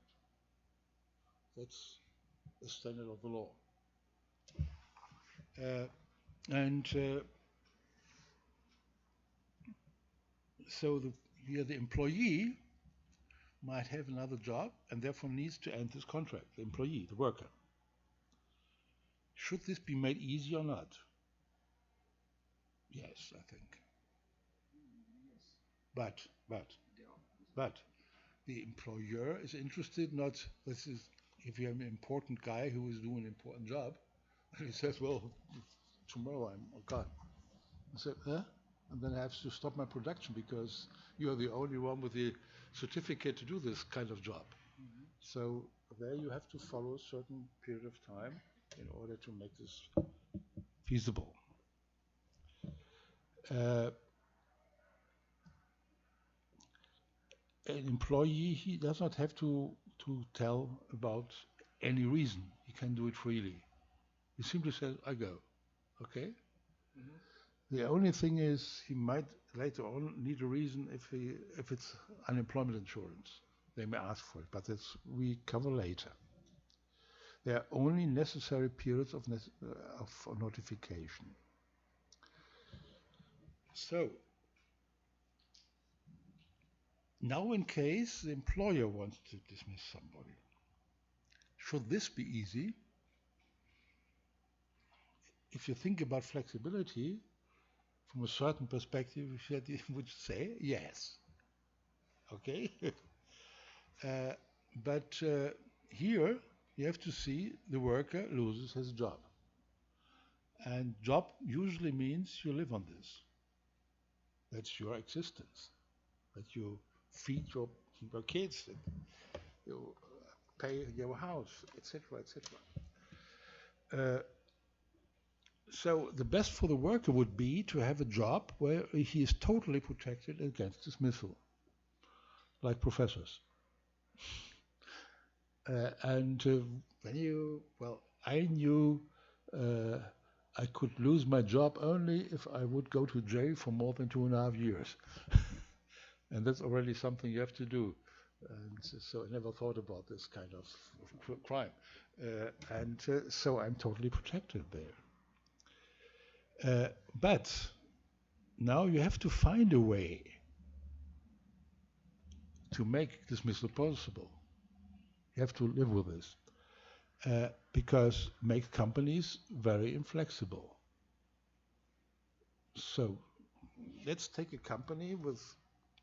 That's the standard of the law. So here the employee might have another job and therefore needs to end this contract, the employee, the worker. Should this be made easy or not? Yes, I think. But the employer is interested not, this is, if you have an important guy who is doing an important job, and he says, well, tomorrow I'm gone. I said, huh? And then I have to stop my production because you're the only one with the certificate to do this kind of job. Mm-hmm. So there you have to follow a certain period of time in order to make this feasible. An employee, he does not have to tell about any reason. He can do it freely. He simply says, I go. Okay? Mm-hmm. The only thing is he might later on need a reason if it's unemployment insurance. They may ask for it, but that's we cover later. There are only necessary periods of notification. So, now in case the employer wants to dismiss somebody, should this be easy? If you think about flexibility, from a certain perspective, you would say yes. Okay? But here, you have to see the worker loses his job. And job usually means you live on this. That's your existence. That you feed your kids, that you pay your house, etc., etc. So the best for the worker would be to have a job where he is totally protected against dismissal, like professors. I knew I could lose my job only if I would go to jail for more than 2.5 years. And that's already something you have to do. And so I never thought about this kind of crime. So I'm totally protected there. But now you have to find a way to make dismissal possible. You have to live with this. Because makes companies very inflexible. So let's take a company with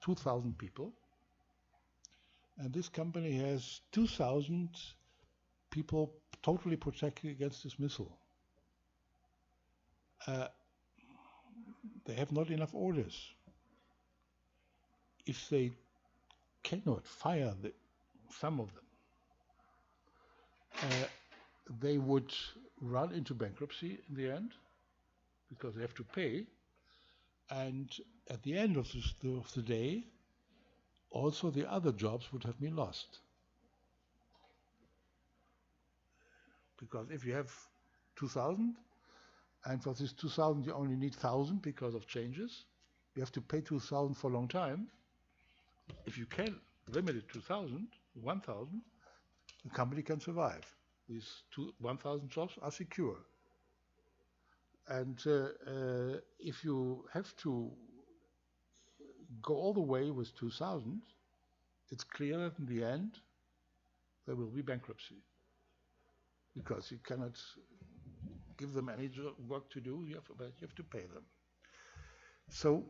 2,000 people, and this company has 2,000 people totally protected against dismissal. They have not enough orders. If they cannot fire some of them, they would run into bankruptcy in the end because they have to pay. And at the end of the day, also the other jobs would have been lost. Because if you have 2,000, and for this 2,000 you only need 1,000 because of changes, you have to pay 2,000 for a long time. If you can limit it to 1,000, the company can survive. These 1,000 jobs are secure. And if you have to go all the way with 2,000, it's clear that in the end there will be bankruptcy because you cannot give them any work to do. But you have to pay them. So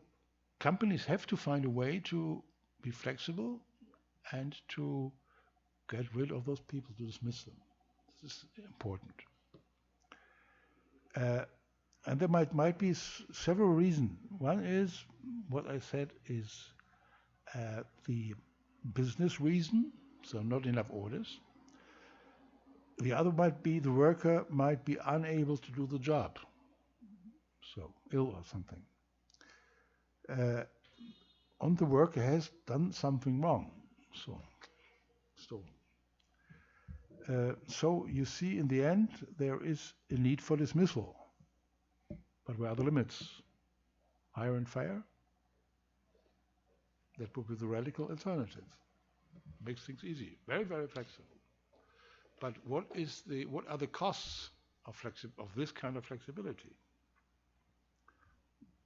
companies have to find a way to be flexible and to get rid of those people, to dismiss them. This is important. And there might be several reasons. One is what I said is the business reason, so not enough orders. The other might be the worker might be unable to do the job, so ill or something. And the worker has done something wrong, so so you see, in the end, there is a need for dismissal. But where are the limits? Hire and fire? That would be the radical alternative. Makes things easy, very, very flexible. But what are the costs of this kind of flexibility?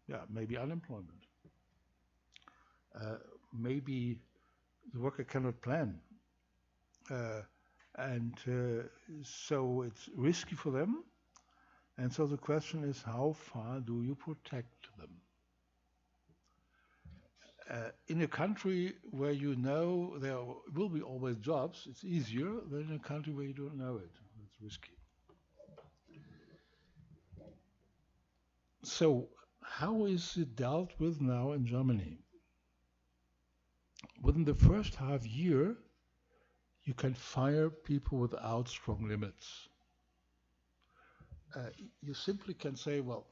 Yeah, maybe unemployment. Maybe the worker cannot plan. And so it's risky for them. And so the question is, how far do you protect them? In a country where you know there will be always jobs, it's easier than in a country where you don't know it. It's risky. So how is it dealt with now in Germany? Within the first half year, you can fire people without strong limits. You simply can say, well,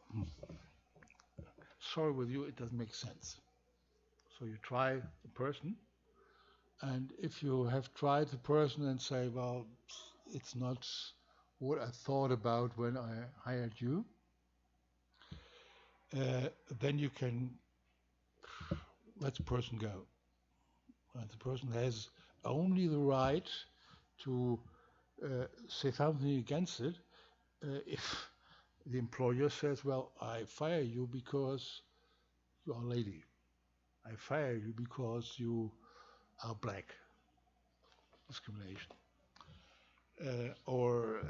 sorry with you, it doesn't make sense. So you try the person, and if you have tried the person and say, well, it's not what I thought about when I hired you, then you can let the person go. And the person has only the right to say something against it if the employer says, well, I fire you because you are a lady. I fire you because you are black. Discrimination. Or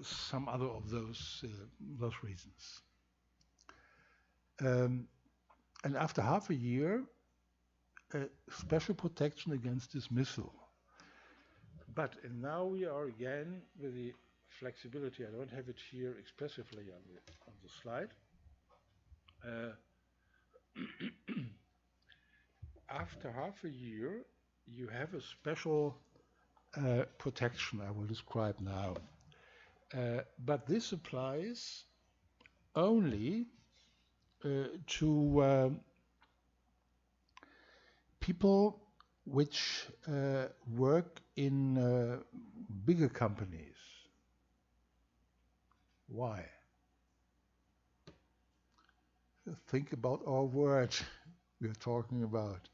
some other of those reasons. And after half a year, special protection against dismissal. But and now we are again with the flexibility. I don't have it here expressively on the slide. After half a year, you have a special protection I will describe now. But this applies only to people which work in bigger companies. Why? Think about our word we are talking about.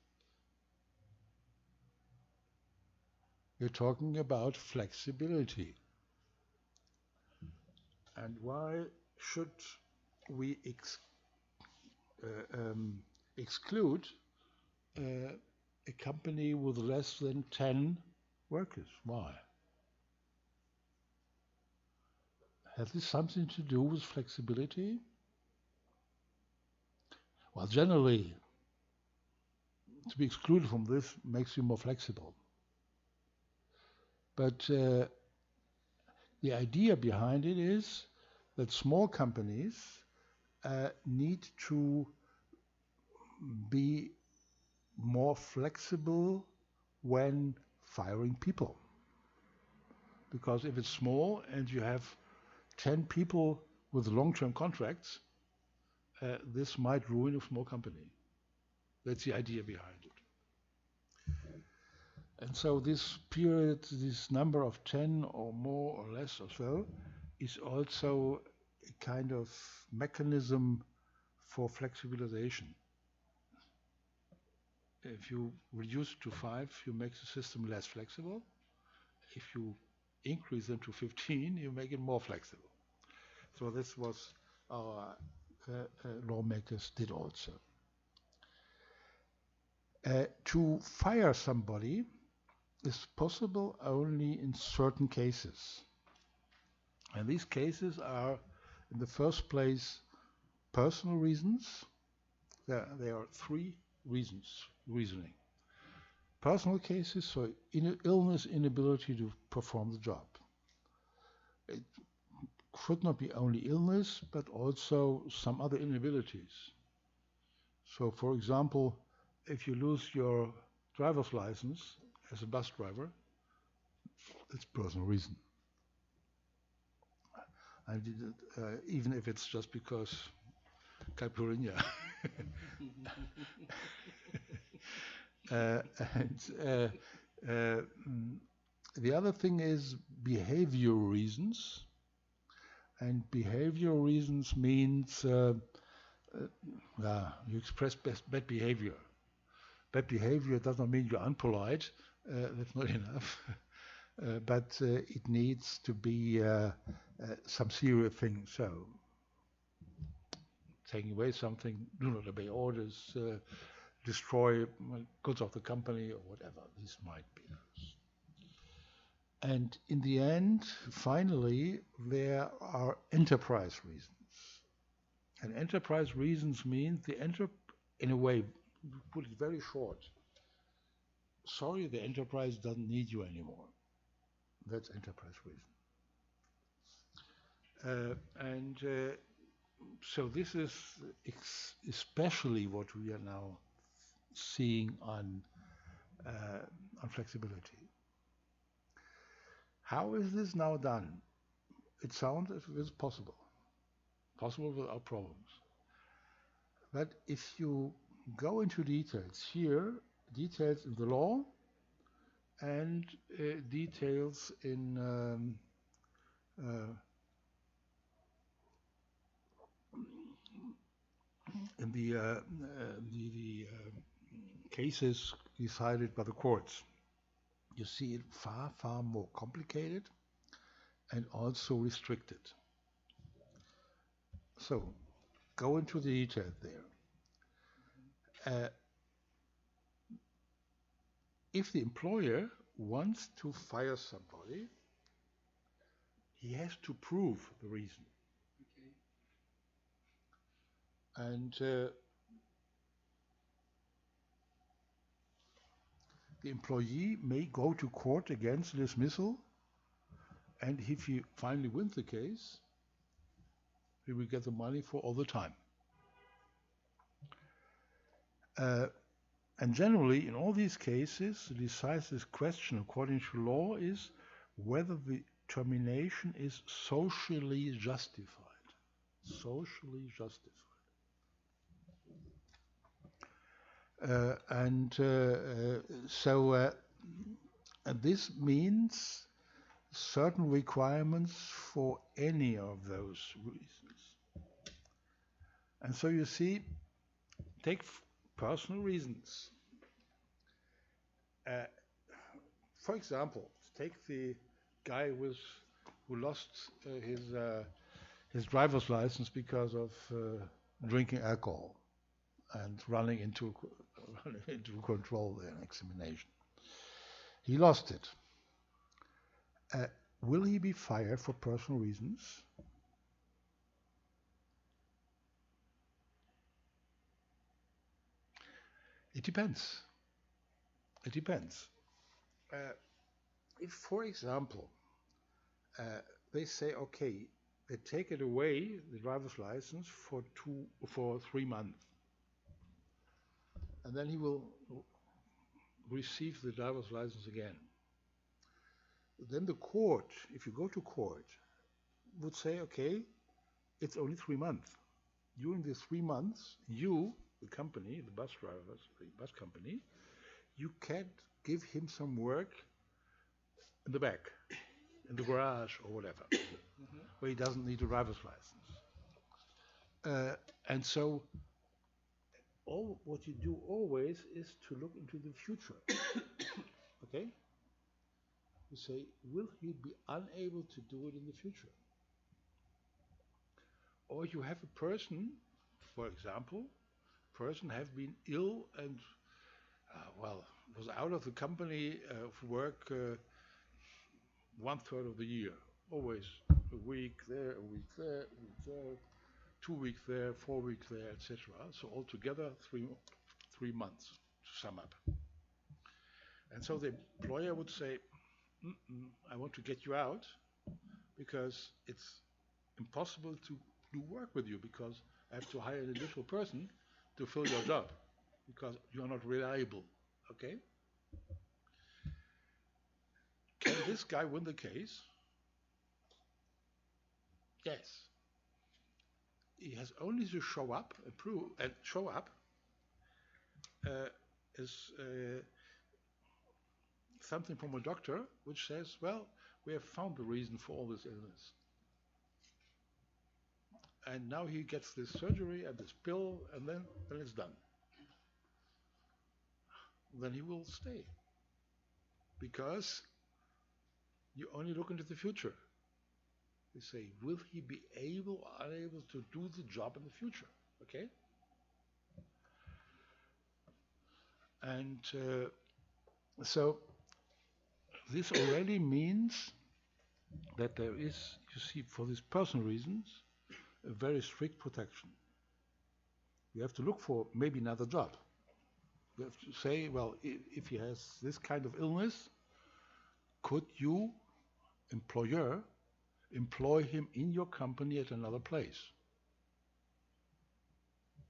We're talking about flexibility. And why should we exclude a company with less than 10 workers? Why? Has this something to do with flexibility? Well, generally, to be excluded from this makes you more flexible. But the idea behind it is that small companies need to be more flexible when firing people. Because if it's small and you have 10 people with long-term contracts, this might ruin a small company. That's the idea behind it. And so this period, this number of 10 or more or less or so, is also a kind of mechanism for flexibilization. If you reduce it to 5, you make the system less flexible. If you increase them to 15, you make it more flexible. So this was our lawmakers did also. To fire somebody is possible only in certain cases. And these cases are, in the first place, personal reasons. There are three reasoning. Personal cases, so illness, inability to perform the job. It should not be only illness, but also some other inabilities. So, for example, if you lose your driver's license as a bus driver, it's personal reason. I did it, even if it's just because caipirinha. And the other thing is behavioral reasons. And behavioral reasons means you express bad behavior. Bad behavior does not mean you're unpolite. That's not enough. But it needs to be some serious thing. So, taking away something, do not obey orders, destroy goods of the company, or whatever this might be. And in the end, finally, there are enterprise reasons. And enterprise reasons mean in a way, put it very short, sorry, the enterprise doesn't need you anymore. That's enterprise reason. So this is especially what we are now seeing on flexibility. How is this now done? It sounds as if it's possible without problems. But if you go into details here, details in the law and details in the cases decided by the courts, you see it far, far more complicated and also restricted. So, go into the detail there. If the employer wants to fire somebody, he has to prove the reason. Okay. And the employee may go to court against dismissal, and if he finally wins the case, he will get the money for all the time. And generally, in all these cases, the decisive question according to law is whether the termination is socially justified. Socially justified. And this means certain requirements for any of those reasons. And so you see, take personal reasons. For example, take the guy who lost his driver's license because of drinking alcohol and running into control an examination. He lost it. Will he be fired for personal reasons? It depends. It depends. If, for example, they say, okay, they take it away, the driver's license, for 3 months, and then he will receive the driver's license again. Then the court, if you go to court, would say, okay, it's only 3 months. During these 3 months, you, the company, the bus drivers, the bus company, you can give him some work in the back, in the garage or whatever, where he doesn't need a driver's license. And so what you do always is to look into the future. Okay? You say, will he be unable to do it in the future? Or you have a person, for example, have been ill and Well, was out of the company of work 1/3 of the year. Always a week there, a week there, a week there, 2 weeks there, 4 weeks there, etc. So altogether 3 months to sum up. And so the employer would say, I want to get you out because it's impossible to do work with you because I have to hire an additional person to fill your job because you are not reliable. Okay? Can this guy win the case? Yes. He has only to show up, approve, and show up as something from a doctor which says, well, we have found the reason for all this illness. And now he gets this surgery and this pill, and then it's done. Then he will stay. Because you only look into the future. You say, will he be able or unable to do the job in the future? Okay? And so this already means that there is, you see, for these personal reasons, a very strict protection. You have to look for maybe another job. You have to say, well, if he has this kind of illness, could you, employer, employ him in your company at another place?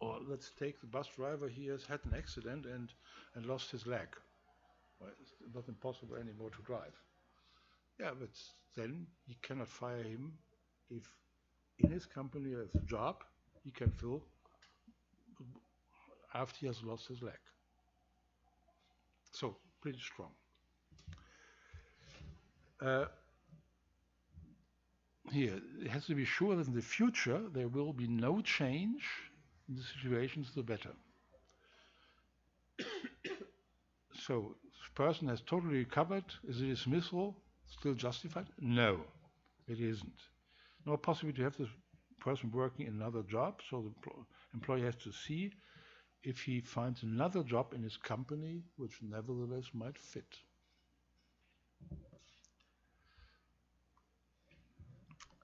Or let's take the bus driver, he has had an accident and lost his leg. Well, it's not impossible anymore to drive. Yeah, but then you cannot fire him if in his company as a job he can fill after he has lost his leg. So, pretty strong. Here, it has to be sure that in the future there will be no change in the situation to the better. So, this person has totally recovered. Is the dismissal still justified? No, it isn't. Nor possible to have this person working in another job, so the employer has to see if he finds another job in his company which nevertheless might fit.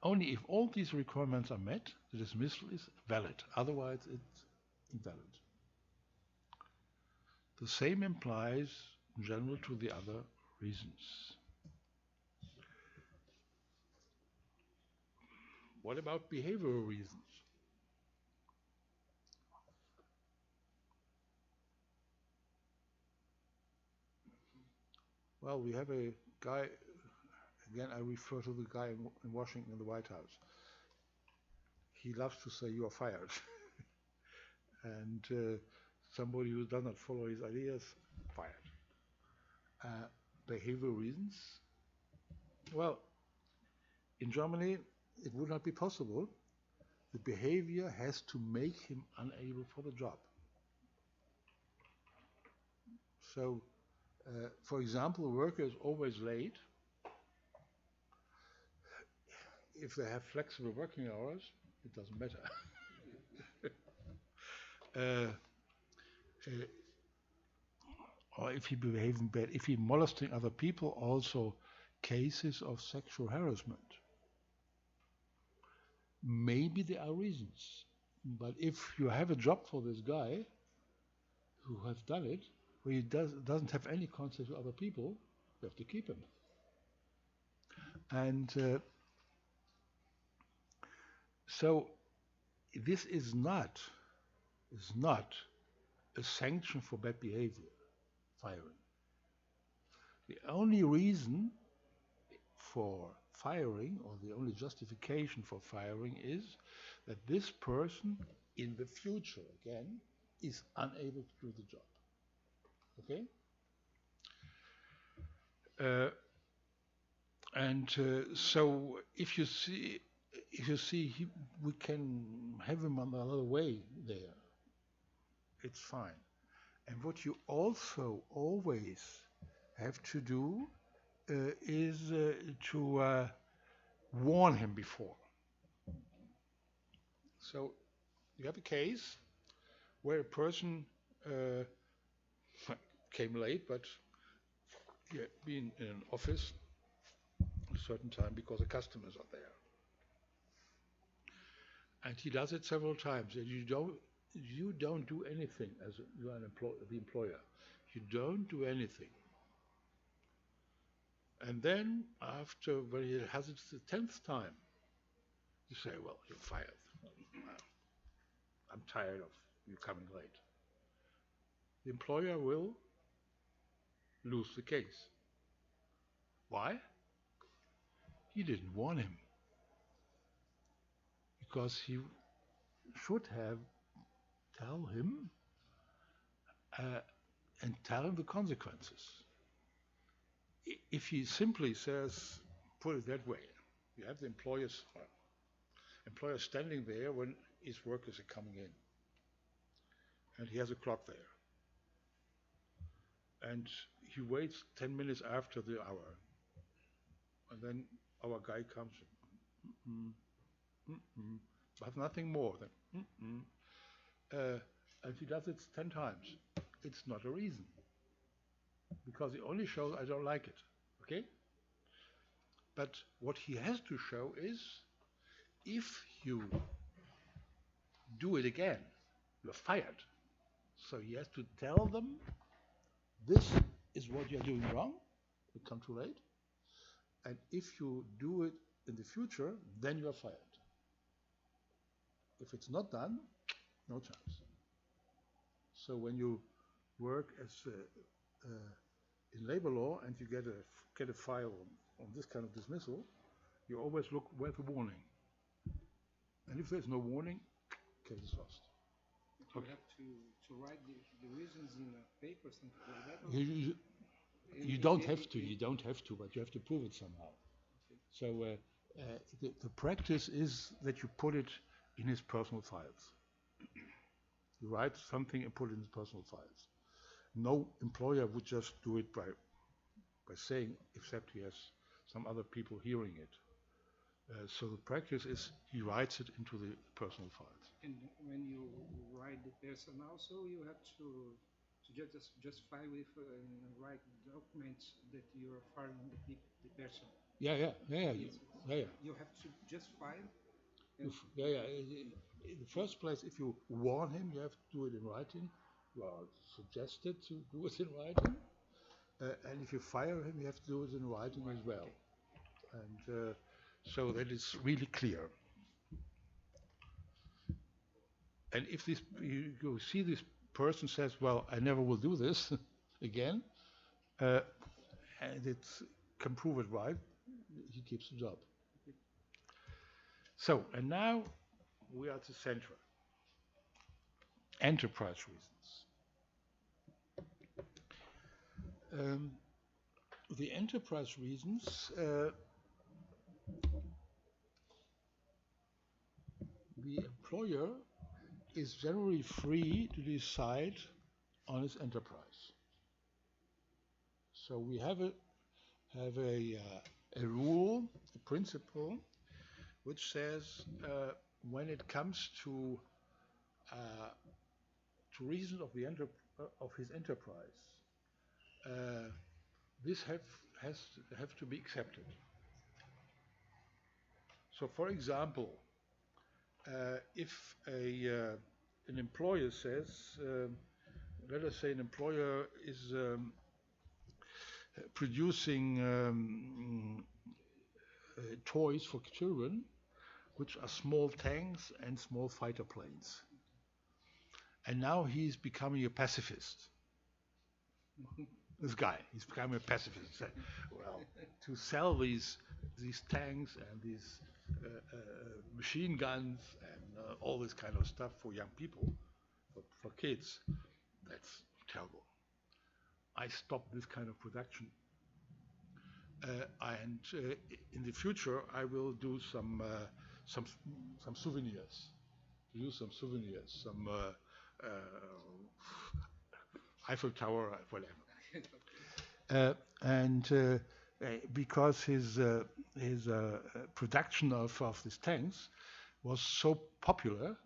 Only if all these requirements are met, the dismissal is valid. Otherwise, it's invalid. The same applies in general to the other reasons. What about behavioral reasons? Well, we have a guy, again I refer to the guy in Washington in the White House. He loves to say you are fired. And somebody who does not follow his ideas, fired. Behavioral reasons? Well, in Germany, it would not be possible. The behavior has to make him unable for the job. So, for example, a worker is always late. If they have flexible working hours, it doesn't matter. Or if he behaving bad, if he molesting other people, also cases of sexual harassment. Maybe there are reasons, but if you have a job for this guy who has done it, where he doesn't have any contact with other people, you have to keep him. And so this is not a sanction for bad behavior, firing. The only reason for firing, or the only justification for firing, is that this person in the future, again, is unable to do the job. Okay? So if you see we can have him on another way there, it's fine. And what you also always have to do is to warn him before. So you have a case where a person came late, but he had been in an office a certain time because the customers are there. And he does it several times. And you don't do anything as you are the employer. You don't do anything. And then when he has it the 10th time, you say, well, you're fired. I'm tired of you coming late. The employer will lose the case. Why? He didn't warn him. Because he should have tell him and tell him the consequences. If he simply says, put it that way, you have the employer standing there when his workers are coming in. And he has a clock there. And he waits 10 minutes after the hour. And then our guy comes, but nothing more than, and he does it 10 times. It's not a reason. Because it only shows I don't like it. Okay? But what he has to show is, if you do it again, you're fired. So he has to tell them, this is what you're doing wrong, you come too late, and if you do it in the future, then you're fired. If it's not done, no chance. So when you work as in labor law and you get a file on this kind of dismissal, you always look where's the warning. And if there's no warning, case is lost. You have to write the reasons in paper, something like that? You don't have to. You don't have to, but you have to prove it somehow. Okay. So the practice is that you put it in his personal files. You write something and put it in his personal files. No employer would just do it by saying, except he has some other people hearing it. So the practice is he writes it into the personal files. And when you write the person also, you have to just justify with write documents that you are firing the person. Yeah. You have to justify. In the first place, if you warn him, you have to do it in writing. You are suggested to do it in writing. And if you fire him, you have to do it in writing as well. Okay. And so that it's really clear. And if you see this person says, well, I never will do this again, and it can prove it right, he keeps the job. Okay. So, and now we are at the center. Enterprise reasons. The enterprise reasons, the employer is generally free to decide on his enterprise. So we have a rule, a principle, which says when it comes to reasons of his enterprise, this have to be accepted. So, for example, if an employer says, let us say an employer is producing toys for children, which are small tanks and small fighter planes. And now he's becoming a pacifist. This guy, he's becoming a pacifist. Well, to sell these tanks and these machine guns and all this kind of stuff for young people, for kids, that's terrible. I stop this kind of production. And in the future, I will do some souvenirs. Some Eiffel Tower, whatever. And because his production of these tanks was so popular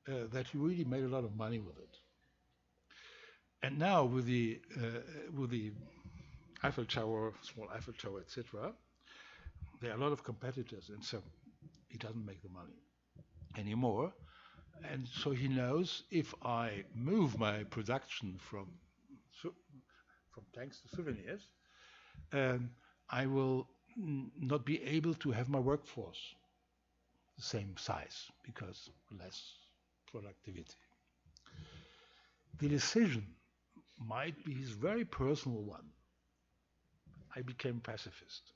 that he really made a lot of money with it. And now with the Eiffel Tower, small Eiffel Tower, etc., there are a lot of competitors, and so he doesn't make the money anymore. And so he knows if I move my production from tanks to souvenirs, um, I will not be able to have my workforce the same size because less productivity. The decision might be his very personal one. I became pacifist.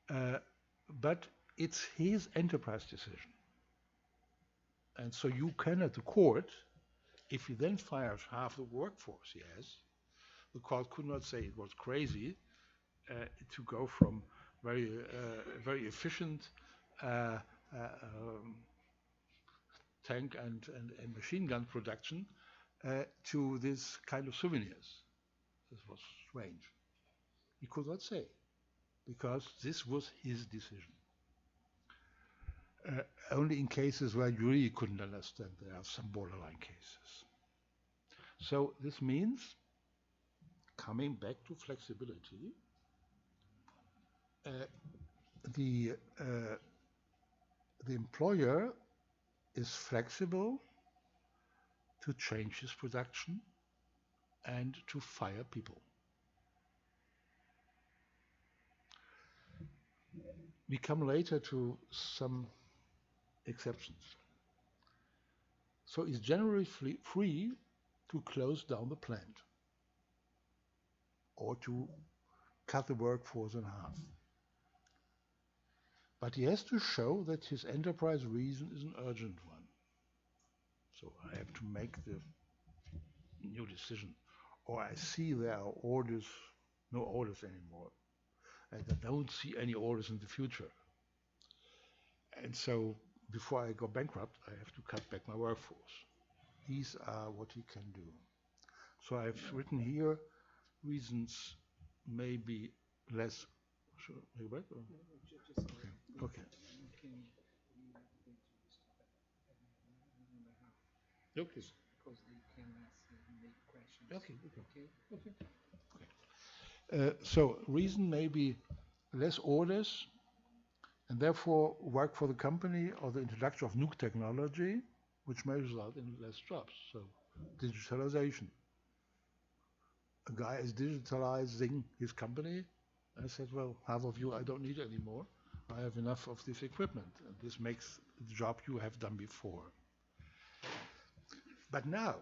But it's his enterprise decision. And so you can, at the court, if he then fires half the workforce he has, the court could not say it was crazy to go from very efficient uh, tank and machine gun production to this kind of souvenirs. This was strange. He could not say, because this was his decision. Only in cases where you really couldn't understand, there are some borderline cases. So this means, coming back to flexibility, the employer is flexible to change his production and to fire people. We come later to some exceptions. So he's generally free to close down the plant or to cut the workforce in half. But he has to show that his enterprise reason is an urgent one. So I have to make the new decision. Or I see there are orders, no orders anymore. And I don't see any orders in the future. And so before I go bankrupt, I have to cut back my workforce. These are what he can do. So I've written here reasons may be less. Sure, are you back? Or? Okay. Okay. Okay. Because they can make questions. Okay. So reason may be less orders, and therefore work for the company or the introduction of new technology, which may result in less jobs. So digitalization. A guy is digitalizing his company. I said, well, half of you I don't need anymore. I have enough of this equipment. And this makes the job you have done before. But now,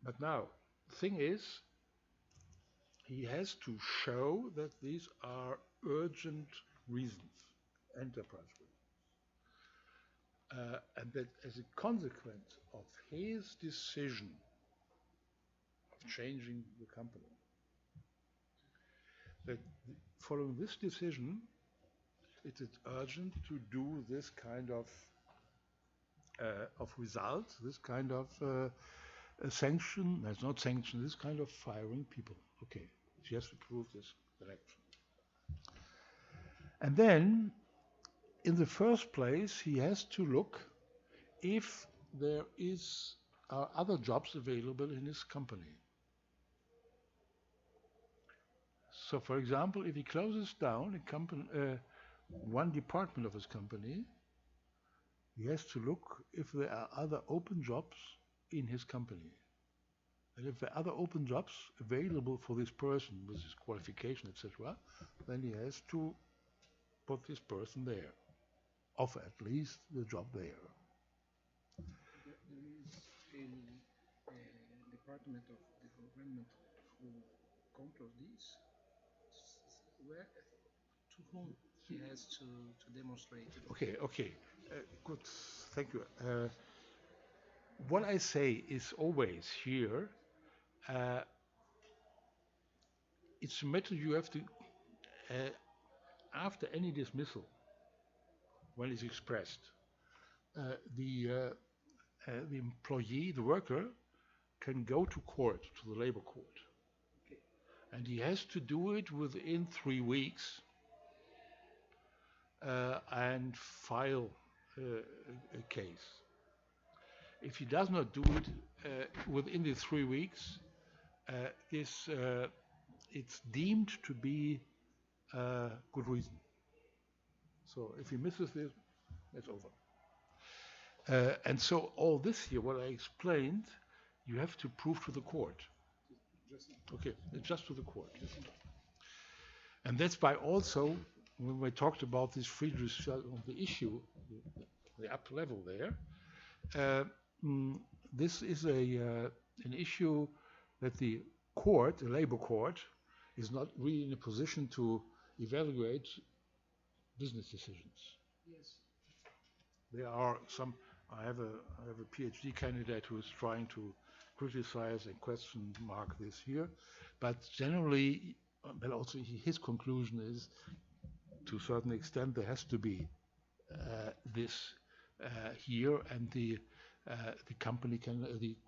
the thing is, he has to show that these are urgent reasons, enterprise reasons. And that as a consequence of his decision of changing the company, that following this decision, it is urgent to do this kind of results, this kind of sanction, that's not sanction, this kind of firing people. Okay, she has to prove this direction. And then, in the first place, he has to look if there are other jobs available in his company. So, for example, if he closes down one department of his company, he has to look if there are other open jobs in his company. And if there are other open jobs available for this person with his qualification, etc., then he has to put this person there, offer at least the job there. There is a department of the government who controls this. Where, to whom he has to demonstrate it. Okay. Good. Thank you. What I say is always here, it's a matter you have to, after any dismissal, when it's expressed, the employee, the worker, can go to court, to the labor court. Okay. And he has to do it within 3 weeks and file a case. If he does not do it within the 3 weeks, it's deemed to be good reason. So if he misses this, it's over. And so all this here, what I explained, you have to prove to the court. Okay, just to the court. And that's why also, when we talked about this Friedrichsfeld on the issue, the upper level there, this is an issue that the court, the labor court, is not really in a position to evaluate business decisions. Yes. There are some. I have a PhD candidate who is trying to criticize and question mark this here, but generally, well, also his conclusion is, to a certain extent, there has to be this here, and the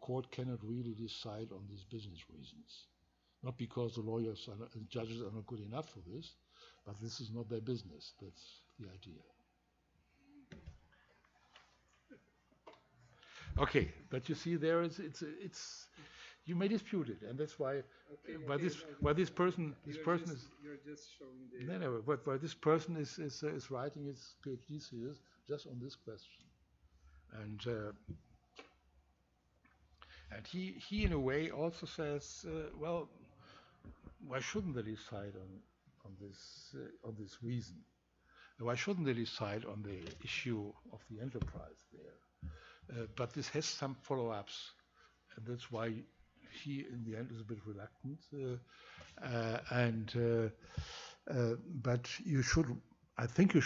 court cannot really decide on these business reasons, not because the lawyers and judges are not good enough for this, but this is not their business. That's the idea. Okay, but you see, there is it's you may dispute it, and that's why. Why this person is you're just showing the no, but why this person is writing his PhD thesis just on this question, and he in a way also says, well, why shouldn't they decide on this reason? Why shouldn't they decide on the issue of the enterprise there? But this has some follow-ups, and that's why he, in the end, is a bit reluctant. But you should, I think you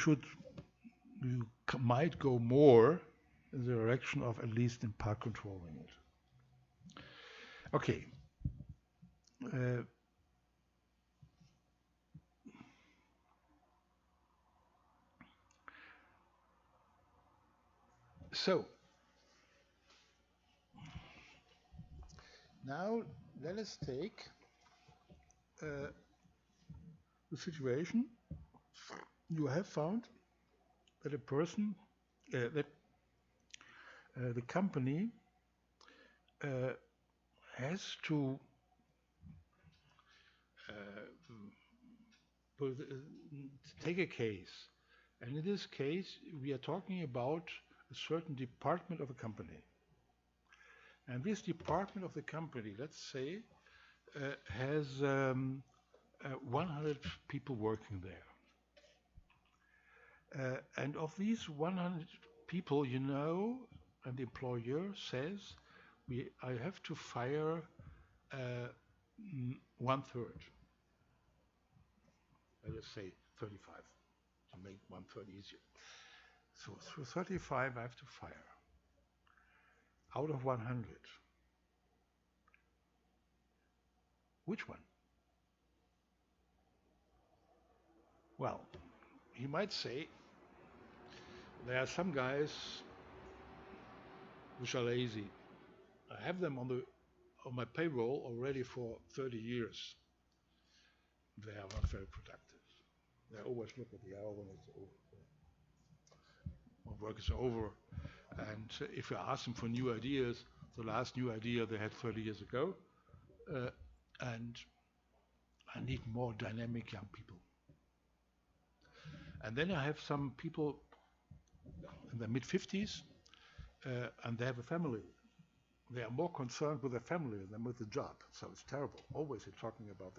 might go more in the direction of at least in part controlling it. Okay. So now let us take the situation you have found that a person, that the company has to take a case. And in this case, we are talking about a certain department of a company. And this department of the company, let's say, has 100 people working there. And of these 100 people, and the employer says, I have to fire 1/3. Let's say 35 to make 1/3 easier. So through 35, I have to fire. Out of 100. Which one? Well, he might say, there are some guys which are lazy. I have them on my payroll already for 30 years. They are not very productive. They always look at the hour when it's over. When work is over. And if you ask them for new ideas, the last new idea they had 30 years ago, and I need more dynamic young people. And then I have some people in their mid-50s, and they have a family. They are more concerned with their family than with the job. So it's terrible. Always they're talking about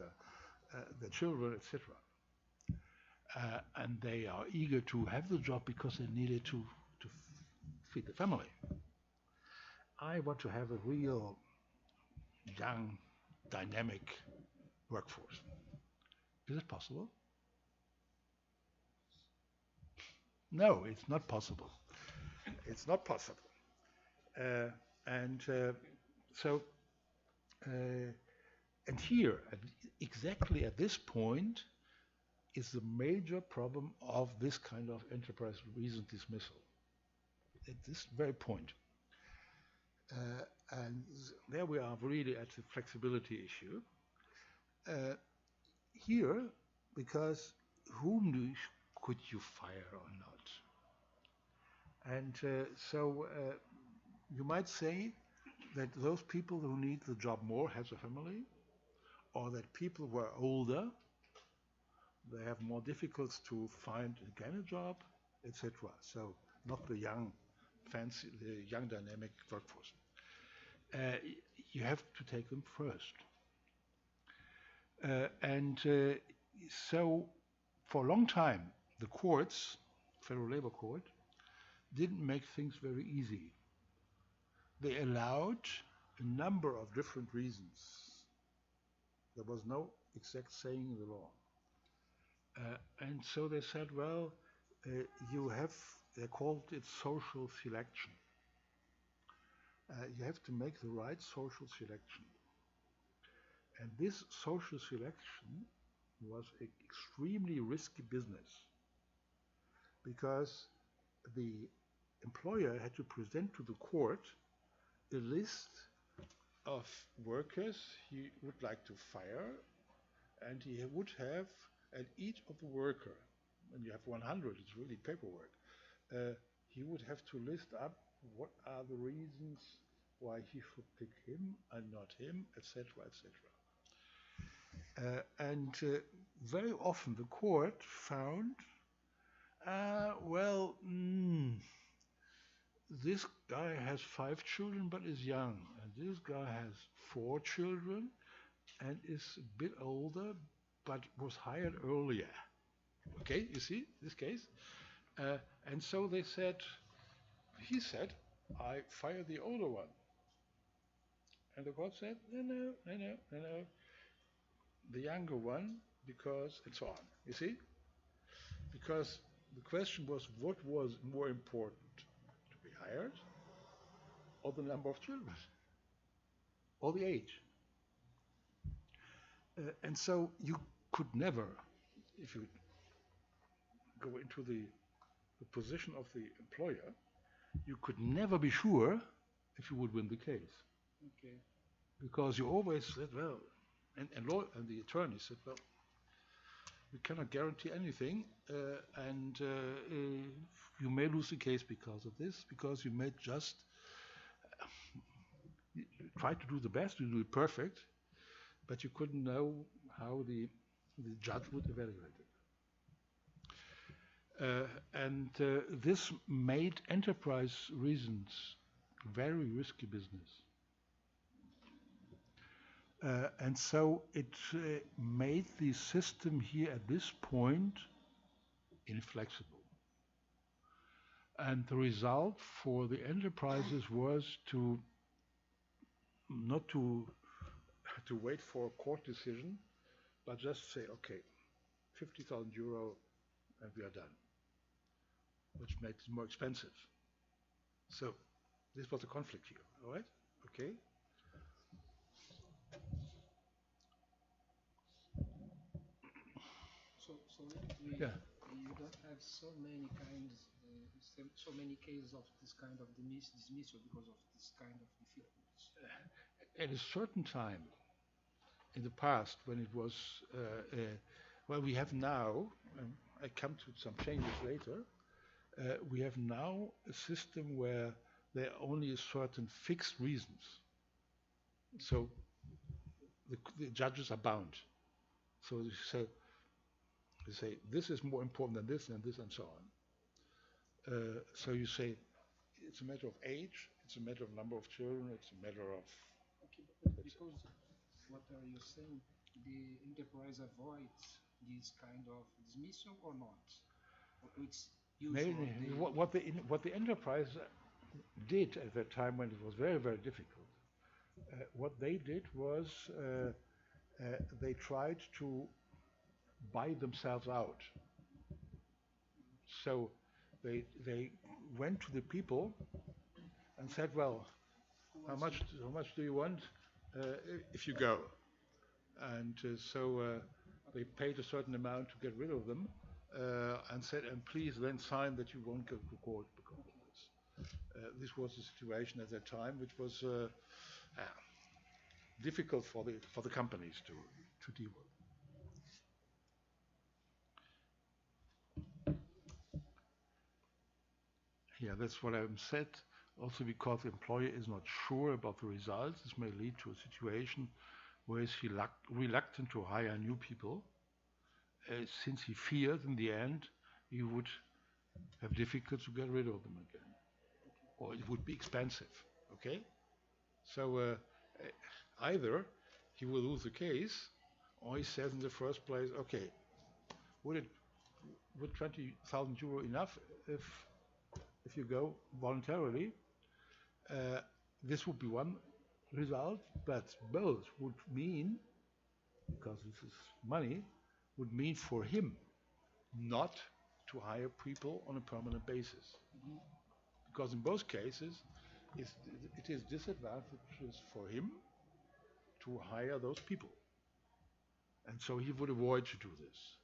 their children, etc. And they are eager to have the job because they need it to feed the family. I want to have a real young, dynamic workforce. Is it possible? No, it's not possible. It's not possible. And here, exactly at this point, is the major problem of this kind of enterprise reason dismissal. At this very point. And there we are really at the flexibility issue. Here, because whom could you fire or not? And you might say that those people who need the job more has a family, or that people who are older, they have more difficulties to find again a job, etc. So not the young, fancy, the young dynamic workforce. You have to take them first. And so for a long time, the courts, Federal Labor Court, didn't make things very easy. They allowed a number of different reasons. There was no exact saying in the law. And so they said, well, you have, they called it social selection. You have to make the right social selection. And this social selection was an extremely risky business because the employer had to present to the court a list of workers he would like to fire, and he would have at each of the worker, when you have 100, it's really paperwork, he would have to list up what are the reasons why he should pick him and not him, etc., etc. And very often the court found, this guy has 5 children but is young, and this guy has 4 children and is a bit older but was hired earlier. Okay, you see this case? And so they said, he said, I fire the older one. And the court said, no, the younger one, because, and so on. You see? Because the question was, what was more important, to be hired, or the number of children, or the age? And so you could never, if you go into the position of the employer, you could never be sure if you would win the case. Okay. Because you always said, well, and the attorney said, well, we cannot guarantee anything, and you may lose the case because of this, because you may just try to do the best, you do it perfect, but you couldn't know how the judge would evaluate it. And this made enterprise reasons very risky business. And so it made the system here at this point inflexible. And the result for the enterprises was to not to wait for a court decision, but just say, okay, 50,000 euro and we are done, which makes it more expensive. So this was a conflict here, all right? Okay. So we Yeah. you don't have so many cases of this kind of dismissal because of this kind of difficulties. At a certain time in the past, when it was, well, we have now, I come to some changes later, we have now a system where there are only certain fixed reasons. So the judges are bound. So they say this is more important than this and this and so on. So you say it's a matter of age, it's a matter of number of children, it's a matter of. Okay, but because what are you saying? The enterprise avoids this kind of dismissal or not? It's usual. What the enterprise did at that time when it was very, very difficult, what they did was they tried to buy themselves out. So they went to the people and said, well, how much do you want if you go? And so they paid a certain amount to get rid of them, and said, and please then sign that you won't go to court because of this. This was the situation at that time, which was difficult for the companies to deal with. Yeah, that's what I said. Also because the employer is not sure about the results, this may lead to a situation where he's reluctant to hire new people, since he fears in the end he would have difficulty to get rid of them again, or it would be expensive. Okay, so either he will lose the case, or he says in the first place, okay, would 20,000 euro enough if you go voluntarily? This would be one result, but both would mean, because this is money, would mean for him not to hire people on a permanent basis. Because in both cases, it is disadvantageous for him to hire those people. And so he would avoid to do this.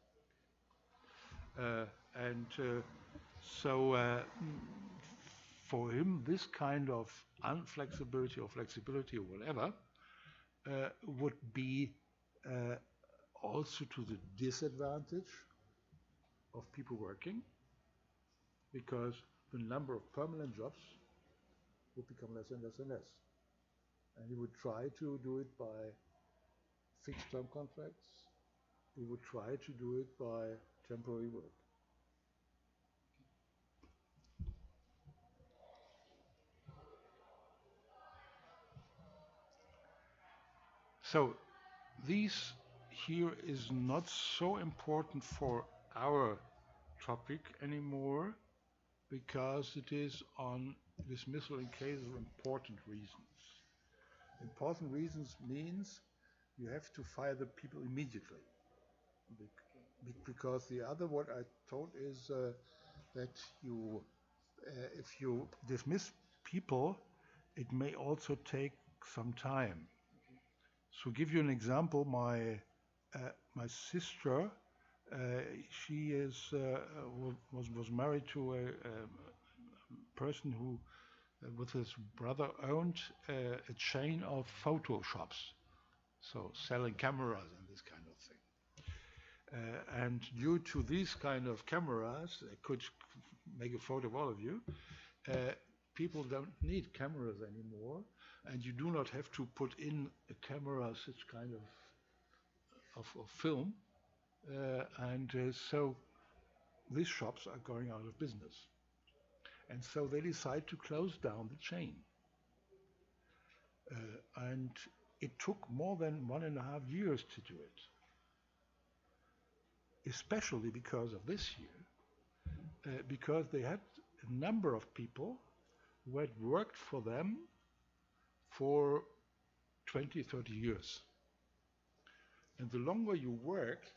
For him, this kind of unflexibility or flexibility or whatever would be also to the disadvantage of people working, because the number of permanent jobs would become less and less and less. And he would try to do it by fixed term contracts. He would try to do it by temporary work. So this here is not so important for our topic anymore, because it is on dismissal in case of important reasons. Important reasons means you have to fire the people immediately. Because the other, what I told is that if you dismiss people, it may also take some time. So, give you an example. My sister, she was married to a person who, with his brother, owned a chain of photo shops, so selling cameras and this kind of thing. And due to these kind of cameras, they could make a photo of all of you. People don't need cameras anymore, and you do not have to put in a camera, such kind of film. So these shops are going out of business. And so they decide to close down the chain. And it took more than 1.5 years to do it. Especially because of this year, because they had a number of people who had worked for them for 20, 30 years. And the longer you work,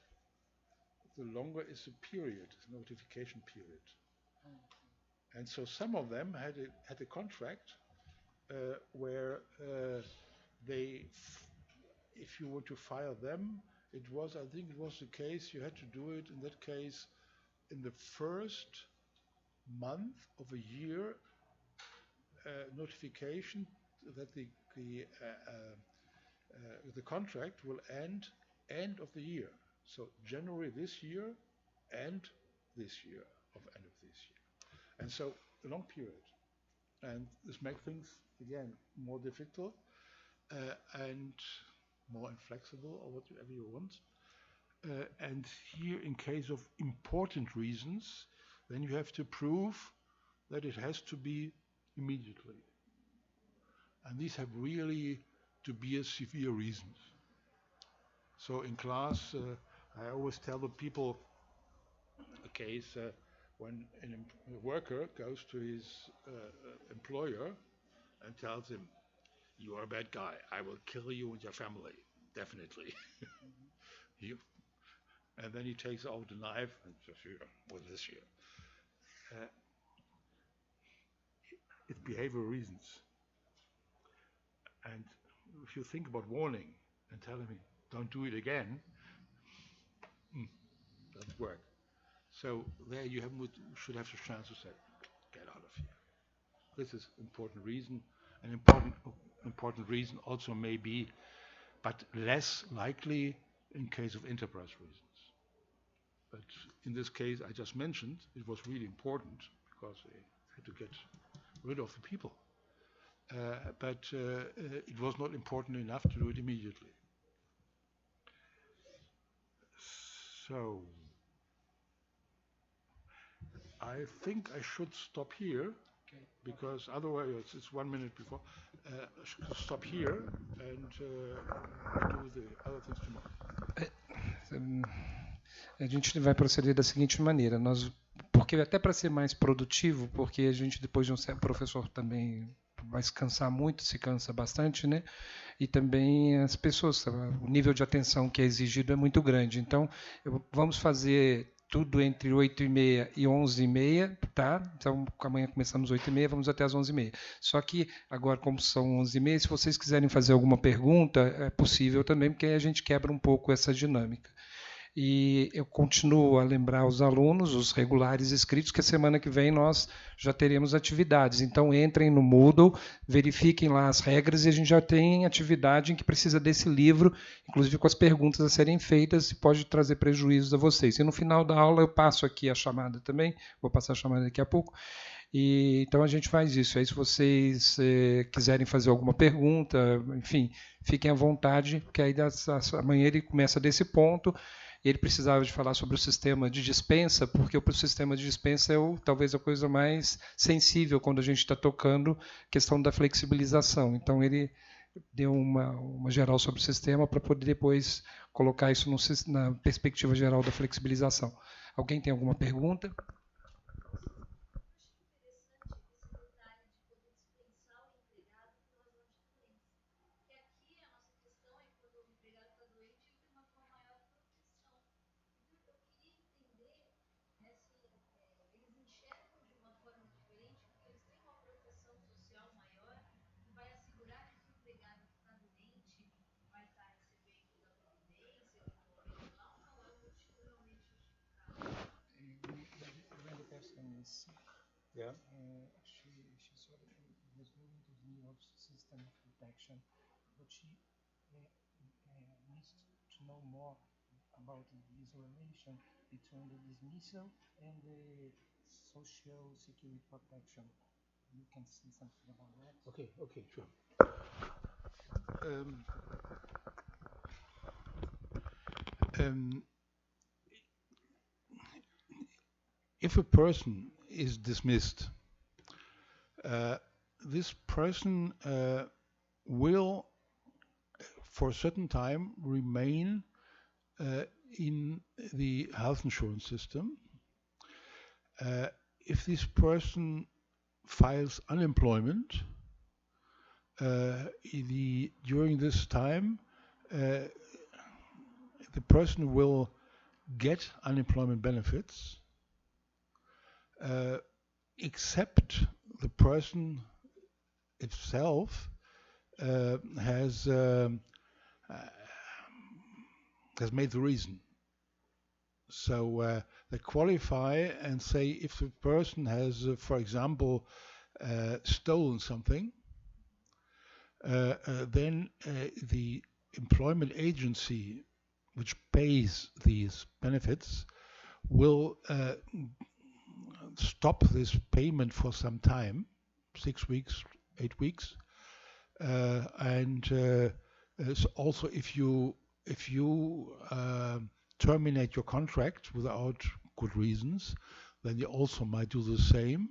the longer is the period, the notification period. And so some of them had a contract where if you were to fire them, I think it was the case, you had to do it in that case in the first month of a year, notification that the contract will end of the year. So January this year and this year, of end of this year. And so a long period. And this makes things, again, more difficult and more inflexible, or whatever you want. And here, in case of important reasons, then you have to prove that it has to be immediately. And these have really to be a severe reasons. So in class, I always tell the people a case when a worker goes to his employer and tells him, "You are a bad guy. I will kill you and your family, definitely." And then he takes out the knife and says, "Here, with this here." It's behavioral reasons. And if you think about warning and telling me, "Don't do it again," doesn't work. So there you should have the chance to say, "Get out of here." This is important reason. An important reason also may be, but less likely in case of enterprise reasons. But in this case I just mentioned, it was really important because they had to get rid of the people. but it was not important enough to do it immediately. So I think I should stop here because otherwise it's 1 minute before. I should stop here and do the other things tomorrow. A gente vai proceder da seguinte maneira, porque até para ser mais produtivo, porque a gente depois de um certo professor também vai se cansar muito, se cansa bastante, né? E também as pessoas, o nível de atenção que é exigido é muito grande. Então, vamos fazer tudo entre 8h30 e 11h30, tá? Então, amanhã começamos às 8h30, vamos até às 11h30. Só que agora, como são 11h30, se vocês quiserem fazer alguma pergunta, é possível também, porque aí a gente quebra um pouco essa dinâmica. E eu continuo a lembrar os alunos, os regulares inscritos, que a semana que vem nós já teremos atividades. Então, entrem no Moodle, verifiquem lá as regras e a gente já tem atividade em que precisa desse livro, inclusive com as perguntas a serem feitas, e pode trazer prejuízos a vocês. E no final da aula eu passo aqui a chamada também, vou passar a chamada daqui a pouco. E, então a gente faz isso. Aí se vocês quiserem fazer alguma pergunta, enfim, fiquem à vontade, porque aí amanhã ele começa desse ponto. Ele precisava de falar sobre o sistema de dispensa, porque o sistema de dispensa é talvez a coisa mais sensível quando a gente está tocando a questão da flexibilização. Então ele deu uma geral sobre o sistema para poder depois colocar isso na perspectiva geral da flexibilização. Alguém tem alguma pergunta? Yeah. She sort of was moving to the new system of protection, but she needs to know more about this relation between the dismissal and the social security protection. You can see something about that? Okay, sure. If a person is dismissed, this person will, for a certain time, remain in the health insurance system. If this person files unemployment, during this time, the person will get unemployment benefits, except the person itself has made the reason. So they qualify and say if the person has, for example, stolen something, then the employment agency which pays these benefits will stop this payment for some time, 6 weeks, 8 weeks, and so also if you terminate your contract without good reasons, then you also might do the same,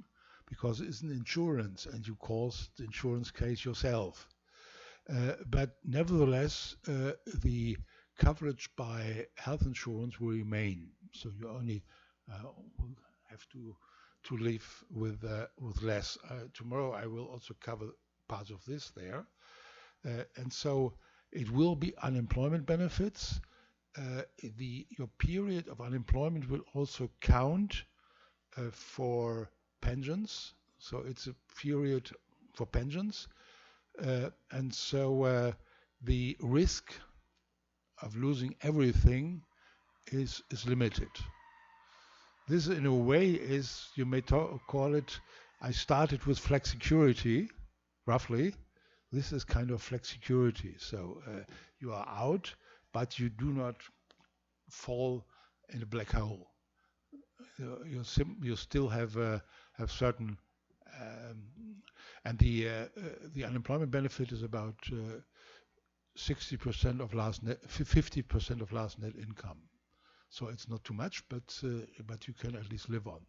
because it's an insurance and you cause the insurance case yourself. But nevertheless, the coverage by health insurance will remain. So you only will have to live with less. Tomorrow I will also cover parts of this there. And so it will be unemployment benefits. Your period of unemployment will also count for pensions. So it's a period for pensions. And so the risk of losing everything is limited. This, in a way, is, you may call it, I started with flexicurity, roughly. This is kind of flexicurity. So you are out, but you do not fall in a black hole. You still have certain, And the unemployment benefit is about 60% of last net, 50% of last net income. So it's not too much, but you can at least live on.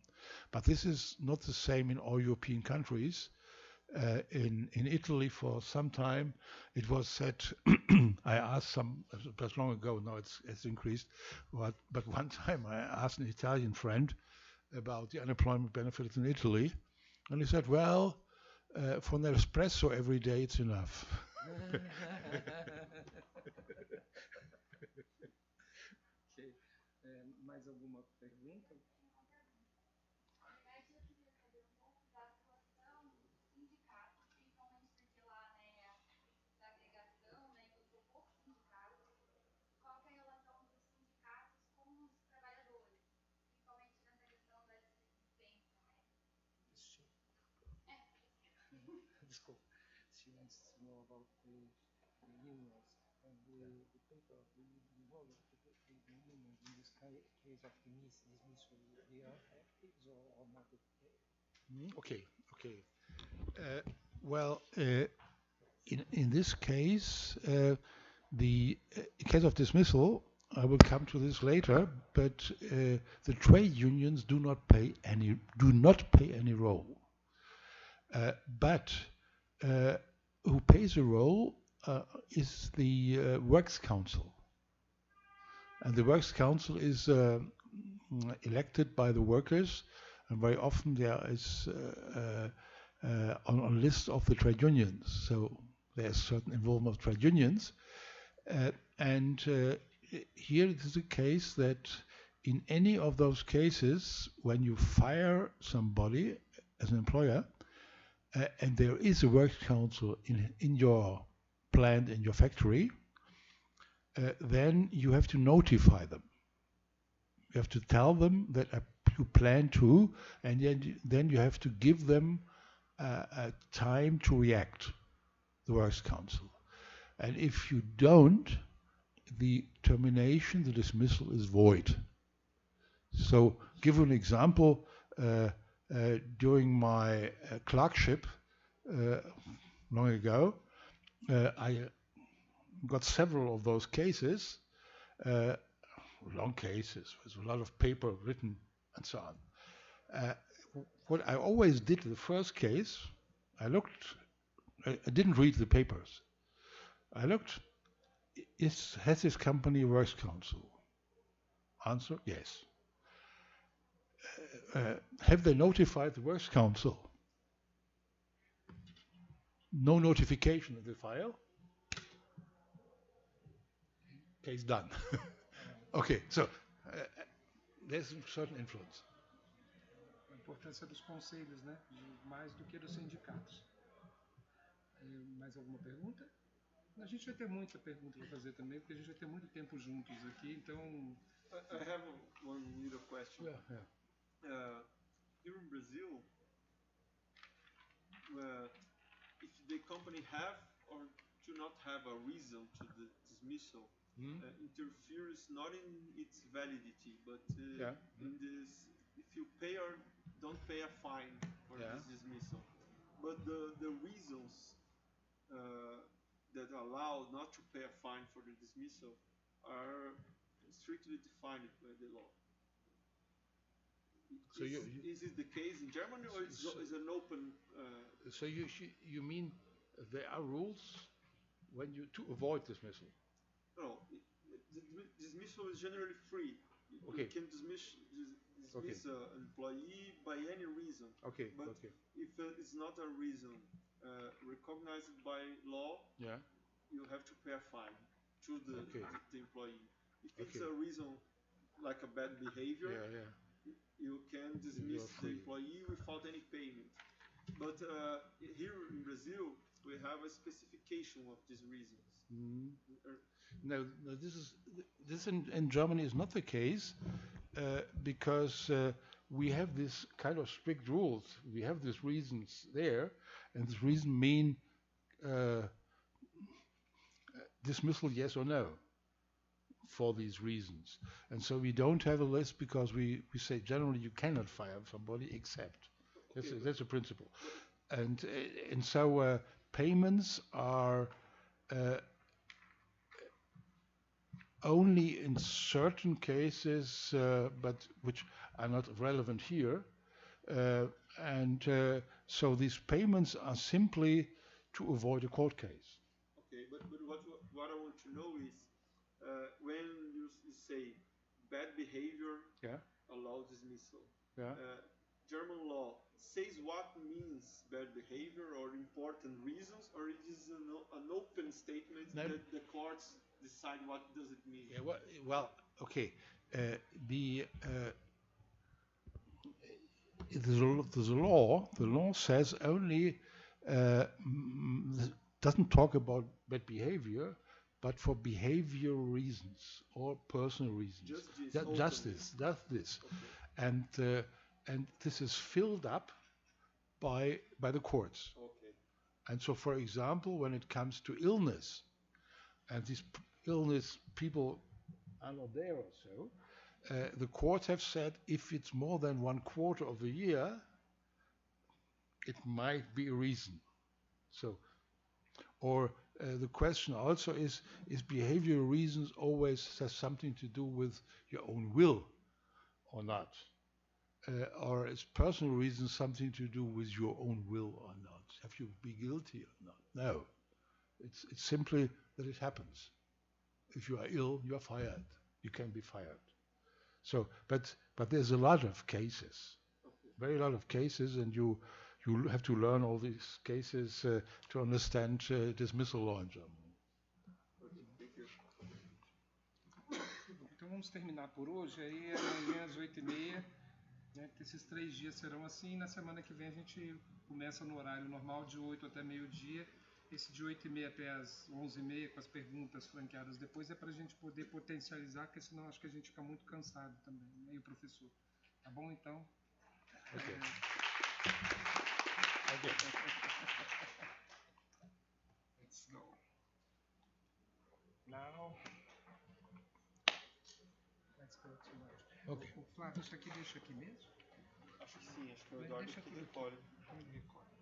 But this is not the same in all European countries. In Italy, for some time, it was said. I asked some, that's long ago. Now it's increased. But one time I asked an Italian friend about the unemployment benefits in Italy, and he said, "Well, for an espresso every day, it's enough." Ok. Mais alguma pergunta? Desculpa. She wants to know about the unions and the paper of the role of the unions in this case of dismissal. They are active or not? Okay. Well, in this case, the case of dismissal, I will come to this later, but the trade unions do not play any role. But who plays a role is the Works Council. And the Works Council is elected by the workers, and very often there is on a list of the trade unions. So there's certain involvement of trade unions. And here it is a case that in any of those cases, when you fire somebody as an employer, and there is a works council in your plant, in your factory, then you have to notify them. You have to tell them that you plan to, and then you have to give them a time to react, the works council. And if you don't, the termination, the dismissal is void. So, give an example. During my clerkship long ago, I got several of those cases, long cases with a lot of paper written and so on. What I always did in the first case, I didn't read the papers. I looked, has this company a works council? Answer, yes. Have they notified the works council? No notification of the file. Case done. Okay, so there's a certain influence. A importância dos conselhos, né? Mais do que dos sindicatos. Mais alguma pergunta? A gente vai ter muita pergunta para fazer também, porque a gente vai ter muito tempo juntos aqui, então... I have one little question. Yeah. Here in Brazil, if the company have or do not have a reason to the dismissal, interferes not in its validity, but in this, if you pay or don't pay a fine for this dismissal. But the reasons that allow not to pay a fine for the dismissal are strictly defined by the law. So is it the case in Germany, or is an open? So you mean there are rules when you to avoid dismissal? No, the dismissal is generally free. Okay. You can dismiss an employee by any reason. Okay. But if it's not a reason recognized by law, you have to pay a fine to the employee. If it's a reason like a bad behavior, you can dismiss the employee without any payment. But here in Brazil, we have a specification of these reasons. No, this in Germany is not the case because we have this kind of strict rules. We have these reasons there, and this reason mean dismissal, yes or no, for these reasons. And so we don't have a list because we say generally you cannot fire somebody except. That's a principle. And so payments are only in certain cases, but which are not relevant here. And so these payments are simply to avoid a court case. Okay, but what I want to know is when you say bad behavior allow dismissal. German law says what means bad behavior or important reasons, or it is an open statement that the courts decide what does it mean? Yeah, well, okay. The law says only doesn't talk about bad behavior, but for behavior reasons or personal reasons. Just this. Okay. And this is filled up by the courts. Okay. And so, for example, when it comes to illness, and these illness people are not there or so, the courts have said if it's more than 1/4 of a year, it might be a reason. So, or the question also is behavioral reasons always has something to do with your own will or not? Or is personal reasons something to do with your own will or not? Have you be guilty or not? No. It's simply that it happens. If you are ill, you are fired. You can be fired. So, but there's a lot of cases, very lot of cases, and you have to learn all these cases to understand dismissal law in Germany. Então vamos terminar por hoje. Aí amanhã às 8h30, né, que esses 3 dias serão assim. Na semana que vem a gente começa no horário normal, de 8 até meio-dia. Esse de 8h30 até as 11h30, com as perguntas franqueadas depois, é para a gente poder potencializar, porque senão acho que a gente fica muito cansado também, né, e o professor. Tá bom, então? Okay. Let's go. Now, let's go to... Okay. O Flávio, isso aqui deixa aqui mesmo? Acho que sim, acho que o Eduardo deixa tudo recolhe. aqui. Recolhe.